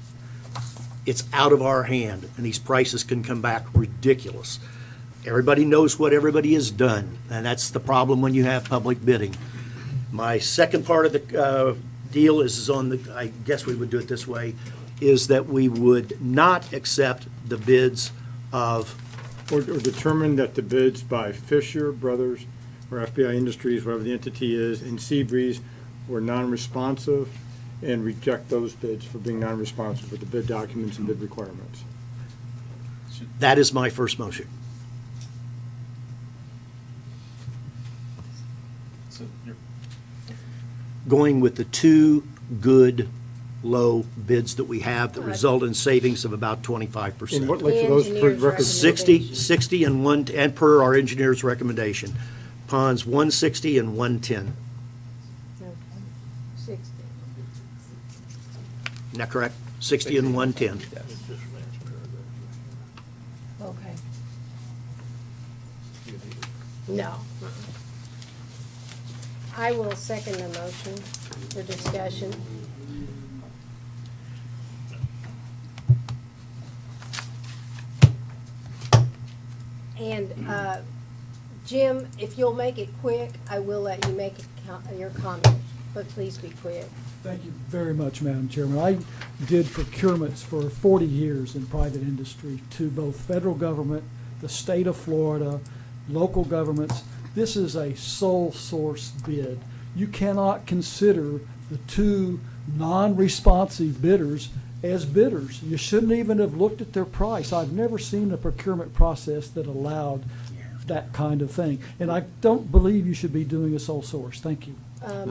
It's out of our hand, and these prices can come back ridiculous. Everybody knows what everybody has done, and that's the problem when you have public bidding. My second part of the deal is on the, I guess we would do it this way, is that we would not accept the bids of, Or determine that the bids by Fisher Brothers or FBI Industries, whatever the entity is, and Seabreeze were non-responsive, and reject those bids for being non-responsive with the bid documents and bid requirements. that is my first motion. So you're, Going with the two good low bids that we have that result in savings of about 25%. And what length are those Engineer's records? 60 and per our engineer's recommendation. Ponds 160 and 110. Okay. 60. Isn't that correct? 60 and 110. Okay. No. I will second the motion for discussion. And, Jim, if you'll make it quick, I will let you make your comment, but please be quick. Thank you very much, Madam Chairman. I did procurements for 40 years in private industry to both federal government, the state of Florida, local governments. This is a sole source bid. You cannot consider the two non-responsive bidders as bidders. You shouldn't even have looked at their price. I've never seen a procurement process that allowed that kind of thing. And I don't believe you should be doing a sole source. Thank you. Let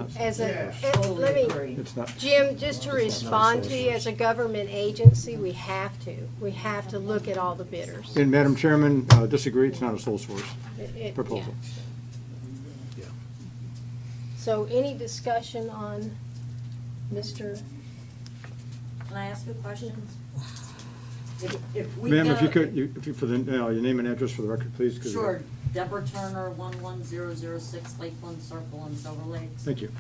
me, It's not. Jim, just to respond to you, as a government agency, we have to look at all the bidders. And Madam Chairman, disagree, it's not a sole source It- proposal. yeah. So any discussion on Mr.? Can I ask a question? If we Ma'am, if go- you could, for the, your name and address for the record, please. 'cause- Sure, Deborah Turner, 11006 Lakeland Circle in Silver Lakes. Thank you.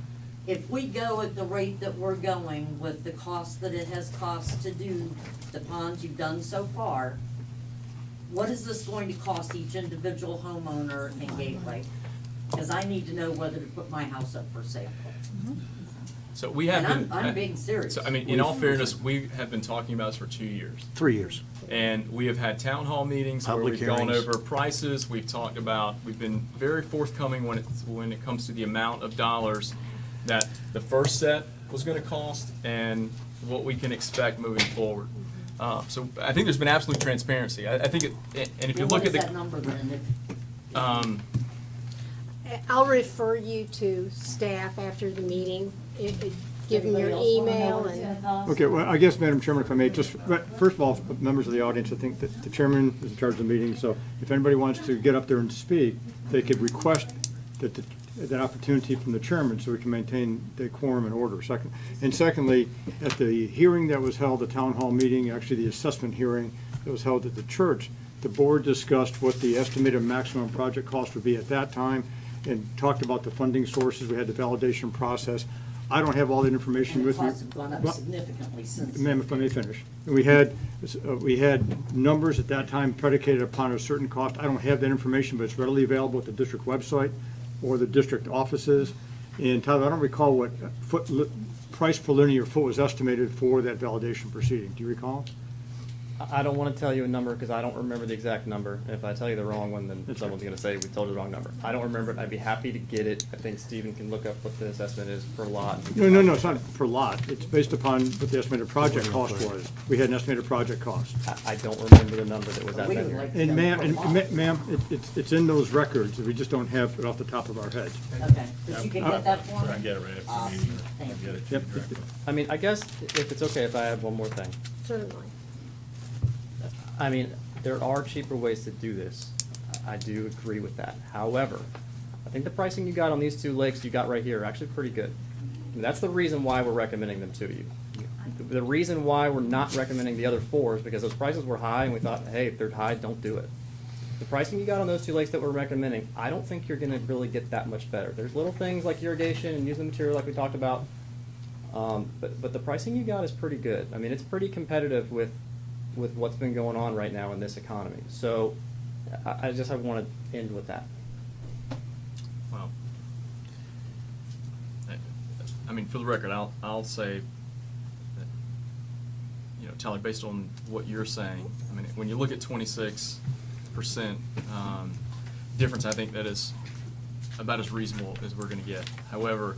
If we go at the rate that we're going with the cost that it has cost to do the ponds you've done so far, what is this going to cost each individual homeowner in Gateway? Because I need to know whether to put my house up for sale. so we have And been. I'm being serious. So, I mean, in all fairness, we have been talking about this for 2 years. 3 years. And we have had town hall meetings where Public we've gone hearings. over prices, we've talked about, we've been very forthcoming when it comes to the amount of dollars that the first set was gonna cost and what we can expect moving forward. So I think there's been absolute transparency. I think, and if you Well, look at what is the. that number then? I'll refer you to staff after the meeting. Give them your email and. Okay, well, I guess, Madam Chairman, if I may, just, first of all, members of the audience, I think that the chairman is in charge of the meeting, so if anybody wants to get up there and speak, they could request that opportunity from the chairman so we can maintain the quorum and order. Secondly, at the hearing that was held, the town hall meeting, actually the assessment hearing that was held at the church, the board discussed what the estimated maximum project cost would be at that time and talked about the funding sources. We had the validation process. I don't have all that information And the with me. costs have gone up significantly since. Ma'am, if I may finish. We had numbers at that time predicated upon a certain cost. I don't have that information, but it's readily available at the district website or the district offices. And Tyler, I don't recall what price per linear foot was estimated for that validation proceeding. Do you recall? I don't want to tell you a number because I don't remember the exact number. If I tell you the wrong one, then someone's going to say we told you the wrong number. I don't remember it. I'd be happy to get it. I think Stephen can look up what the assessment is per lot. No, it's not per lot. It's based upon what the estimated project cost was. We had an estimated project cost. I don't remember the number that was at We that would hearing. like to And know ma'am, per and lot. ma'am, it's in those records. We just don't have it off the top of our head. Okay, but you can get that for me? I get it right after the Awesome. meeting. Thank I'll get it to Yep. you directly. I mean, I guess if it's okay if I add one more thing. Certainly. I mean, there are cheaper ways to do this. I do agree with that. However, I think the pricing you got on these two lakes you got right here are actually pretty good. And that's the reason why we're recommending them to you. The reason why we're not recommending the other four is because those prices were high and we thought, hey, if they're high, don't do it. The pricing you got on those two lakes that we're recommending, I don't think you're gonna really get that much better. There's little things like irrigation and using the material like we talked about. But the pricing you got is pretty good. I mean, it's pretty competitive with what's been going on right now in this economy. So I want to end with that. Well, I mean, for the record, I'll say that, you know, Tyler, based on what you're saying, I mean, when you look at 26% difference, I think that is about as reasonable as we're going to get. However,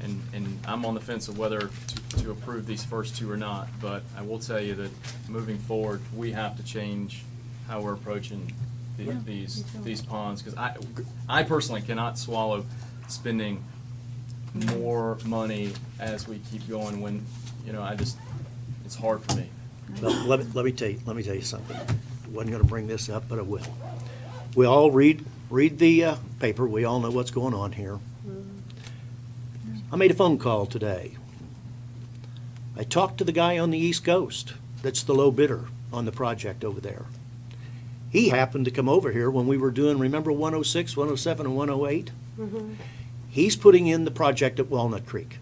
and I'm on the fence of whether to approve these first two or not, but I will tell you that moving forward, we have to change how we're approaching these ponds, because I personally cannot swallow spending more money as we keep going when, you know, it's hard for me. Well, let me tell you something. Wasn't gonna bring this up, but I will. We all read the paper. We all know what's going on here. I made a phone call today. I talked to the guy on the East Coast that's the low bidder on the project over there. He happened to come over here when we were doing, remember 106, 107, and 108? He's putting in the project at Walnut Creek.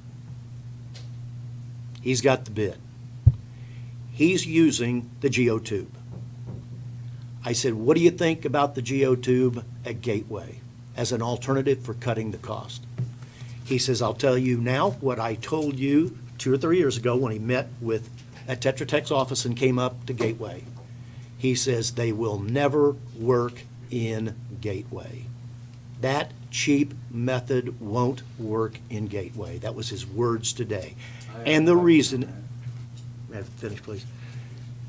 He's got the bid. He's using the geotube. I said, what do you think about the geotube at Gateway as an alternative for cutting the cost? He says, I'll tell you now what I told you 2 or 3 years ago when he met at Tetra Tech's office and came up to Gateway. He says, they will never work in Gateway. That cheap method won't work in Gateway. That was his words today. And the reason, may I have to finish, please?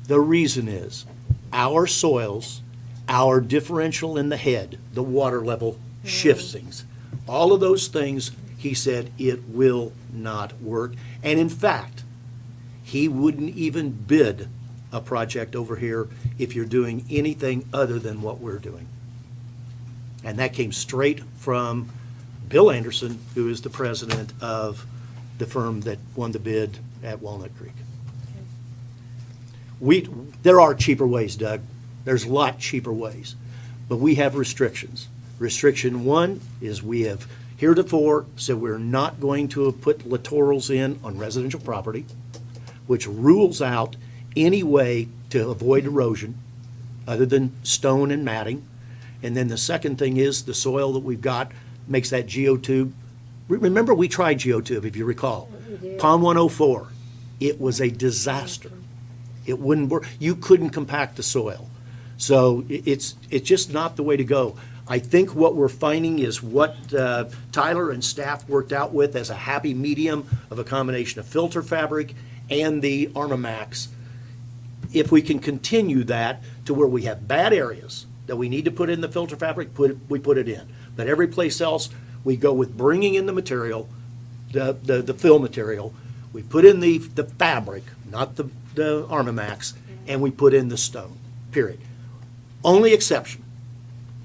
The reason is our soils, our differential in the head, the water level shifts things. All of those things, he said, it will not work. And in fact, he wouldn't even bid a project over here if you're doing anything other than what we're doing. And that came straight from Bill Anderson, who is the president of the firm that won the bid at Walnut Creek. There are cheaper ways, Doug. There's a lot cheaper ways. But we have restrictions. Restriction 1 is we have heretofore said we're not going to put littorals in on residential property, which rules out any way to avoid erosion other than stone and matting. And then the second thing is the soil that we've got makes that geotube. Remember, we tried geotube, if you recall. We did. Pond 104, it was a disaster. It wouldn't work. You couldn't compact the soil. So it's just not the way to go. I think what we're finding is what Tyler and staff worked out with as a happy medium of a combination of filter fabric and the Armamax. If we can continue that to where we have bad areas that we need to put in the filter fabric, we put it in. But every place else, we go with bringing in the material, the fill material. We put in the fabric, not the Armamax, and we put in the stone, period. Only exception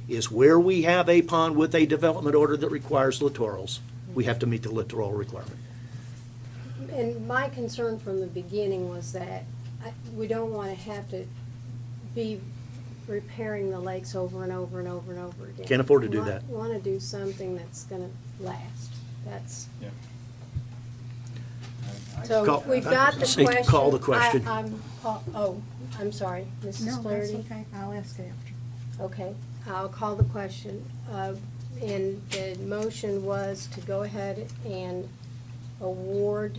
is where we have a pond with a development order that requires littorals. We have to meet the littoral requirement. And my concern from the beginning was that we don't want to have to be repairing the lakes over and over and over and over again. Can't afford to do that. We want to do something that's going to last. That's. Yeah. So we've got the Say, question. call the question. I'm sorry, Mrs. No, that's Flaherty. okay. I'll ask after. Okay, I'll call the question. And the motion was to go ahead and award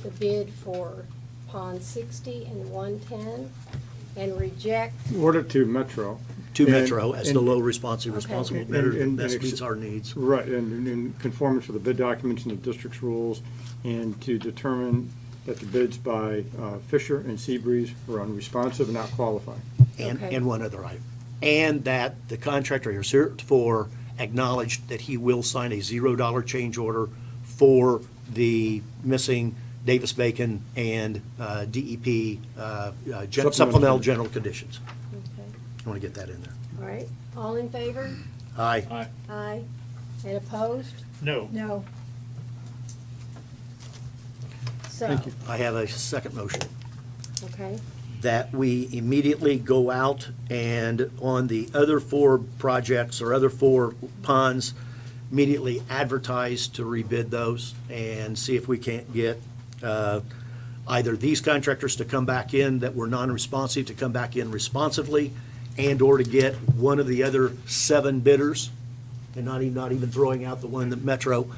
the bid for Pond 60 and 110, and reject, Order to Metro. To And- Metro as the and- low responsive, responsible Okay. bidder that And- best and meets our needs. Right, and in conformance with the bid documents and the district's rules, and to determine that the bids by Fisher and Seabreeze were unresponsive and not qualified. Okay. And one other item. And that the contractor has heretofore acknowledged that he will sign a $0 change order for the missing Davis-Bacon and DEP supplemental general conditions. okay, I want to get that in there. all right, all in favor? Aye. Aye. Aye. And opposed? No. No. So, Thank you. I have a second motion. okay, That we immediately go out and on the other 4 projects or other 4 ponds, immediately advertise to rebid those and see if we can't get either these contractors to come back in that were non-responsive to come back in responsively, and/or to get one of the other 7 bidders, and not even throwing out the one that Metro,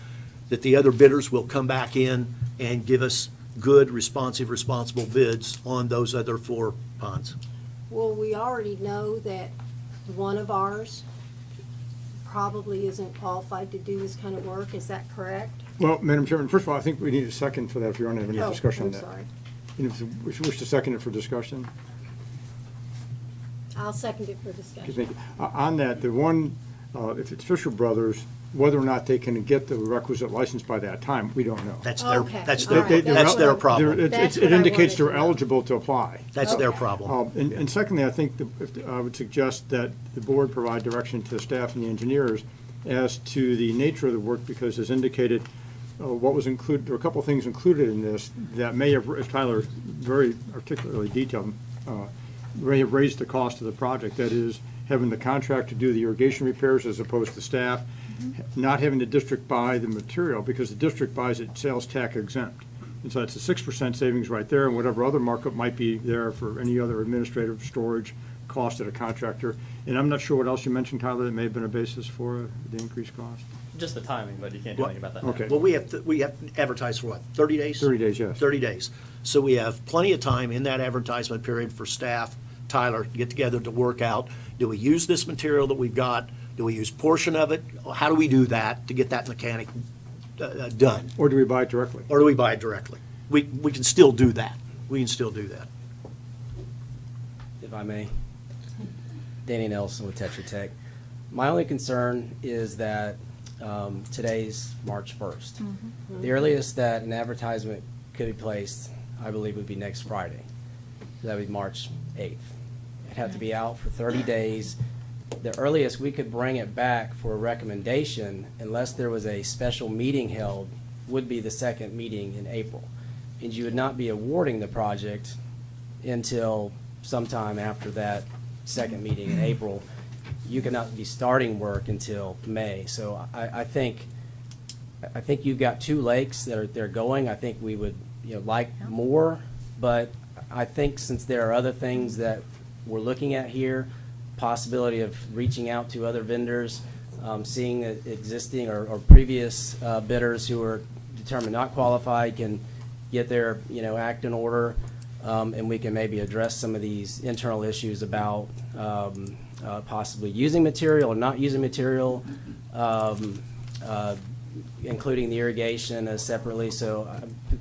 that the other bidders will come back in and give us good, responsive, responsible bids on those other 4 ponds. well, we already know that one of ours probably isn't qualified to do this kind of work, is that correct? Well, Madam Chairman, first of all, I think we need a second for that if you want to have any Oh, discussion on I'm that. sorry. And if you wish to second it for discussion. I'll second it for Okay, discussion. thank you. On that, the one, if it's Fisher Brothers, whether or not they can get the requisite license by that time, we don't know. That's their, Okay, that's all their, right, that's their what I- problem. That's It what I indicates wanted to they're know. eligible to apply. That's their Okay. problem. And secondly, I think I would suggest that the board provide direction to the staff and the engineers as to the nature of the work, because as indicated, what was included, there were a couple of things included in this that may have, as Tyler very articulately detailed, may have raised the cost of the project. That is, having the contractor do the irrigation repairs as opposed to staff, not having the district buy the material, because the district buys it sales tax exempt. And so that's a 6% savings right there, and whatever other markup might be there for any other administrative storage cost at a contractor. And I'm not sure what else you mentioned, Tyler, that may have been a basis for the increased cost. Just the timing, but you can't do anything about that now. Okay. Well, we have to advertise for what, 30 days? 30 days, yes. 30 days. So we have plenty of time in that advertisement period for staff, Tyler, to get together to work out, do we use this material that we've got? Do we use portion of it? How do we do that to get that mechanic done? Or do we buy it directly? Or do we buy it directly? We can still do that. We can still do that. If I may. Danny Nelson with Tetra Tech. My only concern is that today's March 1st. The earliest that an advertisement could be placed, I believe, would be next Friday. So that would be March 8th. It'd have to be out for 30 days. The earliest we could bring it back for a recommendation, unless there was a special meeting held, would be the second meeting in April. And you would not be awarding the project until sometime after that second meeting in April. You could not be starting work until May. So I think you've got 2 lakes that are going. I think we would, like more, but I think since there are other things that we're looking at here, possibility of reaching out to other vendors, seeing that existing or previous bidders who are determined not qualified can get their, act in order, and we can maybe address some of these internal issues about possibly using material or not using material, including the irrigation as separately. So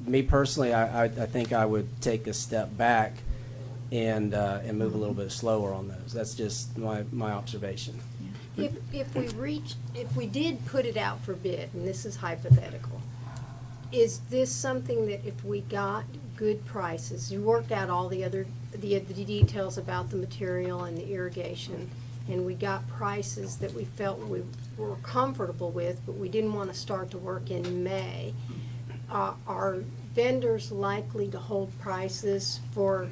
me personally, I think I would take a step back and move a little bit slower on those. That's just my observation. If we did put it out for bid, and this is hypothetical, is this something that if we got good prices, you worked out all the details about the material and the irrigation, and we got prices that we felt we were comfortable with, but we didn't want to start to work in May, are vendors likely to hold prices for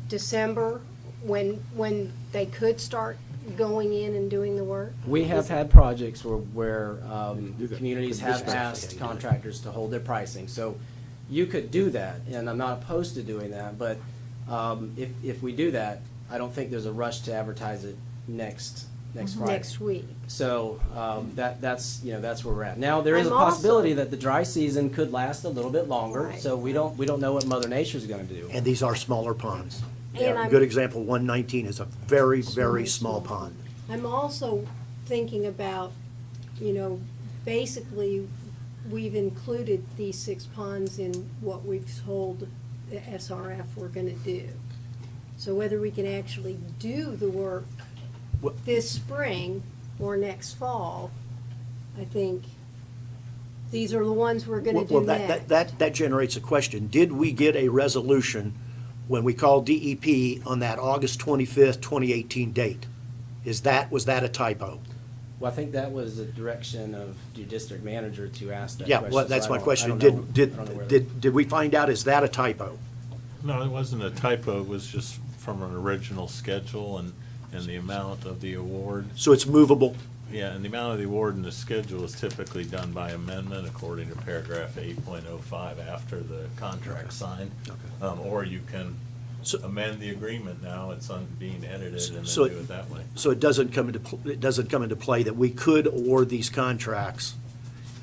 December when they could start going in and doing the work? We have had projects where communities have asked contractors to hold their pricing. So you could do that, and I'm not opposed to doing that, but if we do that, I don't think there's a rush to advertise it next next Friday. next week. So that's that's where we're at. Now there is I'm a possibility also- that the dry season could last a little bit longer. Right. So we don't know what Mother Nature is going to do. And these are smaller ponds. And I'm- Good example, 119 is a very, very small pond. I'm also thinking about, basically, we've included these 6 ponds in what we've told the SRF we're gonna do. So whether we can actually do the work Well- this spring or next fall, I think these are the ones we're gonna do Well, next. that generates a question. Did we get a resolution when we called DEP on that August 25th, 2018 date? Was that a typo? Well, I think that was the direction of your district manager to ask that Yeah, question. well, so that's I my don't- I question. don't Did, know- I did, don't know where did we find out, is that a typo? No, it wasn't a typo, it was just from an original schedule and the amount of the award. So it's movable? Yeah, and the amount of the award and the schedule is typically done by amendment according to paragraph 8.05 after the contract's signed. Or you can amend the agreement now, it's being edited, and then So do it that way. So it doesn't come into play that we could award these contracts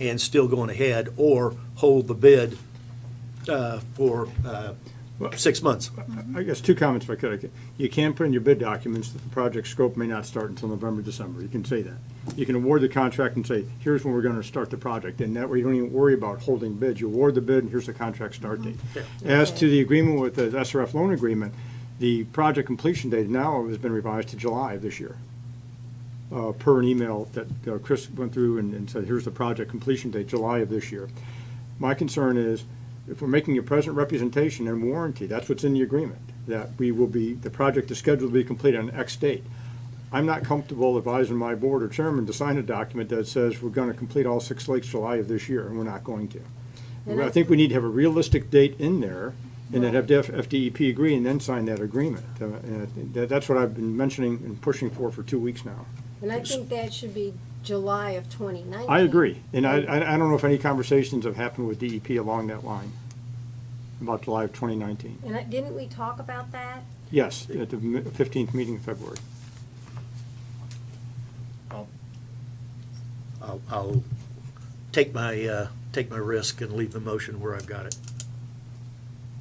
and still going ahead, or hold the bid for 6 months? I guess 2 comments if I could. You can put in your bid documents that the project scope may not start until November, December. You can say that. You can award the contract and say, here's when we're going to start the project. And that way you don't even worry about holding bids. You award the bid and here's the contract start date. As to the agreement with the SRF loan agreement, the project completion date now has been revised to July of this year. Per an email that Chris went through and said, here's the project completion date, July of this year. My concern is, if we're making a present representation and warranty, that's what's in the agreement, that the project is scheduled to be completed on X date. I'm not comfortable advising my board or chairman to sign a document that says we're gonna complete all 6 lakes July of this year, and we're not going to. And I think we need to have a realistic date in there, and then have the FDEP agree, and then sign that agreement. And that's what I've been mentioning and pushing for 2 weeks now. And I think that should be July of 2019. I agree, and I don't know if any conversations have happened with DEP along that line, about July of 2019. And didn't we talk about that? Yes, at the 15th meeting in February. I'll take my risk and leave the motion where I've got it,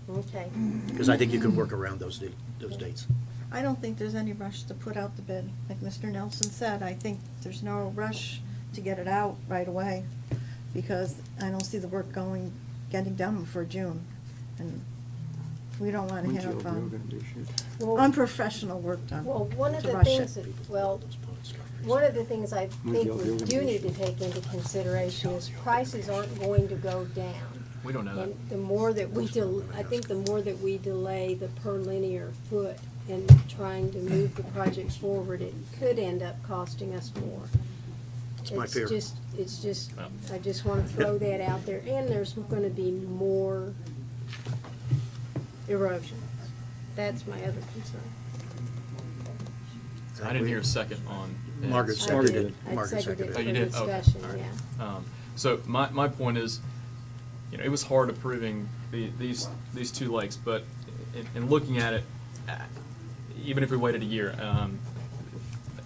Okay. because I think you can work around those dates. I don't think there's any rush to put out the bid. Like Mr. Nelson said, I think there's no rush to get it out right away, because I don't see the work getting done before June. And we don't want to When's the have LBO gonna be issued? Well, unprofessional work done. Well, one of to the rush things it. one of the things I When's think the we LBO do gonna be need to take into consideration is prices aren't going to go down. We don't know that. And the more that I think the more that we delay the per linear foot in trying to move the project forward, it could end up costing us more. It's my fear. It's just, I just want to throw that out there, and there's going to be more erosion. That's my other concern. I didn't hear a second on. Ed's. Margaret I seconded did. it. I Margaret seconded it seconded for Oh, you did? Okay. discussion, All right. yeah. So my point is, it was hard approving these 2 lakes, but in looking at it, even if we waited a year,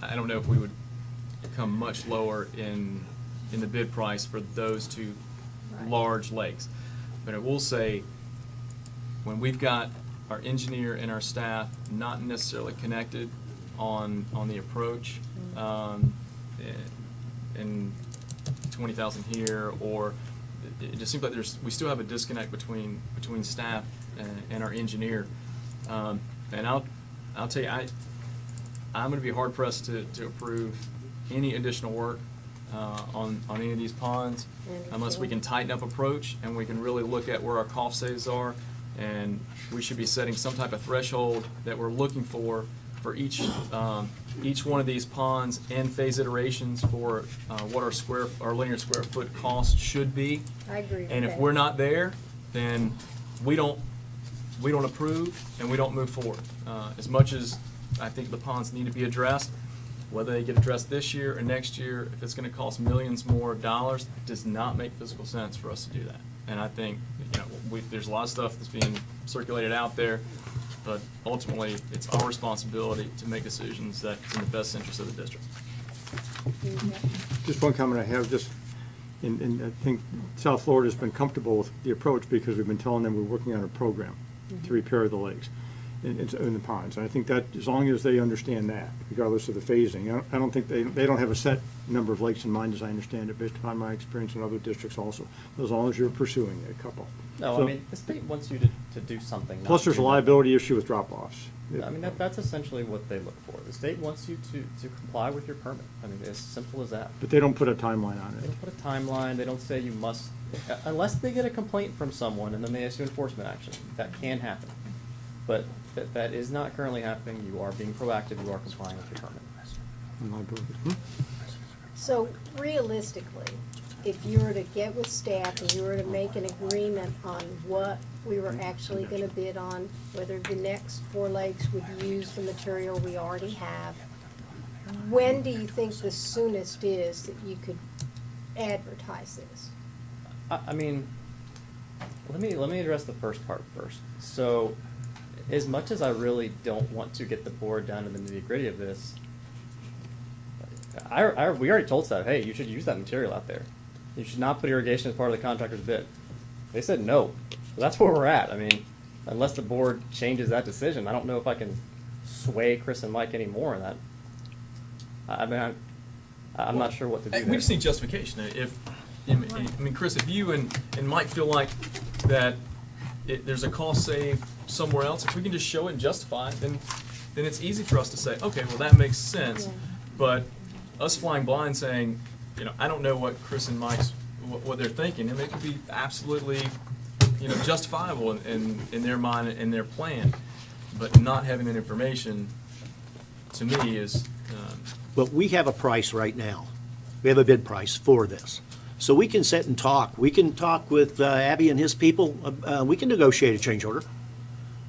I don't know if we would come much lower in the bid price for those 2 Right. large lakes. But I will say, when we've got our engineer and our staff not necessarily connected on the approach, and 20,000 here, or it just seems like we still have a disconnect between staff and our engineer. And I'll tell you, I'm going to be hard pressed to approve any additional work on any of these ponds unless we can tighten up approach and we can really look at where our cost saves are. And we should be setting some type of threshold that we're looking for each one of these ponds and phase iterations for what our linear square foot cost should be. I agree with And if that. we're not there, then we don't approve and we don't move forward. As much as I think the ponds need to be addressed, whether they get addressed this year or next year, if it's going to cost millions more dollars, it does not make physical sense for us to do that. And I think there's a lot of stuff that's being circulated out there, but ultimately it's our responsibility to make decisions that's in the best interest of the district. Just one comment I have, and I think South Florida's been comfortable with the approach because we've been telling them we're working on a program to repair the lakes and the ponds. And I think that as long as they understand that, regardless of the phasing, I don't think they don't have a set number of lakes in mind, as I understand it, based upon my experience in other districts also, as long as you're pursuing a couple. No, So- I mean, the state wants you to do something. not Plus, there's a do liability issue with drop-offs. nothing. I mean, that's essentially what they look for. The state wants you to comply with your permit. I mean, as simple as that. But they don't put a timeline on They it. don't put a timeline, they don't say you must, unless they get a complaint from someone and then they issue enforcement action. That can happen. But that is not currently happening. You are being proactive, you are complying with your permit. And liability. So realistically, if you were to get with staff and you were to make an agreement on what we were actually gonna bid on, whether the next 4 lakes would use the material we already have, when do you think the soonest is that you could advertise this? I mean, let me address the first part first. So, as much as I really don't want to get the board down to the nitty gritty of this, we already told staff, hey, you should use that material out there. You should not put irrigation as part of the contractor's bid. They said no. So that's where we're at. I mean, unless the board changes that decision, I don't know if I can sway Chris and Mike anymore in that. I mean, I'm not sure what to do We there. just need justification. I mean, Chris, if you and Mike feel like that there's a cost save somewhere else, if we can just show it and justify it, then it's easy for us to say, okay, well, that makes sense. Yeah. But us flying blind saying, I don't know what Chris and Mike's, what they're thinking, and it could be absolutely, justifiable in their mind and their plan, but not having that information, to me, is, But we have a price right now. We have a bid price for this. So we can sit and talk. We can talk with Abby and his people. We can negotiate a change order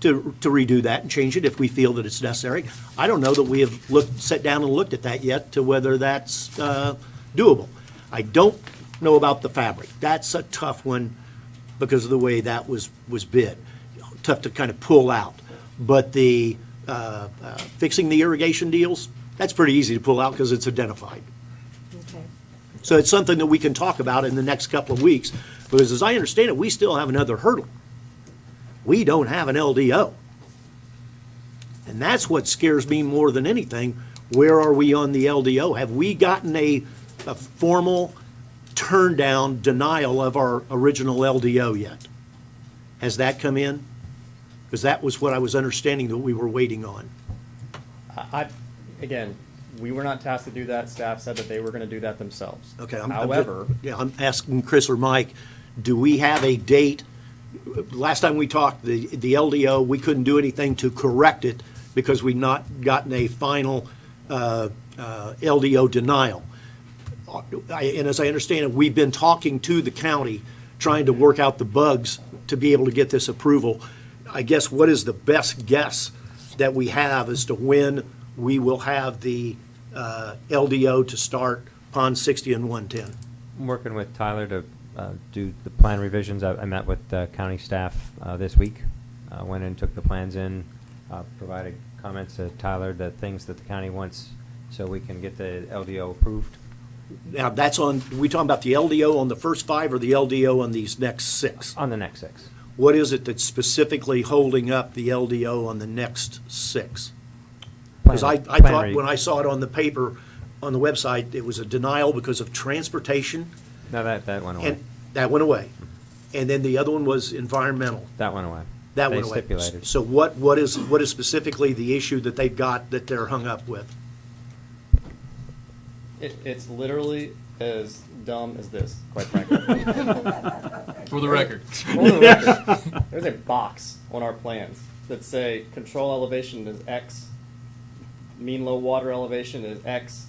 to redo that and change it if we feel that it's necessary. I don't know that we have sat down and looked at that yet to whether that's doable. I don't know about the fabric. That's a tough one because of the way that was bid. Tough to kind of pull out. But the fixing the irrigation deals, that's pretty easy to pull out because it's identified. Okay. So it's something that we can talk about in the next couple of weeks, because as I understand it, we still have another hurdle. We don't have an LDO. And that's what scares me more than anything. Where are we on the LDO? Have we gotten a formal turn down denial of our original LDO yet? Has that come in? Because that was what I was understanding that we were waiting on. Again, we were not tasked to do that. Staff said that they were going to do that themselves. Okay. However, I'm asking Chris or Mike, do we have a date? Last time we talked, the LDO, we couldn't do anything to correct it because we'd not gotten a final LDO denial. And as I understand it, we've been talking to the county, trying to work out the bugs to be able to get this approval. I guess what is the best guess that we have as to when we will have the LDO to start Pond 60 and 110? I'm working with Tyler to do the plan revisions. I met with county staff this week. Went and took the plans in, provided comments to Tyler, the things that the county wants, so we can get the LDO approved. Now, that's on, we talking about the LDO on the first 5 or the LDO on these next 6? On the next 6. What is it that's specifically holding up the LDO on the next 6? Because I thought when I saw it on the paper, on the website, it was a denial because of transportation. No, that went away. And that went away. And then the other one was environmental. That went away. That They went away. stipulated. So what is specifically the issue that they've got that they're hung up with? it's literally as dumb as this, quite frankly. for the record. For the record, there's a box on our plans that say control elevation is X, mean low water elevation is X.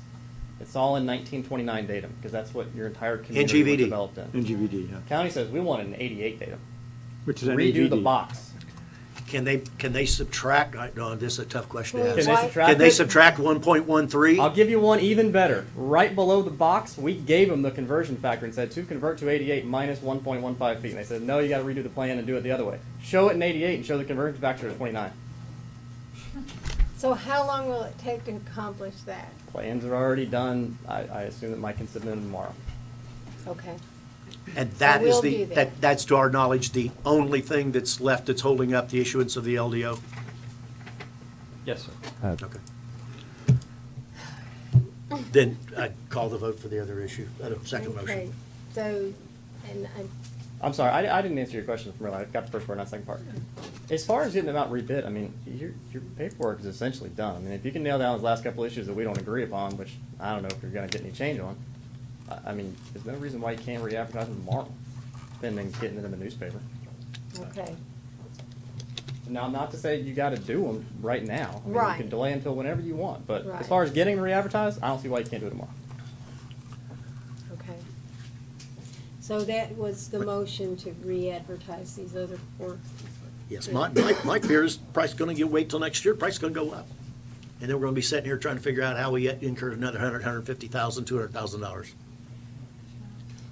It's all in 1929 datum, because that's what your entire community was NGVD. developed in. NGVD, yeah. County says we want an 88 datum. Which is an Redo the AVD. box. Can they subtract, no, this is a tough question to Well, ask. Can they subtract Can they it? subtract 1.13? I'll give you one even better. Right below the box, we gave them the conversion factor and said to convert to 88 minus 1.15 feet. And they said, no, you got to redo the plan and do it the other way. Show it in 88 and show the conversion factor at 29. So how long will it take to accomplish that? Plans are already done. I assume that Mike can submit them tomorrow. Okay. And that So is we'll the, do that. that's to our knowledge, the only thing that's left that's holding up the issuance of the LDO? Yes, sir. Okay. Then I'd call the vote for the other issue, second Okay. motion. So, and I'm sorry, I didn't answer your question from earlier. I got the first part, not the second part. As far as getting them out rebid, I mean, your paperwork is essentially done. I mean, if you can nail down those last couple issues that we don't agree upon, which I don't know if you're gonna get any change on, I mean, there's no reason why you can't re-advertise them tomorrow, pending getting it in the newspaper. okay. Now, not to say you gotta do them right now. I mean, Right. You can delay until whenever you want, but Right. as far as getting them re-advertised, I don't see why you can't do it tomorrow. Okay. So that was the motion to re-advertise these other four. Yes, my fear is price is gonna wait till next year, price is gonna go up. And then we're gonna be sitting here trying to figure out how we incur another $150,000, $200,000.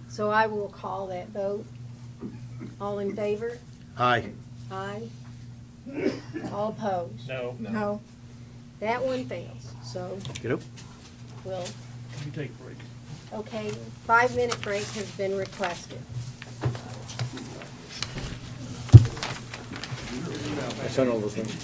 So I will call that vote. All in favor? Aye. Aye. All opposed? No. No. That one fails, so You know? Let we'll, me take a break. okay, 5-minute break has been requested. I sent all those things to